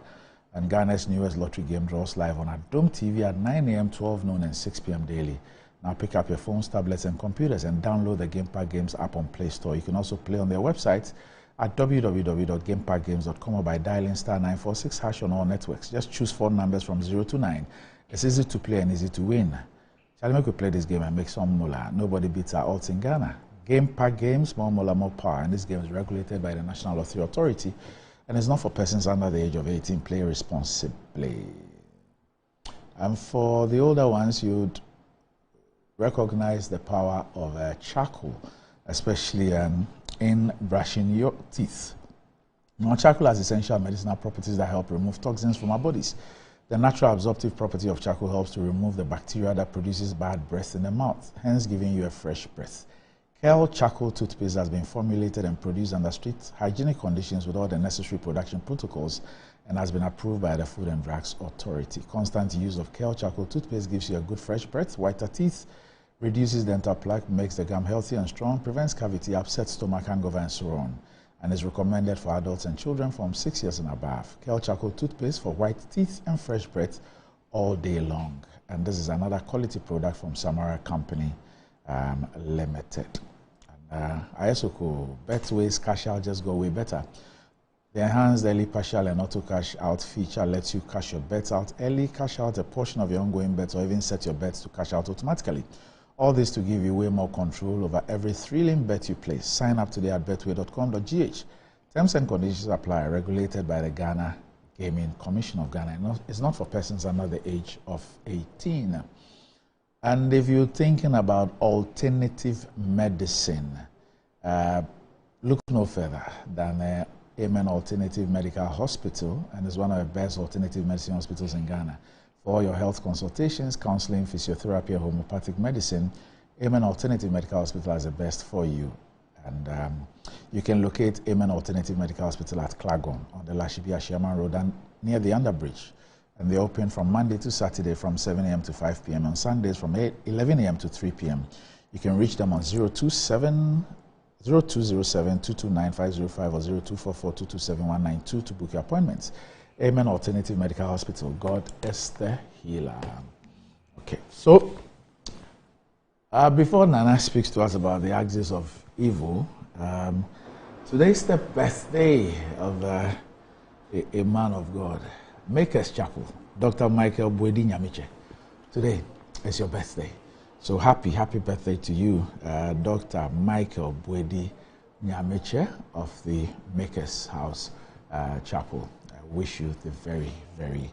And Ghana's newest lottery game draws live on Adom TV at 9 a.m., 12 noon, and 6 p.m. daily. Now pick up your phones, tablets, and computers and download the Game Park Games app on Play Store. You can also play on their website at www.gameparkgames.com or by dialing *946# on all networks. Just choose 4 numbers from 0 to 9. It's easy to play and easy to win. Shall we make we play this game and make some moolah? Nobody beats our odds in Ghana. Game Park Games, more moolah, more power. And this game is regulated by the National Lottery Authority and is not for persons under the age of 18. Play responsibly. And for the older ones, you'd recognize the power of charcoal, especially in brushing your teeth. Now, charcoal has essential medicinal properties that help remove toxins from our bodies. The natural absorptive property of charcoal helps to remove the bacteria that produces bad breath in the mouth, hence giving you a fresh breath. Kel Charcoal toothpaste has been formulated and produced under strict hygienic conditions with all the necessary production protocols and has been approved by the Food and Drugs Authority. Constant use of Kel Charcoal toothpaste gives you a good fresh breath, whiter teeth, reduces dental plaque, makes the gum healthy and strong, prevents cavity, upset stomach, hangover, and so on, and is recommended for adults and children from 6 years and above. Kel Charcoal toothpaste for white teeth and fresh breath all day long. And this is another quality product from Samara Company Limited. I also call Betway's cash out just go way better. The enhanced early partial and auto cash out feature lets you cash your bets out early, cash out a portion of your ongoing bets, or even set your bets to cash out automatically. All this to give you way more control over every thrilling bet you place. Sign up today at betway.com.gh. Terms and conditions apply. Regulated by the Ghana Gaming Commission of Ghana. It's not for persons under the age of 18. And if you're thinking about alternative medicine, look no further than Amen Alternative Medical Hospital, and is one of the best alternative medicine hospitals in Ghana. For all your health consultations, counseling, physiotherapy, and homeopathic medicine, Amen Alternative Medical Hospital is the best for you. And you can locate Amen Alternative Medical Hospital at Klagon on the Lashibi Ashiaman Road and near the Underbridge. And they open from Monday to Saturday from 7 a.m. to 5 p.m. on Sundays from 11 a.m. to 3 p.m. You can reach them on 0207 229 505 or 0244 227 192 to book your appointments. Amen Alternative Medical Hospital. God is the healer. Okay, so before Nana speaks to us about the axis of evil, today's the birthday of a man of God. Maker's Chapel, Dr. Michael Bwedi Nyamiche. Today is your birthday. So happy birthday to you, Dr. Michael Bwedi Nyamiche of the Maker's House Chapel. I wish you the very, very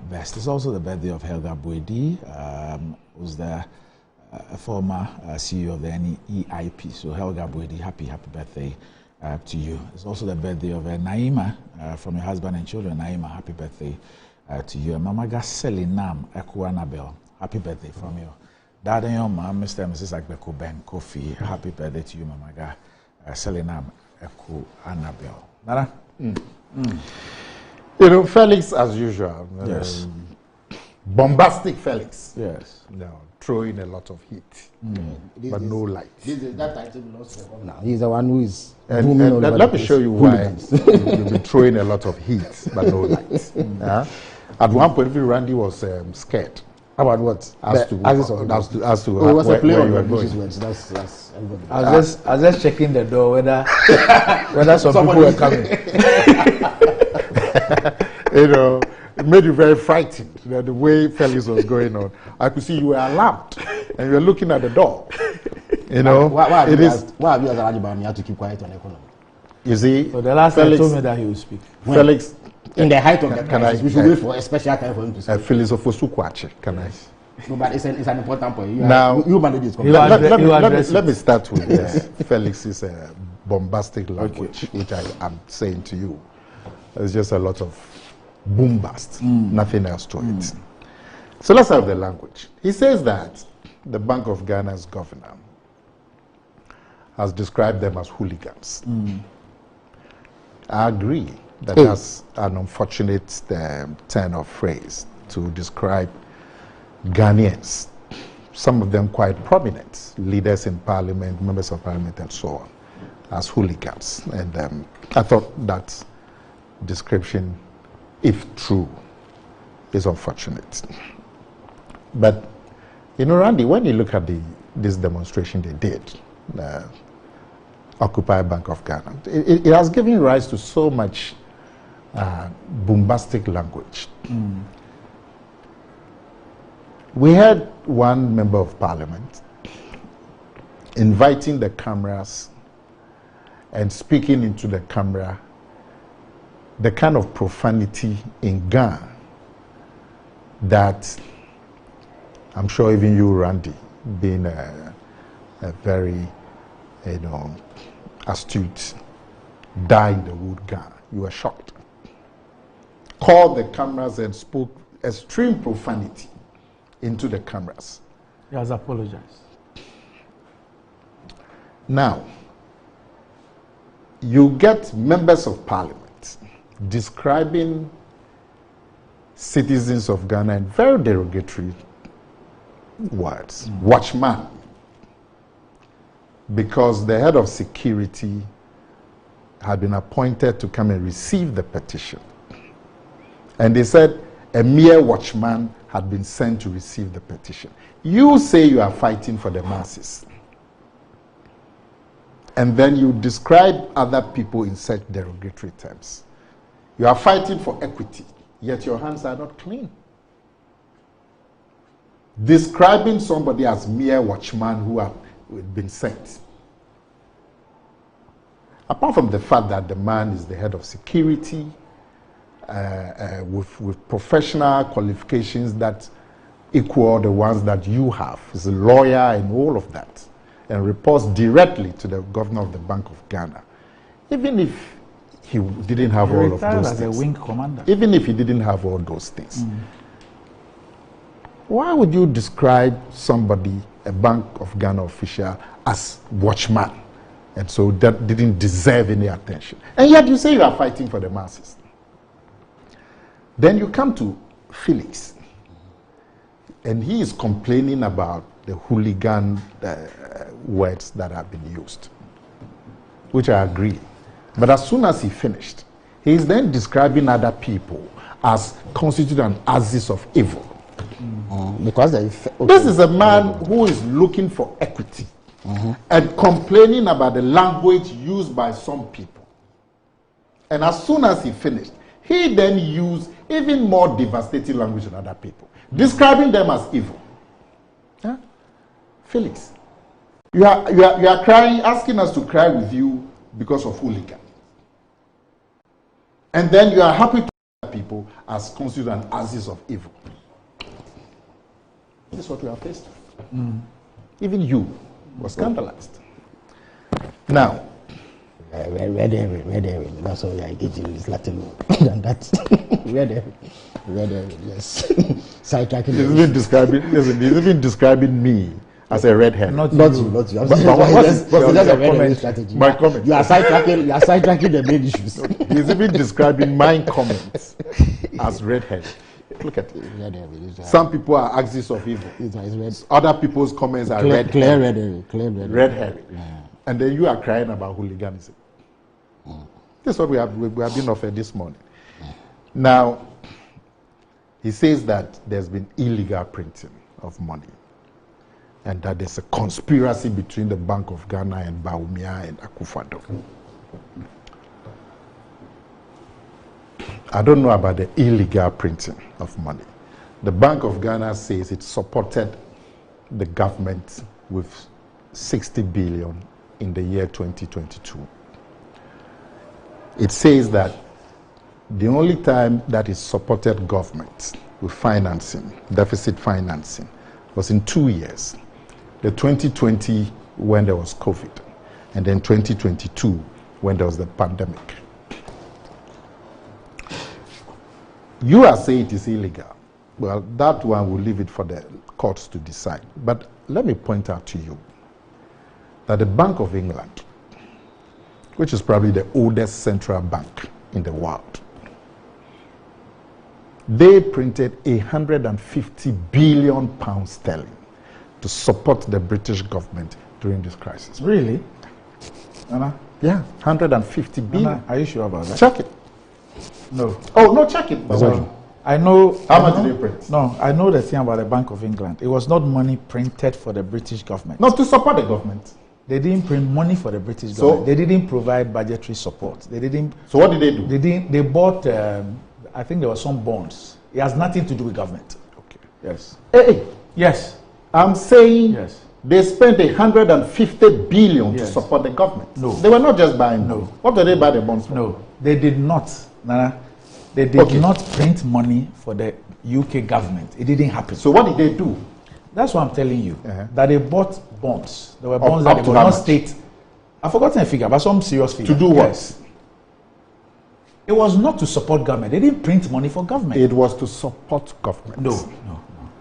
best. It's also the birthday of Helga Bwedi, who's the former CEO of the NEIP. So Helga Bwedi, happy birthday to you. It's also the birthday of Naima from your husband and children. Naima, happy birthday to you. Mama Selinam Eku Annabelle, happy birthday from you. Dad and your mom, Mr. and Mrs. Agbeko Ben Kofi, happy birthday to you, Mama Selinam Eku Annabelle. Nana? You know, Felix, as usual. Yes. Bombastic Felix. Yes. No, throwing a lot of heat, but no light. That title belongs to him now. He's the one who is. And let me show you why you've been throwing a lot of heat, but no light. At one point, Randy was scared. About what? As to it was a play on the words. That's everybody. I was just checking the door whether some people were coming. You know, it made you very frightened. You know, the way Felix was going on, I could see you were alarmed and you were looking at the door. You know, why have you asked about me to keep quiet on economy? You see, so the last time he told me that he would speak. Felix, in the height of the crisis, we should wait for a special time for him to speak. Felix of Osukwache, can I? No, but it's an important point. You manage this. Let me start with this. Felix's bombastic language, which I am saying to you. There's just a lot of bombast, nothing else to it. So let's have the language. He says that the Bank of Ghana's governor has described them as hooligans. I agree that that's an unfortunate turn of phrase to describe Ghanaians, some of them quite prominent, leaders in parliament, members of parliament and so on, as hooligans. And I thought that description, if true, is unfortunate. But, you know, Randy, when you look at this demonstration they did, Occupy Bank of Ghana, it has given rise to so much bombastic language. We had one member of parliament inviting the cameras and speaking into the camera the kind of profanity in Ghana that I'm sure even you, Randy, being a very, astute, die-in-the-wood Ghana, you were shocked. Called the cameras and spoke extreme profanity into the cameras. He has apologized. Now, you get members of parliament describing citizens of Ghana in very derogatory words. Watchman. Because the head of security had been appointed to come and receive the petition. And they said a mere watchman had been sent to receive the petition. You say you are fighting for the masses. And then you describe other people in such derogatory terms. You are fighting for equity, yet your hands are not clean. Describing somebody as mere watchman who have been sent. Apart from the fact that the man is the head of security, with professional qualifications that equal the ones that you have, is a lawyer and all of that, and reports directly to the governor of the Bank of Ghana. Even if he didn't have all of those as things. a wing commander. Even if he didn't have all those things. Why would you describe somebody, a Bank of Ghana official, as watchman? And so that didn't deserve any attention. And yet you say you are fighting for the masses. Then you come to Felix. And he is complaining about the hooligan words that have been used, which I agree. But as soon as he finished, he is then describing other people as constitute an axis of evil. Because this is a man who is looking for equity and complaining about the language used by some people. And as soon as he finished, he then used even more devastating language than other people, describing them as evil. Huh? Felix, you are crying, asking us to cry with you because of hooligan. And then you are happy to see people as considered an axis of evil. This is what we are faced with. Even you were scandalized. Now, Red herring. That's all I get you is Latin than that. Red herring, yes. Sidetracking. He's even describing me as a red herring. Not you. That's a red herring strategy. My comment. You are sidetracking the main issues. He's even describing my comments as red herring. Look at it. Some people are axis of evil. Other people's comments are red herring. Red herring. Yeah. And then you are crying about hooliganism. This is what we have been offered this morning. Now, he says that there's been illegal printing of money and that there's a conspiracy between the Bank of Ghana and Bawumia and Akufo-Addo. I don't know about the illegal printing of money. The Bank of Ghana says it supported the government with 60 billion in the year 2022. It says that the only time that it supported government with financing, deficit financing, was in 2 years. The 2020 when there was COVID, and then 2022 when there was the pandemic. You are saying it is illegal. Well, that one will leave it for the courts to decide. But let me point out to you that the Bank of England, which is probably the oldest central bank in the world, they printed 150 billion pounds sterling to support the British government during this crisis. Really? Anna? Yeah, 150 billion. Anna, are you sure about that? Check it. No. Oh, no, check it. I know. How much did they print? No, I know the thing about the Bank of England. It was not money printed for the British government. No, to support the government. They didn't print money for the British government. They didn't provide budgetary support. They didn't. So what did they do? They bought. I think there were some bonds. It has nothing to do with government. Okay. Yes. Hey. Yes. I'm saying. Yes. They spent 150 billion to support the government. No. They were not just buying bonds. No. What did they buy the bonds for? No, they did not. Nana, they did not print money for the UK government. It didn't happen. So what did they do? That's what I'm telling you. That they bought bonds. There were bonds that they were not state. I've forgotten a figure, but some serious figure. To do what? Yes. It was not to support government. They didn't print money for government. It was to support government. No.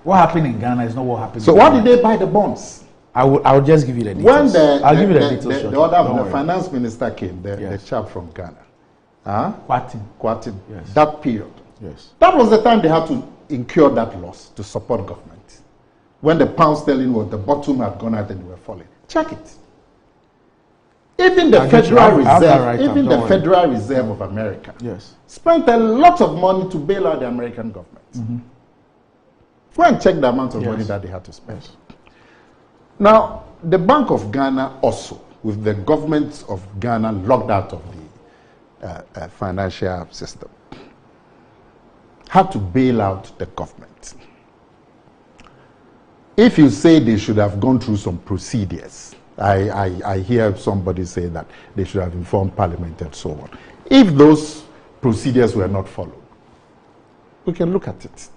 What happened in Ghana is not what happened. So why did they buy the bonds? I will just give you the details. When I'll give you the details. The finance minister came, the chap from Ghana. Kwatin. Yes. That period. Yes. That was the time they had to incur that loss to support government. When the pound sterling was, the bottom had gone out and they were falling. Check it. Even the Federal Reserve of America spent a lot of money to bail out the American government. Go and check the amount of money that they had to spend. Now, the Bank of Ghana also, with the government of Ghana locked out of the financial system, had to bail out the government. If you say they should have gone through some procedures, I hear somebody say that they should have informed Parliament and so on. If those procedures were not followed, we can look at it.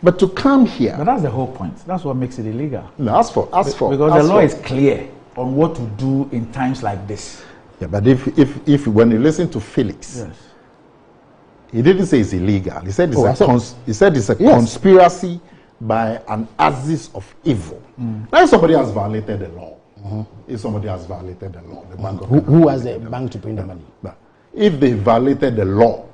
But to come here... But that's the whole point. That's what makes it illegal. No, as for because the law is clear on what to do in times like this. Yeah, but if when you listen to Felix, he didn't say it's illegal. He said it's a conspiracy by an axis of evil. Now if somebody has violated the law, if somebody has violated the law, the Bank of Ghana, who has the bank to print the money? If they violated the law,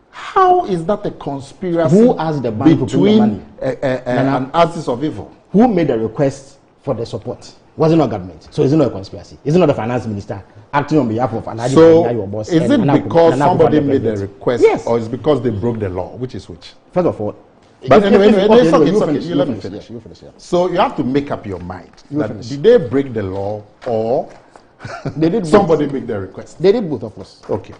how is that a conspiracy? Who asked the bank to print the money? An axis of evil? Who made the request for the support? Was it not government? So is it not a conspiracy? Is it not the finance minister acting on behalf of Anadi? So your boss? Is it because somebody made the request, or is it because they broke the law? Which is which? First of all, but anyway, you let me finish. So you have to make up your mind. Did they break the law, or they did somebody make the request? They did both of us. Okay.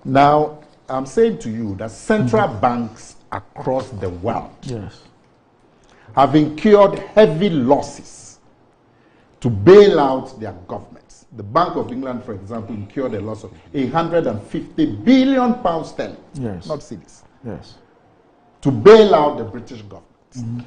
Now I'm saying to you that central banks across the world have incurred heavy losses to bail out their governments. The Bank of England, for example, incurred a loss of £150 billion sterling, not cedis, to bail out the British government.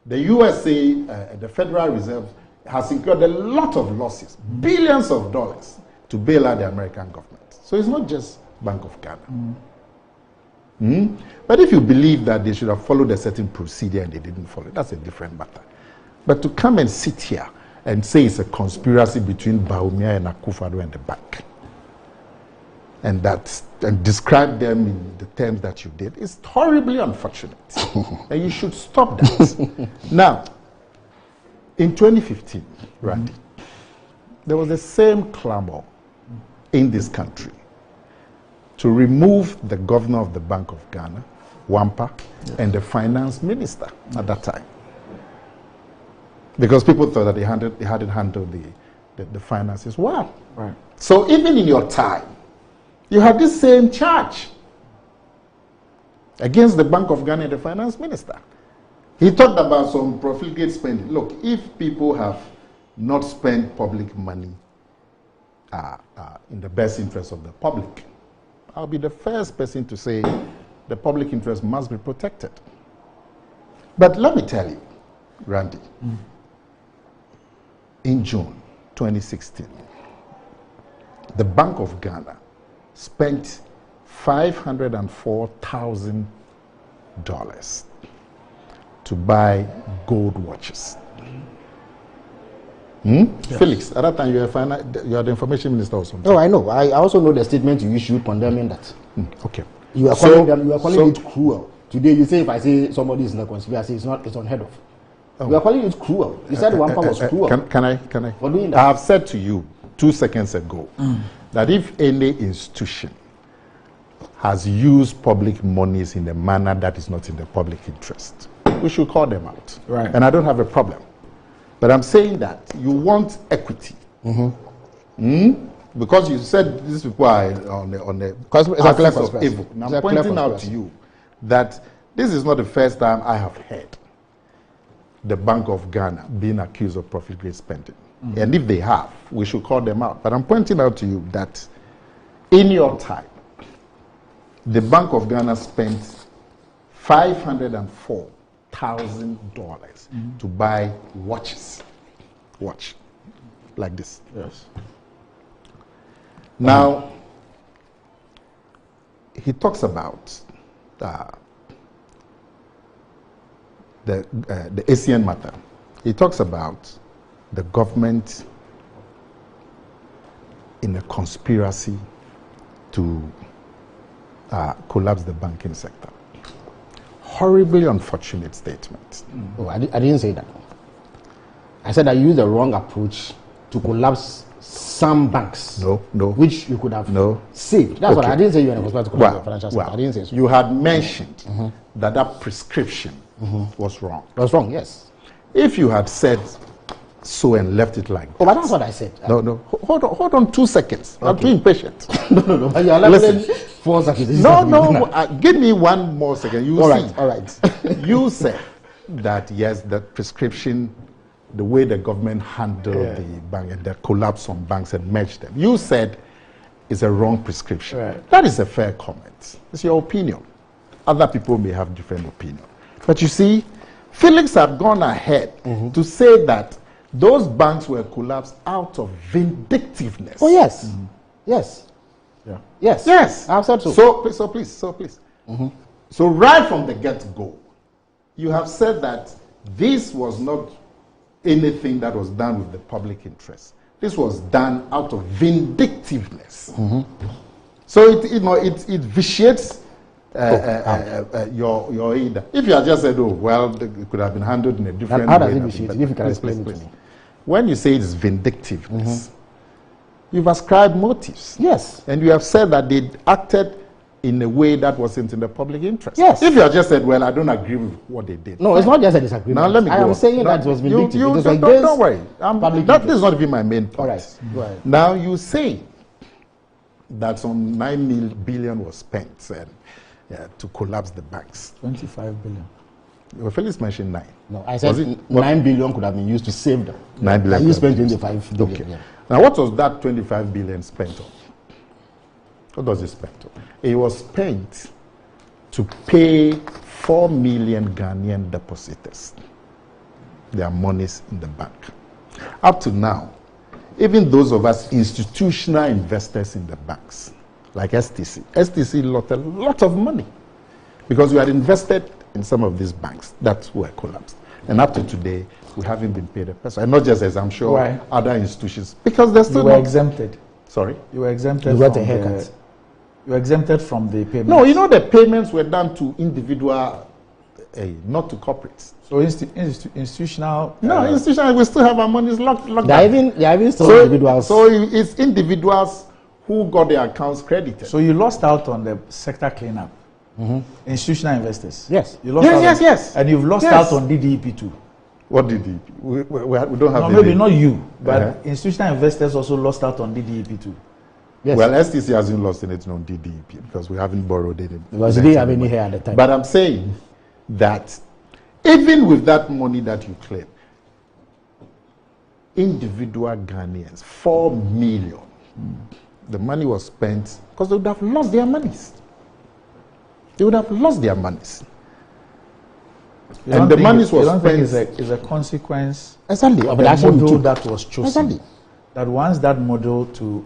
The USA, the Federal Reserve, has incurred a lot of losses, billions of dollars, to bail out the American government. So it's not just Bank of Ghana. But if you believe that they should have followed a certain procedure and they didn't follow it, that's a different matter. But to come and sit here and say it's a conspiracy between Bawumia and Akufo-Addo and the bank, and describe them in the terms that you did, is horribly unfortunate. And you should stop that. Now, in 2015, Randy, there was the same clamor in this country to remove the governor of the Bank of Ghana, Wampa, and the finance minister at that time. Because people thought that they hadn't handled the finances well. So even in your time, you had this same charge against the Bank of Ghana and the finance minister. He talked about some profligate spending. Look, if people have not spent public money in the best interest of the public, I'll be the first person to say the public interest must be protected. But let me tell you, Randy, in June 2016, the Bank of Ghana spent $504,000 to buy gold watches. Felix, at that time you are the information minister or something. Oh, I know. I also know the statement you issued condemning that. Okay. You are calling them. You are calling it cruel. Today you say if I say somebody is in a conspiracy, it's unheard of. You are calling it cruel. You said Wampa was cruel. Can I? For doing that. I have said to you 2 seconds ago that if any institution has used public monies in a manner that is not in the public interest, we should call them out. And I don't have a problem. But I'm saying that you want equity. Because you said these people are on the axis of evil. Now I'm pointing out to you that this is not the first time I have heard the Bank of Ghana being accused of profligate spending. And if they have, we should call them out. But I'm pointing out to you that in your time, the Bank of Ghana spent $504,000 to buy watches. Watch. Like this. Yes. Now, he talks about the ASEAN matter. He talks about the government in a conspiracy to collapse the banking sector. Horribly unfortunate statement. Oh, I didn't say that. I said I used the wrong approach to collapse some banks. No. Which you could have saved. That's what I didn't say you were in a conspiracy to collapse the financial sector. I didn't say so. You had mentioned that prescription was wrong. It was wrong, yes. If you had said so and left it like that. Oh, but that's what I said. No. Hold on 2 seconds. I'm too impatient. No. You're allowing 4 seconds. No. Give me 1 more second. You all see. All right. You said that, yes, the prescription, the way the government handled the bank and the collapse on banks and merged them, you said it's a wrong prescription. Right. That is a fair comment. It's your opinion. Other people may have different opinion. But you see, Felix had gone ahead to say that those banks were collapsed out of vindictiveness. Oh, yes. Yes. Yeah. Yes. I've said so. So please. So right from the get-go, you have said that this was not anything that was done with the public interest. This was done out of vindictiveness. So it vitiates your aid. If you had just said, it could have been handled in a different way. How does it vitiate? If you can explain it to me. When you say it's vindictiveness, you've ascribed motives. Yes. And you have said that they acted in a way that wasn't in the public interest. Yes. If you had just said, I don't agree with what they did. No, it's not just a disagreement. Now let me go. I am saying that it was vindictive. Don't worry. That is not even my main point. All right. Go ahead. Now you say that some 9 billion was spent to collapse the banks. 25 billion. Felix mentioned 9. No, I said 9 billion could have been used to save them. 9 billion. You spent 25 billion. Okay. Yeah. Now what was that 25 billion spent on? What was it spent on? It was spent to pay 4 million Ghanaian depositors their monies in the bank. Up to now, even those of us institutional investors in the banks, like STC lost a lot of money because we had invested in some of these banks that were collapsed. And up to today, we haven't been paid a peso. And not just as I'm sure other institutions, because they're still exempted. Sorry? You were exempted. You got a haircut. You were exempted from the payments. No, the payments were done to individual, not to corporates. So institutional. No, institutional. We still have our monies locked. They are even still individuals. So it's individuals who got their accounts credited. So you lost out on the sector cleanup. Institutional investors. Yes. You lost Yes. And you've lost out on DDEP too. What DDEP? We don't have. No, maybe not you, but institutional investors also lost out on DDEP too. Yes. Well, STC hasn't lost anything on DDEP because we haven't borrowed any. Because they didn't have any here at the time. But I'm saying that even with that money that you claim, individual Ghanaians, 4 million, the money was spent because they would have lost their monies. And the monies was spent. Is a consequence exactly of the model that was chosen. Exactly. That once that model to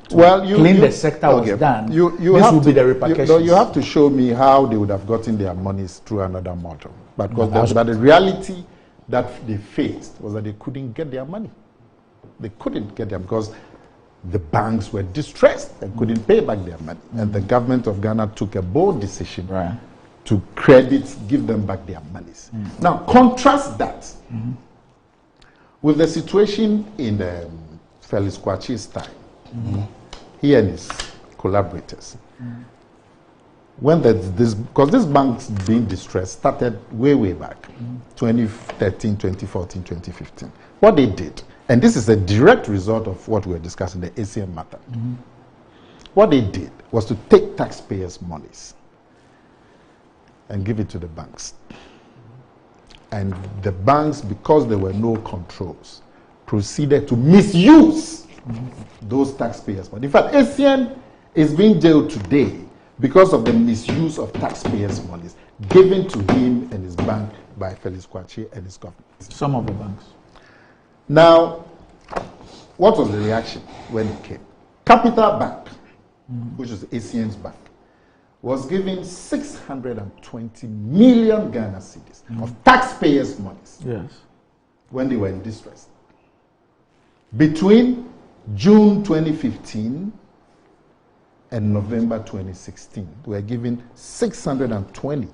clean the sector was done, this will be the repercussions. You have to show me how they would have gotten their monies through another model. But the reality that they faced was that they couldn't get their money. They couldn't get them because the banks were distressed and couldn't pay back their money. And the government of Ghana took a bold decision to give them back their monies. Now, contrast that with the situation in Felix Kwachi's time. He and his collaborators. When because this bank's being distressed started way back, 2013, 2014, 2015. What they did, and this is a direct result of what we were discussing, the ASEAN matter. What they did was to take taxpayers' monies and give it to the banks. And the banks, because there were no controls, proceeded to misuse those taxpayers' money. In fact, ASEAN is being jailed today because of the misuse of taxpayers' monies given to him and his bank by Felix Kwakye and his government. Some of the banks. Now, what was the reaction when it came? Capital Bank, which is ACN's bank, was given 620 million Ghana cedis of taxpayers' monies when they were in distress. Between June 2015 and November 2016, they were given 620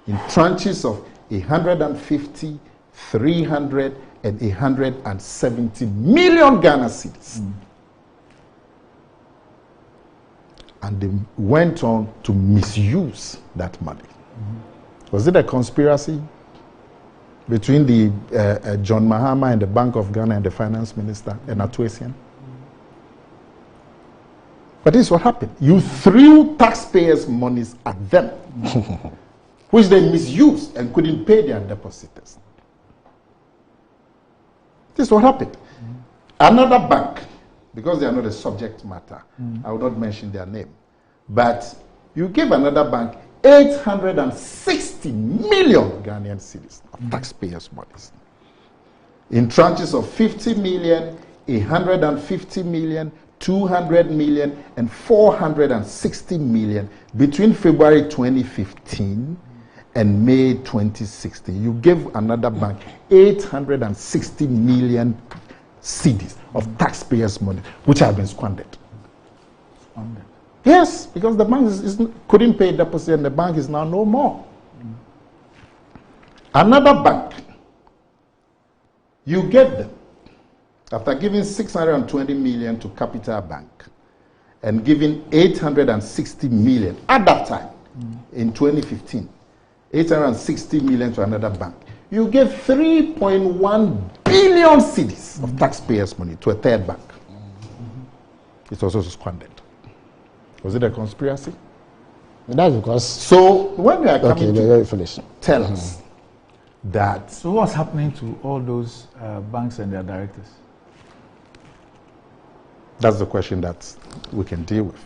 in tranches of 150, 300, and 170 million Ghana cedis. And they went on to misuse that money. Was it a conspiracy between the John Mahama and the Bank of Ghana and the finance minister and Atuesian? But this is what happened. You threw taxpayers' monies at them, which they misused and couldn't pay their depositors. This is what happened. Another bank, because they are not a subject matter, I will not mention their name, but you gave another bank 860 million Ghanaian cedis of taxpayers' monies in tranches of 50 million, 150 million, 200 million, and 460 million between February 2015 and May 2016. You gave another bank 860 million cedis of taxpayers' money, which have been squandered. Squandered? Yes, because the bank couldn't pay deposit and the bank is now no more. Another bank, you get them, after giving 620 million to Capital Bank and giving 860 million at that time, in 2015, 860 million to another bank. You gave 3.1 billion cedis of taxpayers' money to a third bank. It's also squandered. Was it a conspiracy? That's because... So when we are coming to tell us that... So what's happening to all those banks and their directors? That's the question that we can deal with.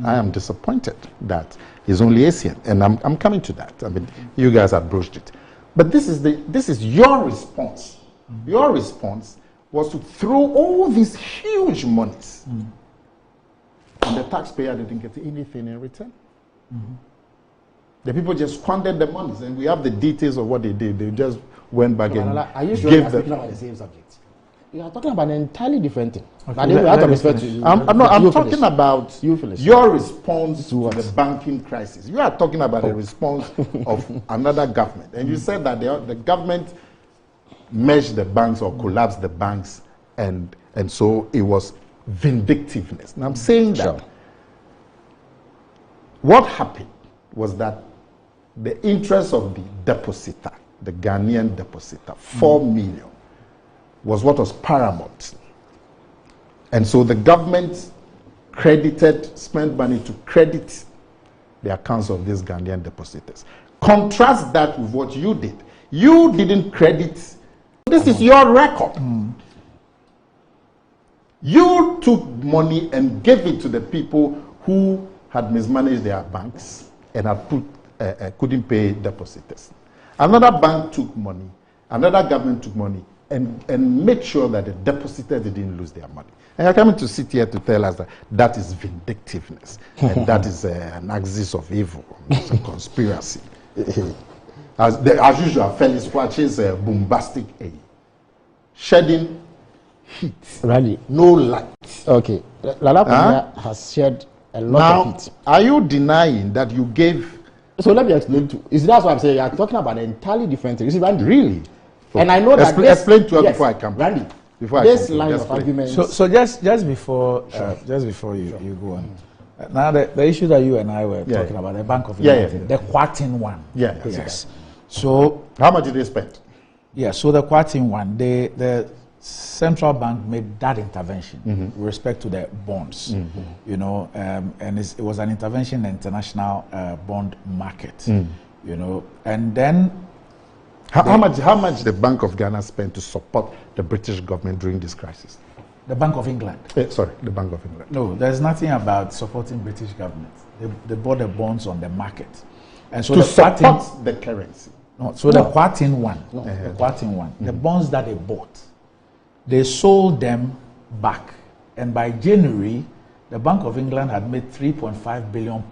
I am disappointed that it's only ASEAN, and I'm coming to that. I mean, you guys have broached it. But this is your response. Your response was to throw all these huge monies, and the taxpayer didn't get anything in return. The people just squandered the monies, and we have the details of what they did. They just went back and are you sure gave you're them. speaking about the same subject? You are talking about an entirely different thing. Okay, I'm talking about your response to the banking crisis. You are talking about the response of another government. And you said that the government merged the banks or collapsed the banks, and so it was vindictiveness. And I'm saying that what happened was that the interest of the depositor, the Ghanaian depositor, 4 million, was what was paramount. And so the government spent money to credit the accounts of these Ghanaian depositors. Contrast that with what you did. You didn't credit. This is your record. You took money and gave it to the people who had mismanaged their banks and had couldn't pay depositors. Another bank took money, another government took money, and make sure that the depositors didn't lose their money. And you're coming to sit here to tell us that that is vindictiveness and that is an axis of evil, it's a conspiracy. As usual, Felix Kwakye's bombastic aid, shedding heat, no light. Okay, Lala has shed a lot of heat. Are you denying that you gave? So let me explain to you. That's what I'm saying. You are talking about an entirely different thing. You see, Randy? Really? And I know that explain to us before I come. Randy, this line of arguments. So just before you go on. Now the issue that you and I were talking about, the Bank of United, the Kwatin one. Yes. So how much did they spend? Yeah. So the Kwatin one, the central bank made that intervention with respect to the bonds, you know, and it was an intervention in the international bond market, you know, and then. How much the Bank of Ghana spent to support the British government during this crisis? The Bank of England. Sorry, the Bank of England. No, there's nothing about supporting British government. They bought the bonds on the market. And so to the support the currency. No, so the Quartin one, the Quartin one, the bonds that they bought, they sold them back. And by January, the Bank of England had made £3.5 billion.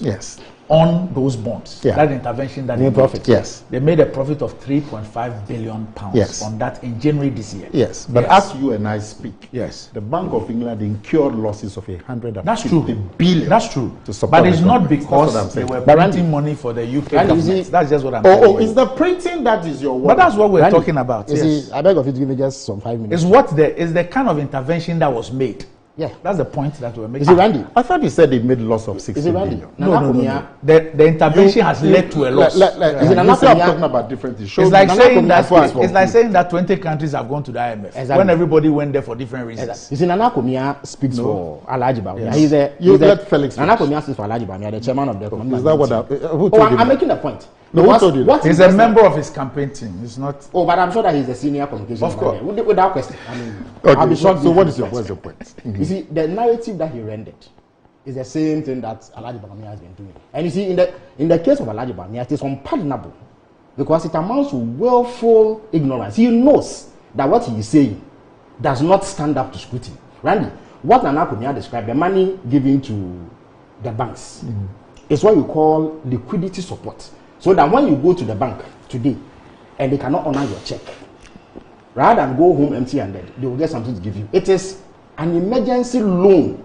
Yes. On those bonds. Yeah. That intervention that they profit. Yes. They made a profit of £3.5 billion Yes. on that in January this year. Yes. But as you and I speak, yes, the Bank of England incurred losses of £150 That's true. billion. That's true. To support But it's the not government. because they were printing money for the UK government. That's just what I'm saying. Oh, is the printing that is your word? But that's what we're talking about. You see, I beg of you to give me just some 5 minutes. It's the kind of intervention that was made. Yeah. That's the point that we're making. Is it Randy? I thought you said they made loss of 60 Is it Randy? billion. No. The intervention has led to a loss. You see, I'm talking about different issues. It's like saying that 20 countries have gone to the IMF. Exactly. When everybody went there for different reasons. Exactly. You see, Nana Komia speaks for Alhaji Bawumia. Yes. Let Felix Nana Komia speaks for Alhaji Bawumia, the chairman of the Economic Is that what who told you I'm that? making a point. No, who told you that? He's a member of his campaign team. It's not. Oh, but I'm sure that he's a senior communication. Of course. Without question. I mean, Okay, I'll be shocked. so what's your point? You see, the narrative that he rendered is the same thing that Alhaji Bawumia has been doing. And you see, in the case of Alhaji Bawumia, it is unpardonable because it amounts to willful ignorance. He knows that what he is saying does not stand up to scrutiny. Randy, what Nana Komia described, the money given to the banks, is what you call liquidity support. So that when you go to the bank today and they cannot honor your check, rather than go home empty-handed, they will get something to give you. It is an emergency loan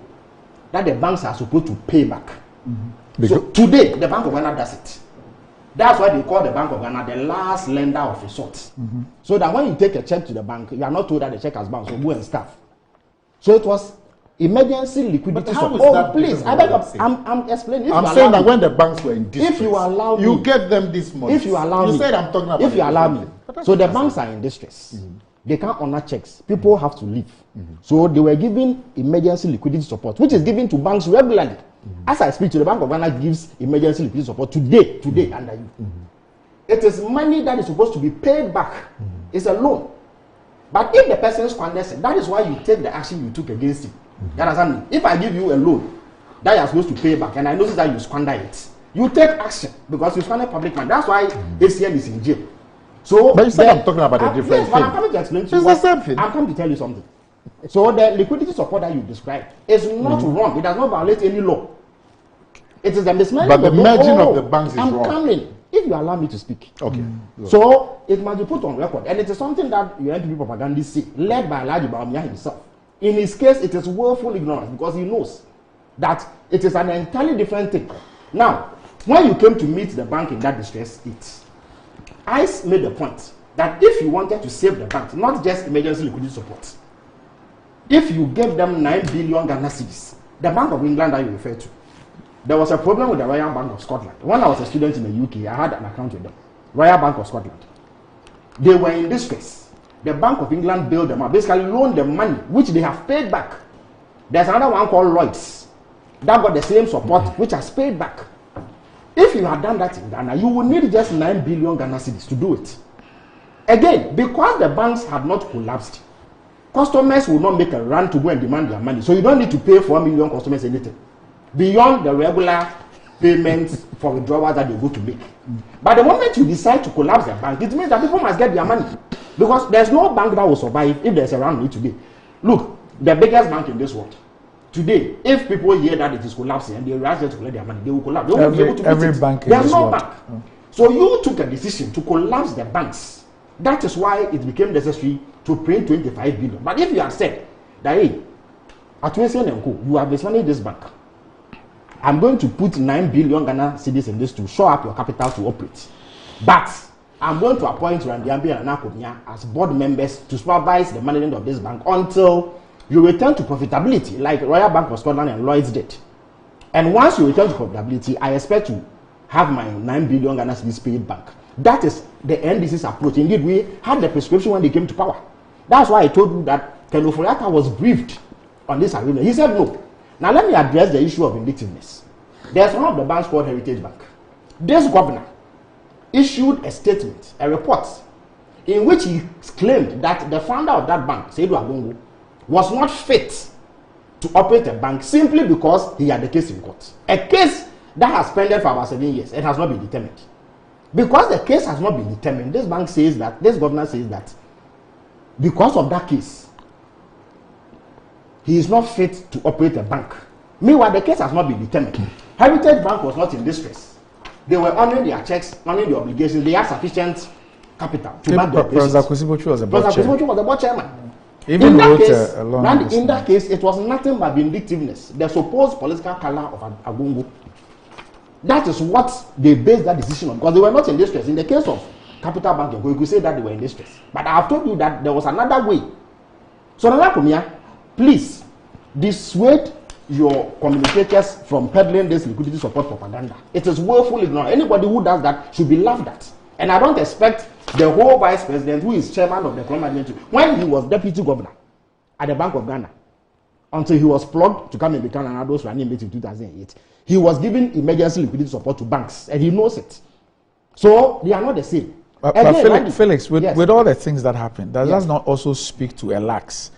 that the banks are supposed to pay back. So today, the Bank of Ghana does it. That's why they call the Bank of Ghana the last lender of resort. So that when you take a check to the bank, you are not told that the check has bounced, so go and staff. So it was emergency liquidity support. Oh, please, I beg of, I'm explaining. I'm saying that when the banks were in distress, if you allow me, you get them this money. If you allow me, you said I'm talking about. If you allow me, so the banks are in distress. They can't honor checks. People have to leave. So they were giving emergency liquidity support, which is given to banks regularly. As I speak to the Bank of Ghana gives emergency liquidity support today under you. It is money that is supposed to be paid back. It's a loan. But if the person squanders it, that is why you take the action you took against him. You understand me? If I give you a loan that you are supposed to pay back and I notice that you squander it, you take action because you squander public money. That's why ACN is in jail. So, but you said I'm talking about a different yes, thing. But I'm coming to explain to you. It's the same thing. I'm coming to tell you something. So the liquidity support that you described is not wrong. It does not violate any law. It is the mismanagement. But the merging of the banks is wrong. I'm coming. If you allow me to speak. Okay. So it must be put on record, and it is something that your NPP propagandists say, led by Alhaji Bawumia himself. In his case, it is willful ignorance because he knows that it is an entirely different thing. Now, when you came to meet the bank in that distress, I made the point that if you wanted to save the bank, not just emergency liquidity support, if you gave them 9 billion Ghana cedis, the Bank of England that you refer to, there was a problem with the Royal Bank of Scotland. When I was a student in the UK, I had an account with them. Royal Bank of Scotland. They were in distress. The Bank of England bailed them out, basically loaned them money, which they have paid back. There's another one called Lloyds that got the same support, which has paid back. If you had done that in Ghana, you would need just 9 billion Ghana cedis to do it. Again, because the banks had not collapsed, customers will not make a run to go and demand their money. So you don't need to pay 4 million customers anything beyond the regular payments for withdrawals that they go to make. But the moment you decide to collapse the bank, it means that people must get their money. Because there's no bank that will survive if there's a round need today. Look, the biggest bank in this world, today, if people hear that it is collapsing and they rush there to collect their money, they will collapse. They won't be able to every beat it. bank in There's this no world. bank. So you took a decision to collapse the banks. That is why it became necessary to print 25 billion. But if you had said that, hey, at you have mismanaged this bank, I'm going to put 9 billion Ghana cedis in this to show up your capital to operate. But I'm going to appoint Randiambi and Akosombo as board members to supervise the management of this bank until you return to profitability, like Royal Bank of Scotland and Lloyds did. And once you return to profitability, I expect to have my 9 billion Ghana cedis paid back. That is the NDC's approach. Indeed, we had the prescription when they came to power. That's why I told you that Ken Oforiatta was briefed on this agreement. He said no. Now let me address the issue of vindictiveness. There's one of the banks called Heritage Bank. This governor issued a statement, a report, in which he claimed that the founder of that bank, Saidu Agongo, was not fit to operate a bank simply because he had a case in court. A case that has pended for about 7 years and has not been determined. Because the case has not been determined, this bank says that, this governor says that, because of that case, he is not fit to operate a bank. Meanwhile, the case has not been determined. Heritage Bank was not in distress. They were honoring their checks, honoring the obligations. They had sufficient capital to back their operations. Akosombo was the board chairman. Was the board chairman. Even in that case, it was nothing but vindictiveness. The supposed political color of Agongo. That is what they based that decision on, because they were not in distress. In the case of Capital Bank, you could say that they were in distress. But I have told you that there was another way. So, Nana, please dissuade your communicators from peddling this liquidity support propaganda. It is willful ignorance. Anybody who does that should be laughed at. And I don't expect the whole vice president, who is chairman of the economic management, when he was deputy governor at the Bank of Ghana, until he was plugged to come and become an adult running mate in 2008, he was giving emergency liquidity support to banks, and he knows it. So they are not the same. But Felix, with all the things that happen, does that not also speak to a lax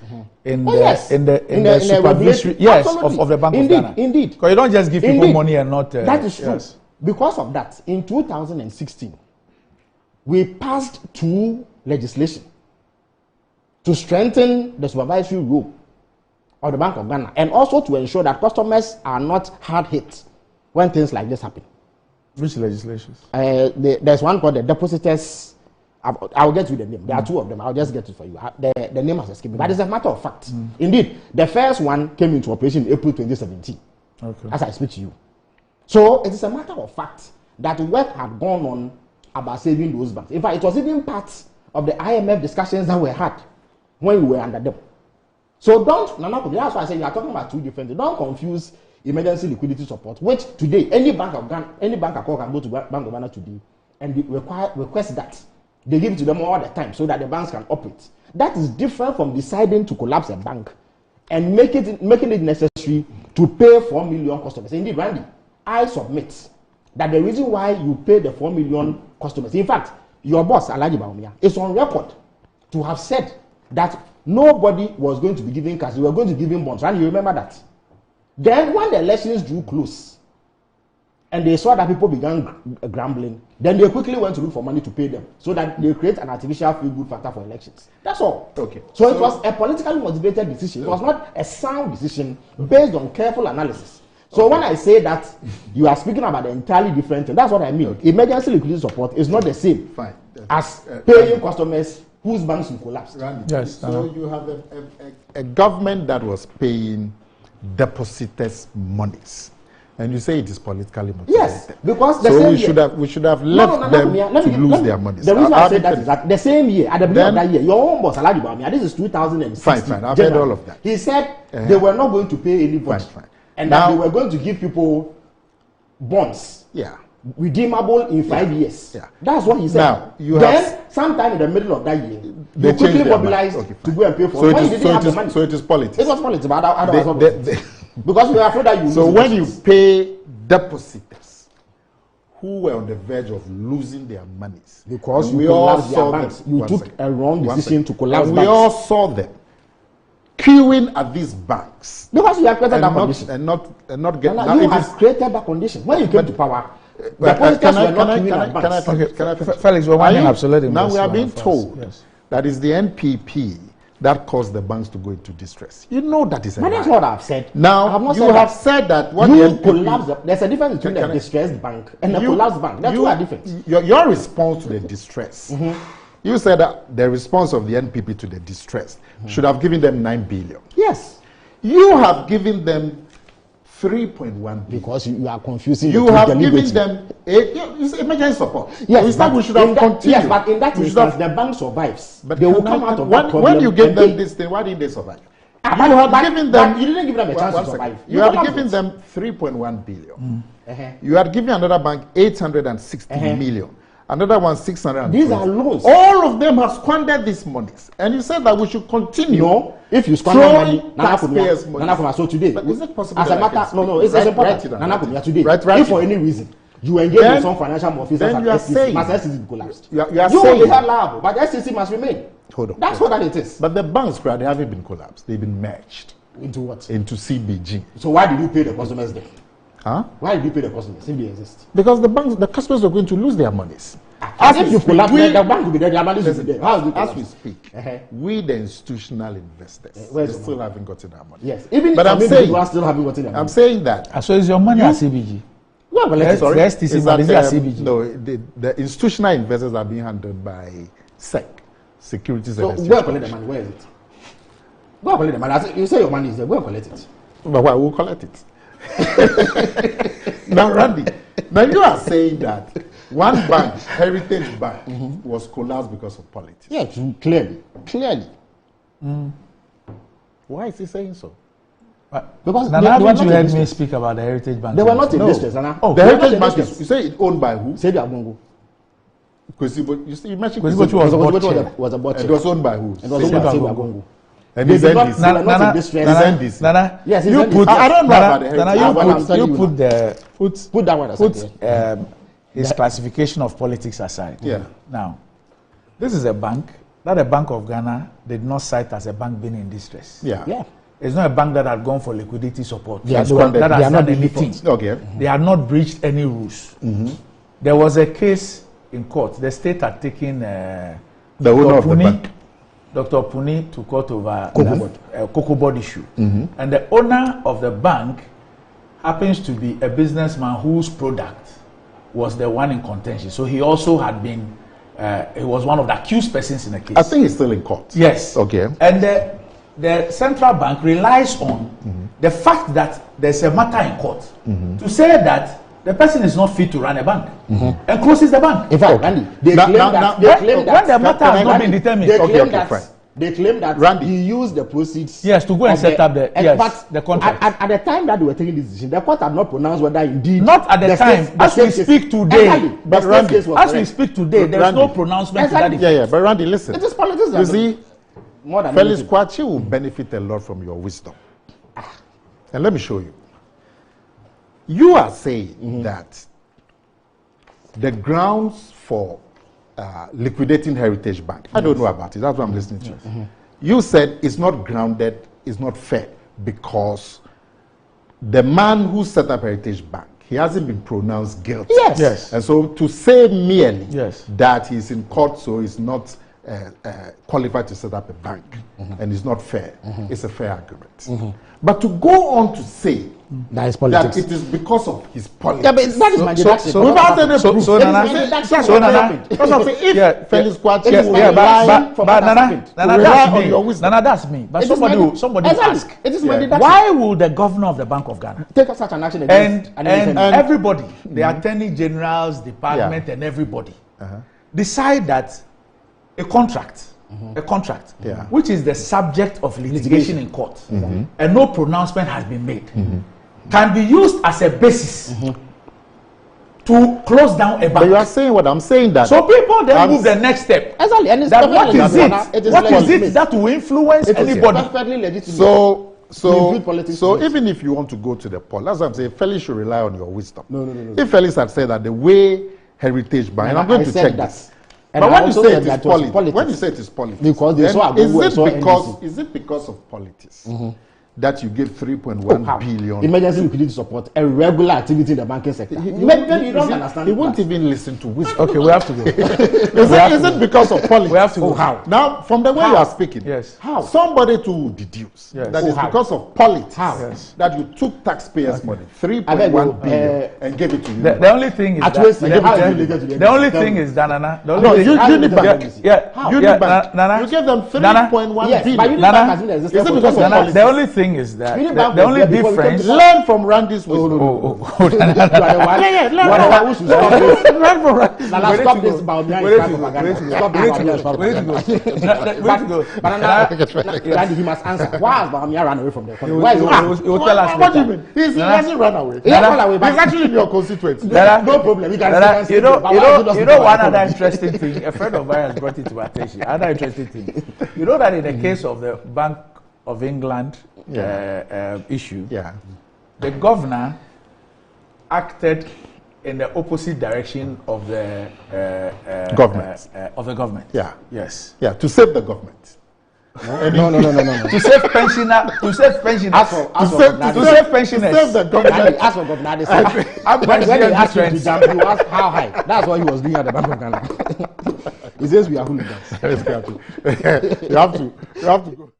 in the supervisory of the Bank of Ghana? Indeed. Because you don't just give people money and not. That is true. Because of that, in 2016, we passed 2 legislation to strengthen the supervisory role of the Bank of Ghana, and also to ensure that customers are not hard hit when things like this happen. Which legislations? There's one called the Depositors. I'll get you the name. There are 2 of them. I'll just get it for you. The name has escaped me. But it's a matter of fact. Indeed, the first one came into operation in April 2017. Okay. As I speak to you. So it is a matter of fact that work had gone on about saving those banks. In fact, it was even part of the IMF discussions that we had when we were under them. So that's why I say you are talking about 2 different things. Don't confuse emergency liquidity support, which today any bank account can go to Bank of Ghana today and request that. They give it to them all the time so that the banks can operate. That is different from deciding to collapse a bank and making it necessary to pay 4 million customers. Indeed, Randy, I submit that the reason why you pay the 4 million customers, in fact, your boss, Alhaji Bawumia, is on record to have said that nobody was going to be giving cash. They were going to give him bonds. Randy, you remember that? Then when the elections drew close and they saw that people began grumbling, then they quickly went to look for money to pay them so that they create an artificial feel-good factor for elections. That's all. Okay. So it was a politically motivated decision. It was not a sound decision based on careful analysis. So when I say that you are speaking about an entirely different thing, that's what I mean. Okay. Emergency liquidity support is not the same as paying customers whose banks will collapse. Yes. So you have a government that was paying depositors' monies, and you say it is politically motivated. Yes, because we should have left them to lose their monies. The reason I say that is that the same year, at the beginning of that year, your own boss, Alhaji Bawumia, this is 2016. Fine, I've heard all of that. He said they were not going to pay anybody, and that they were going to give people bonds. Yeah. Redeemable in 5 years. Yeah. That's what he said. Now, sometime in the middle of that year, you quickly mobilized to go and pay for it. So it is politics. It was politics, but otherwise because we were afraid that you. So when you pay depositors who were on the verge of losing their monies, because you collapsed their banks, you took a wrong decision to collapse banks. We all saw them queuing at these banks because you have created that condition and not getting. You have created that condition when you came to power. Felix, we're winding up, so let him. Now we are being told that is the NPP that caused the banks to go into distress. You know that is a lie. That's what I've said. Now you have said that what you collapse. There's a difference between a distressed bank and a collapsed bank. That's two different. Your response to the distress. You said that the response of the NPP to the distress should have given them 9 billion. Yes. You have given them 3.1 billion. Because you are confusing. You have given them emergency support. Yes, instead we should have continued. Yes, but in that instance, the bank survives. But they will come out of that problem. When you gave them this thing, why didn't they survive? You have given them. You didn't give them a chance to survive. You had given them 3.1 billion. You had given another bank 860 million. Another one 600. These are loans. All of them have squandered these monies, and you said that we should continue. No, if you squander money, taxpayers' money. So today, but is it possible? As a matter, no, it's important. Today, if for any reason You engage Then- with some financial officers then at you are SCC. saying- Must SCC be collapsed? You are You will saying- be held liable, but SCC must remain. Hold on. That's what that it is. But the banks, they haven't been collapsed. They've been merged. Into what? Into CBG. So why did you pay the customers then? Huh? Why did you pay the customers if they exist? Because the banks, the customers are going to lose their monies. As if you collapse, the bank will be there, their money will be there. How is it As collapse? we speak, we the institutional investors, where's they the still money? haven't gotten our money. Yes, even but I'm some saying, individuals still haven't gotten their money. I'm saying that. So is your money at CBG? Well, but Yes, Sorry? the STC Is money is that, at CBG. No, the institutional investors are being handled by SEC, Securities So and where Exchange collect the Commission. money? Where is it? Go and collect the money. I say, you say your money is there. Go and collect it. But why will collect it? Now, Randy, now you are saying that one bank, Heritage Bank, was collapsed because of politics. Yeah, clearly. Why is he saying so? Because Nana, haven't you heard me speak about the Heritage Bank? They were not in No. distress, Nana. Oh, the They were not Heritage in Bank distress. is, you say it owned by who? Say the Abongo. You see, you mentioned Kwesi was bought chair. Was a bought It chair. was owned by who? It was Say owned by that. Say Abongo. And They his did not- NDC. they were not in distress. His NDC. Nana, Yes, his you NDC. put. I don't know about the Nana, Heritage Bank. you I'm put Put that one aside. put his classification of politics aside. Yeah. Now, this is a bank that the Bank of Ghana did not cite as a bank being in distress. Yeah. Yeah. It's not a bank that had gone for liquidity support. They are It's not- one that they has are not done in anything. default. Okay. They had not breached any rules. There was a case in court. The state had taken The owner of the bank. Dr. Puni to court over Cocoa cocoa board issue. And the owner of the bank happens to be a businessman whose product was the one in contention. So he also had been, he was one of the accused persons in the case. I think he's still in court. Yes. Okay. And the central bank relies on the fact that there's a matter in court to say that the person is not fit to run a bank and closes the bank. In fact, Randy, they Now- claim now- that. now- They claim when that. the matter has not been determined. They Okay, claim okay, that. fine. They claim that Randy. he used the proceeds. Yes, to go and of set up the- and- yes, but the contract. At the time that they were taking this decision, the court had not pronounced whether indeed. Not at the time. state- As we state speak case- today. Exactly. But The state Randy, case was As we correct. speak today, there's Randy. no pronouncement to that Exactly. effect. Yeah, but Randy, listen. It is politics. You see, more than Felix anything. Kwachi will benefit a lot from your wisdom. And let me show you. You are saying that the grounds for liquidating Heritage Bank, I don't know about it, that's what I'm listening to. You said it's not grounded, it's not fair, because the man who set up Heritage Bank, he hasn't been pronounced guilty. Yes. Yes. And so to say merely Yes. that he's in court, so he's not qualified to set up a bank, and it's not fair, it's a fair argument. But to go on to say That is that politics. it is because of his politics. Yeah, but that is my deduction. Without any so- proof. so It is Nana- my deduction. so Nana- That's what I'm saying. If Yeah, Felix Kwachi Yeah, will yeah, rely but Nana, rely that's on me. your wisdom. Nana, that's me. But It is somebody my- will Exactly. ask, It is my Yeah. deduction. why will the governor of the Bank of Ghana Take such an action against and independent- everybody, the attorney general's department and everybody, decide that a contract, Yeah. which is the subject of litigation in court, and no pronouncement has been made, can be used as a basis to close down a But you are bank. saying what I'm saying that. So people then I'm move the next step. Exactly. And it's That what perfectly is legitimate. it? is What is legitimate. it that will influence It is anybody? perfectly legitimate. So We build politics so first. even if you want to go to the poll, that's what I'm saying. Felix should rely on your wisdom. No. If Felix had said that the way Heritage Bank, and I'm going I to said check that. this. And But I when you also say said it that is it was politics, when you politics. say it is politics, Because they then saw Agogo and saw NDC. is it because of politics that you give 3.1 billion? Emergency liquidity support, a regular activity in the banking sector. Maybe you don't understand. He won't even listen to wisdom. Okay, we have to go. Is it because of politics? We have to go. How? Now, from the way How? you are speaking, Yes. How? somebody too will deduce Yes. that it's How? because of politics How? Yes. that you took taxpayers' money, I 3.1 beg you, billion, and gave it to you. The only thing is At that least you give it to them. the only thing is that Nana. The No, only thing, Unibank. yeah, Unibank. Nana, You gave them Nana, 3.1 Yes, billion. but Unibank Nana, has been existing is it for because of 20 Nana, years. the only thing is that Unibank the was only there before we came difference. to Learn from Randy's wisdom. Nana. You are the one. Yeah, You are the one who should stop this. Learn from Randy's Nana, Where stop to this go? Baumia Where is to go? propaganda. Where to go? Stop this Where to Baumia is go? Where to go? propaganda. Where to go? But Nana, Randy, he must answer. Why has Baumia run away from the country? Why is He will tell us What do you later. mean? He hasn't run away. He hasn't run away, but He's actually in your constituency. Nana, no problem. He can Nana, say you know but why he doesn't one go back other home? interesting thing. A friend of mine has brought it to my attention. Another interesting thing. You know that in the case of the Bank of England issue, Yeah. the governor acted in the opposite direction of the government. Of the government. Yeah. Yes. Yeah, to save the government. No. To save pensioners. To save pensioners. To save pensioners. To save the government. Ask for governor. When they ask you to jump, you ask how high. That's what he was doing at the Bank of Ghana. He says we are hooligans. You have to go.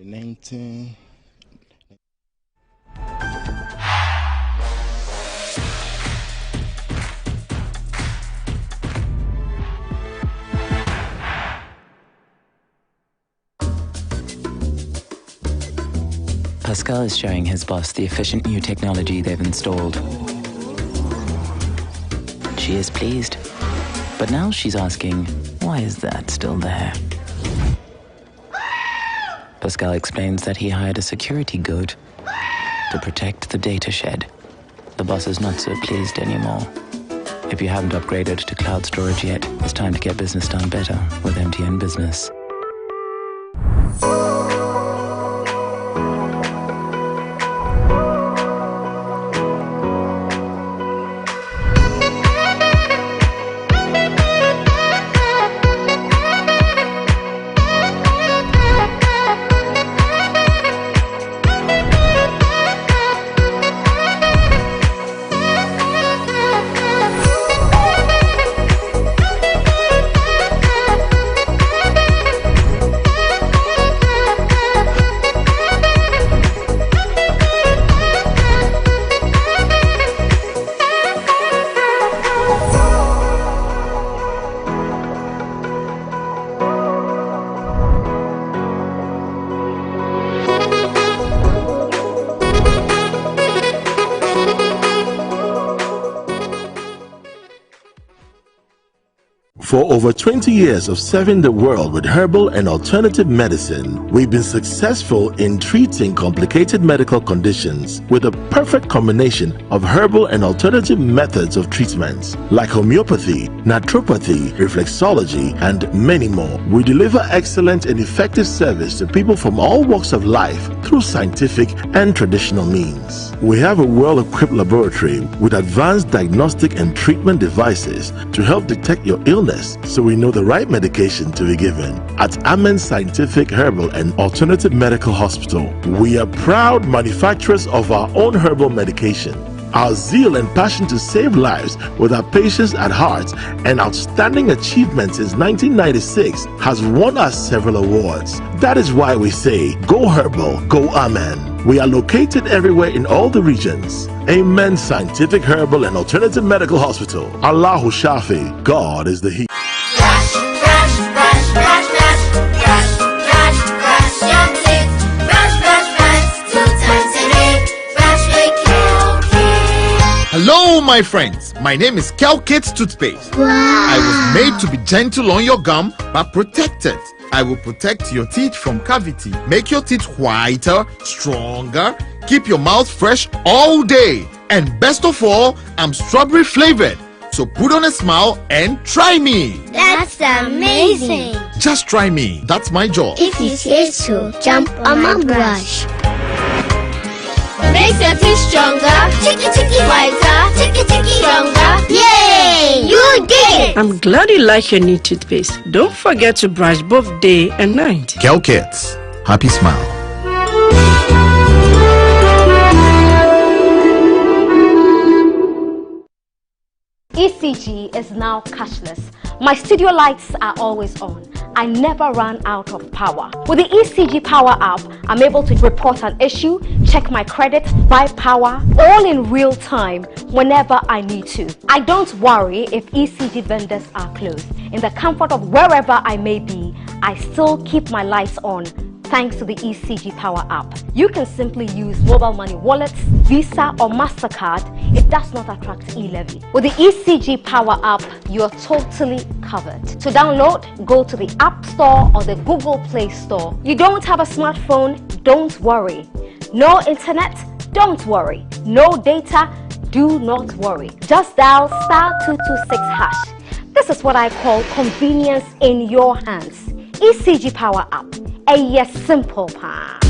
19. Pascal is showing his boss the efficient new technology they've installed. She is pleased, but now she's asking, why is that still there? Pascal explains that he hired a security guard to protect the data shed. The boss is not so pleased anymore. If you haven't upgraded to cloud storage yet, it's time to get business done better with MTN Business. For over 20 years of serving the world with herbal and alternative medicine, we've been successful in treating complicated medical conditions with a perfect combination of herbal and alternative methods of treatments like homeopathy, naturopathy, reflexology, and many more. We deliver excellent and effective service to people from all walks of life through scientific and traditional means. We have a well-equipped laboratory with advanced diagnostic and treatment devices to help detect your illness, so we know the right medication to be given. At Amen Scientific Herbal and Alternative Medical Hospital, we are proud manufacturers of our own herbal medication. Our zeal and passion to save lives with our patients at heart and outstanding achievements since 1996 has won us several awards. That is why we say, go herbal, go Amen. We are located everywhere in all the regions. Amen Scientific Herbal and Alternative Medical Hospital. Allahu Shafi, God is the He. Hello, my friends. My name is Kelkit Toothpaste. Wow. I was made to be gentle on your gum, but protected. I will protect your teeth from cavity, make your teeth whiter, stronger, keep your mouth fresh all day. And best of all, I'm strawberry flavored. So put on a smile and try me. That's amazing. Just try me. That's my job. If you say so, jump on my brush. Makes your teeth stronger, chicky whiter, chicky stronger. Yay! You did it! I'm glad you like your new toothpaste. Don't forget to brush both day and night. Kelkits. Happy smile. ECG is now cashless. My studio lights are always on. I never run out of power. With the ECG Power app, I'm able to report an issue, check my credit, buy power, all in real time whenever I need to. I don't worry if ECG vendors are closed. In the comfort of wherever I may be, I still keep my lights on thanks to the ECG Power app. You can simply use mobile money wallets, Visa or MasterCard. It does not attract e-levy. With the ECG Power app, you're totally covered. To download, go to the App Store or the Google Play Store. You don't have a smartphone? Don't worry. No internet? Don't worry. No data? Do not worry. Just dial *226#. This is what I call convenience in your hands. ECG Power app. A yes simple pa.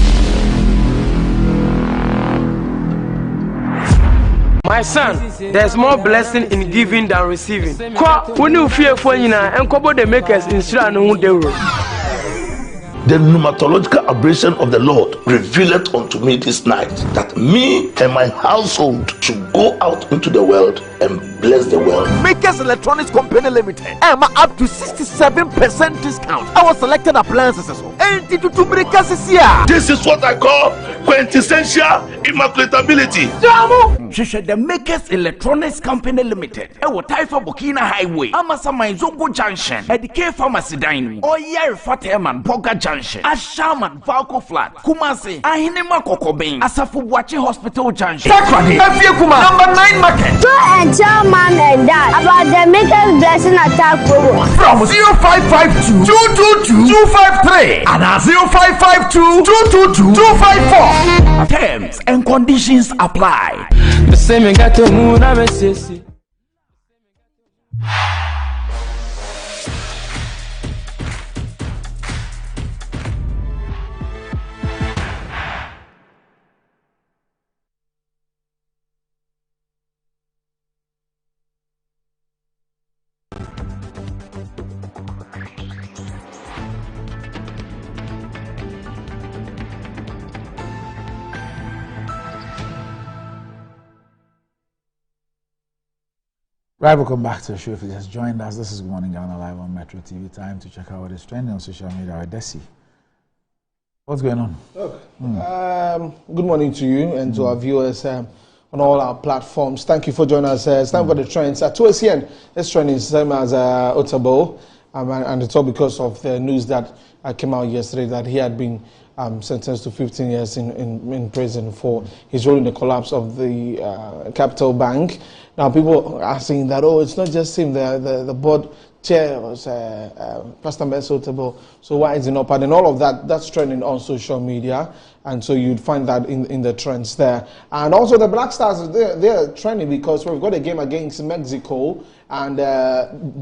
My son, there's more blessing in giving than receiving. When you fear for you and cover the makers in Srano. The pneumatological aberration of the Lord revealeth unto me this night that me and my household should go out into the world and bless the world. Makers Electronics Company Limited. I'm up to 67% discount. Our selected appliances. This is what I call quintessential immaculatability. The Makers Electronics Company Limited. Ewo Taifa Burkina Highway. Amasama Zongo Junction. Edike Pharmacy Dining. Oyer Fateman Boga Junction. Ashaman Valco Flat. Kumasi. Ahinema Kokobin. Asafu Buachi Hospital Junction. Takradi. Kuma. Number 9 Market. Tell mom and dad about the Makers Blessing Attack promo. From 0552 222 253 and 0552 222 254. Terms and conditions apply. The same got to moon. Right, welcome back to the show. If you just joined us, this is Good Morning Ghana live on Metro TV. Time to check out what is trending on social media with Desi. What's going on? Look, good morning to you and to our viewers on all our platforms. Thank you for joining us. It's time for the trends. Towards the end, this trend is the same as Otabo, and it's all because of the news that came out yesterday that he had been sentenced to 15 years in prison for his role in the collapse of the Capital Bank. Now, people are saying that, oh, it's not just him, the board chair was Pastor Mesotable, so why is it not part? And all of that's trending on social media, and so you'd find that in the trends there. And also the Black Stars, they're trending because we've got a game against Mexico, and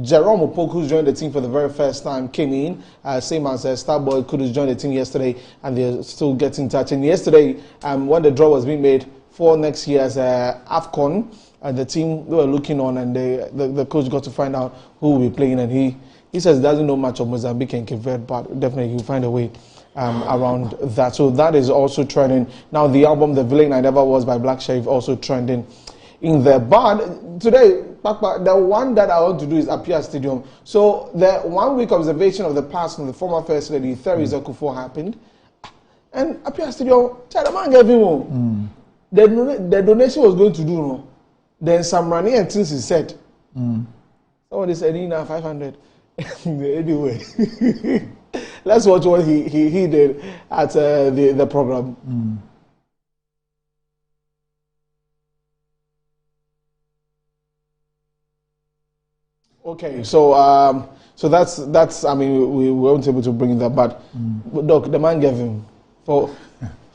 Jerome Opoku, who's joined the team for the very first time, came in, same as Starboy Kudus joined the team yesterday, and they're still getting in touch. And yesterday, when the draw was being made for next year's AFCON, the team they were looking on, and the coach got to find out who will be playing, and he says he doesn't know much of Mozambique and Cape Verde, but definitely he'll find a way around that. So that is also trending. Now the album The Villain I Never Was by Black Sheriff also trending in there. But today, the one that I want to do is Apia Stadium. So the 1 week observation of the past from the former First Lady, Theresa Kufuor, happened. And Apia Stadium, Chadaman gave him the donation was going to do, no? Then some money and things he said. Someone is saying 500. Anyway, let's watch what he did at the program. Okay, so that's I mean we weren't able to bring that, but Doc, the man gave him for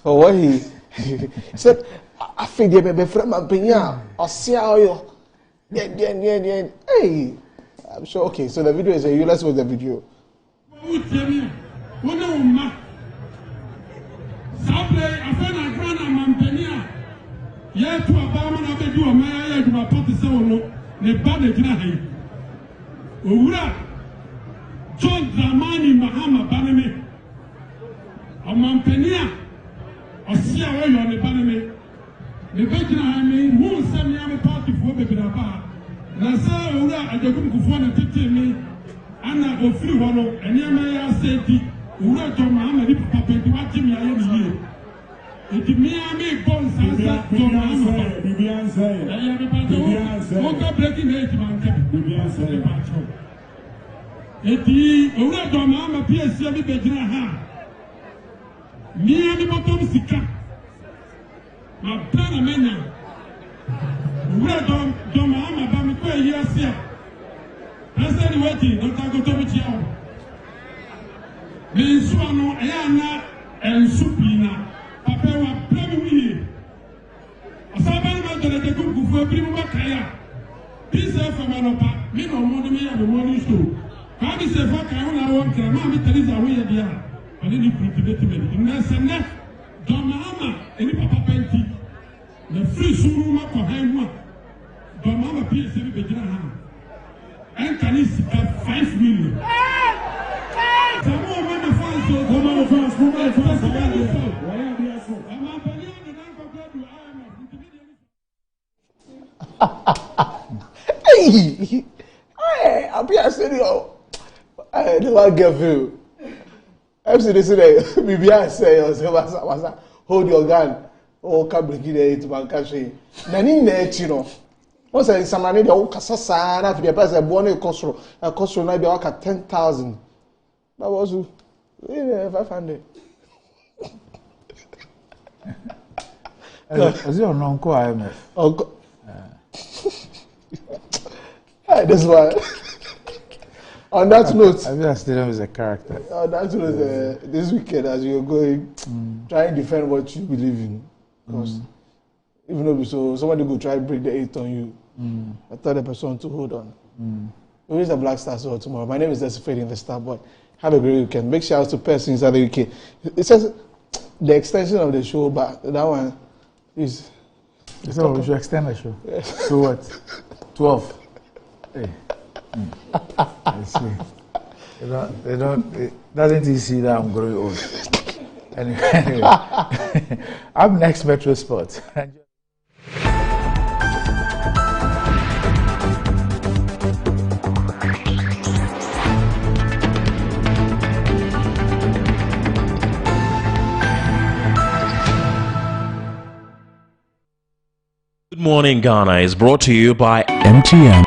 what he said. I feel the baby from my pinya or see how you hey, I'm sure. Okay, so the video is here. Let's watch the video. John Dramani Mahama Baname Amampenia Osia Wayo on the Baname. The Bekin, I mean, who sent me a party for Baby Rapa? Nasa Ura at the group of 150 me, Anna of Free Hollow, and Yamaya said, Ura to Mahama, Papa, what Jimmy I am here. It me, I make bones, Bibian say, what a breaking age, man, Bibian say, Eti, Ura to Mahama, PSC, Bekin, me and the bottom sika. My brother Mena, where don't Mahama Bamiko here, sir. I said, waiting, don't I go to meet you? Minsuano, Ayana, and Supina, Papa, Premier. A Saban man to the good for Prima Kaya. This is for Manopa, me no money and the morning show. How is a fuck I want to Mamma Teresa way at the end? I didn't put it to me. And that's enough. Don't Mahama, any Papa Penti. The free suru ko haima. Do mama PSC be gina ha. And can is 5 million. Some more men the fans so come on fans. Why are they so? I'm a billion and I'm going to IMF. Hey, I'll be a studio. I never get you. I'm saying this today. Maybe I say, hold your gun. Oh, can't bring it to my country. Nani net, you know. Once I some money, the old Casasa, after the person born a cost, now be like 10,000. That was 500. Is your uncle IMF? Uncle. This one. On that note, I still is a character. On that note, this weekend as you're going, try and defend what you believe in. Because even though so somebody could try to break the 8 on you, I tell the person to hold on. We use the Black Stars tomorrow. My name is Desifade Investor Boy. Have a great weekend. Big shout out to persons inside the UK. It says the extension of the show, but that one is. So we should extend the show. Yes. So what? 12. Hey. I see. Doesn't he see that I'm growing old? Anyway, I'm next Metro Sports. Good Morning Ghana is brought to you by MTN.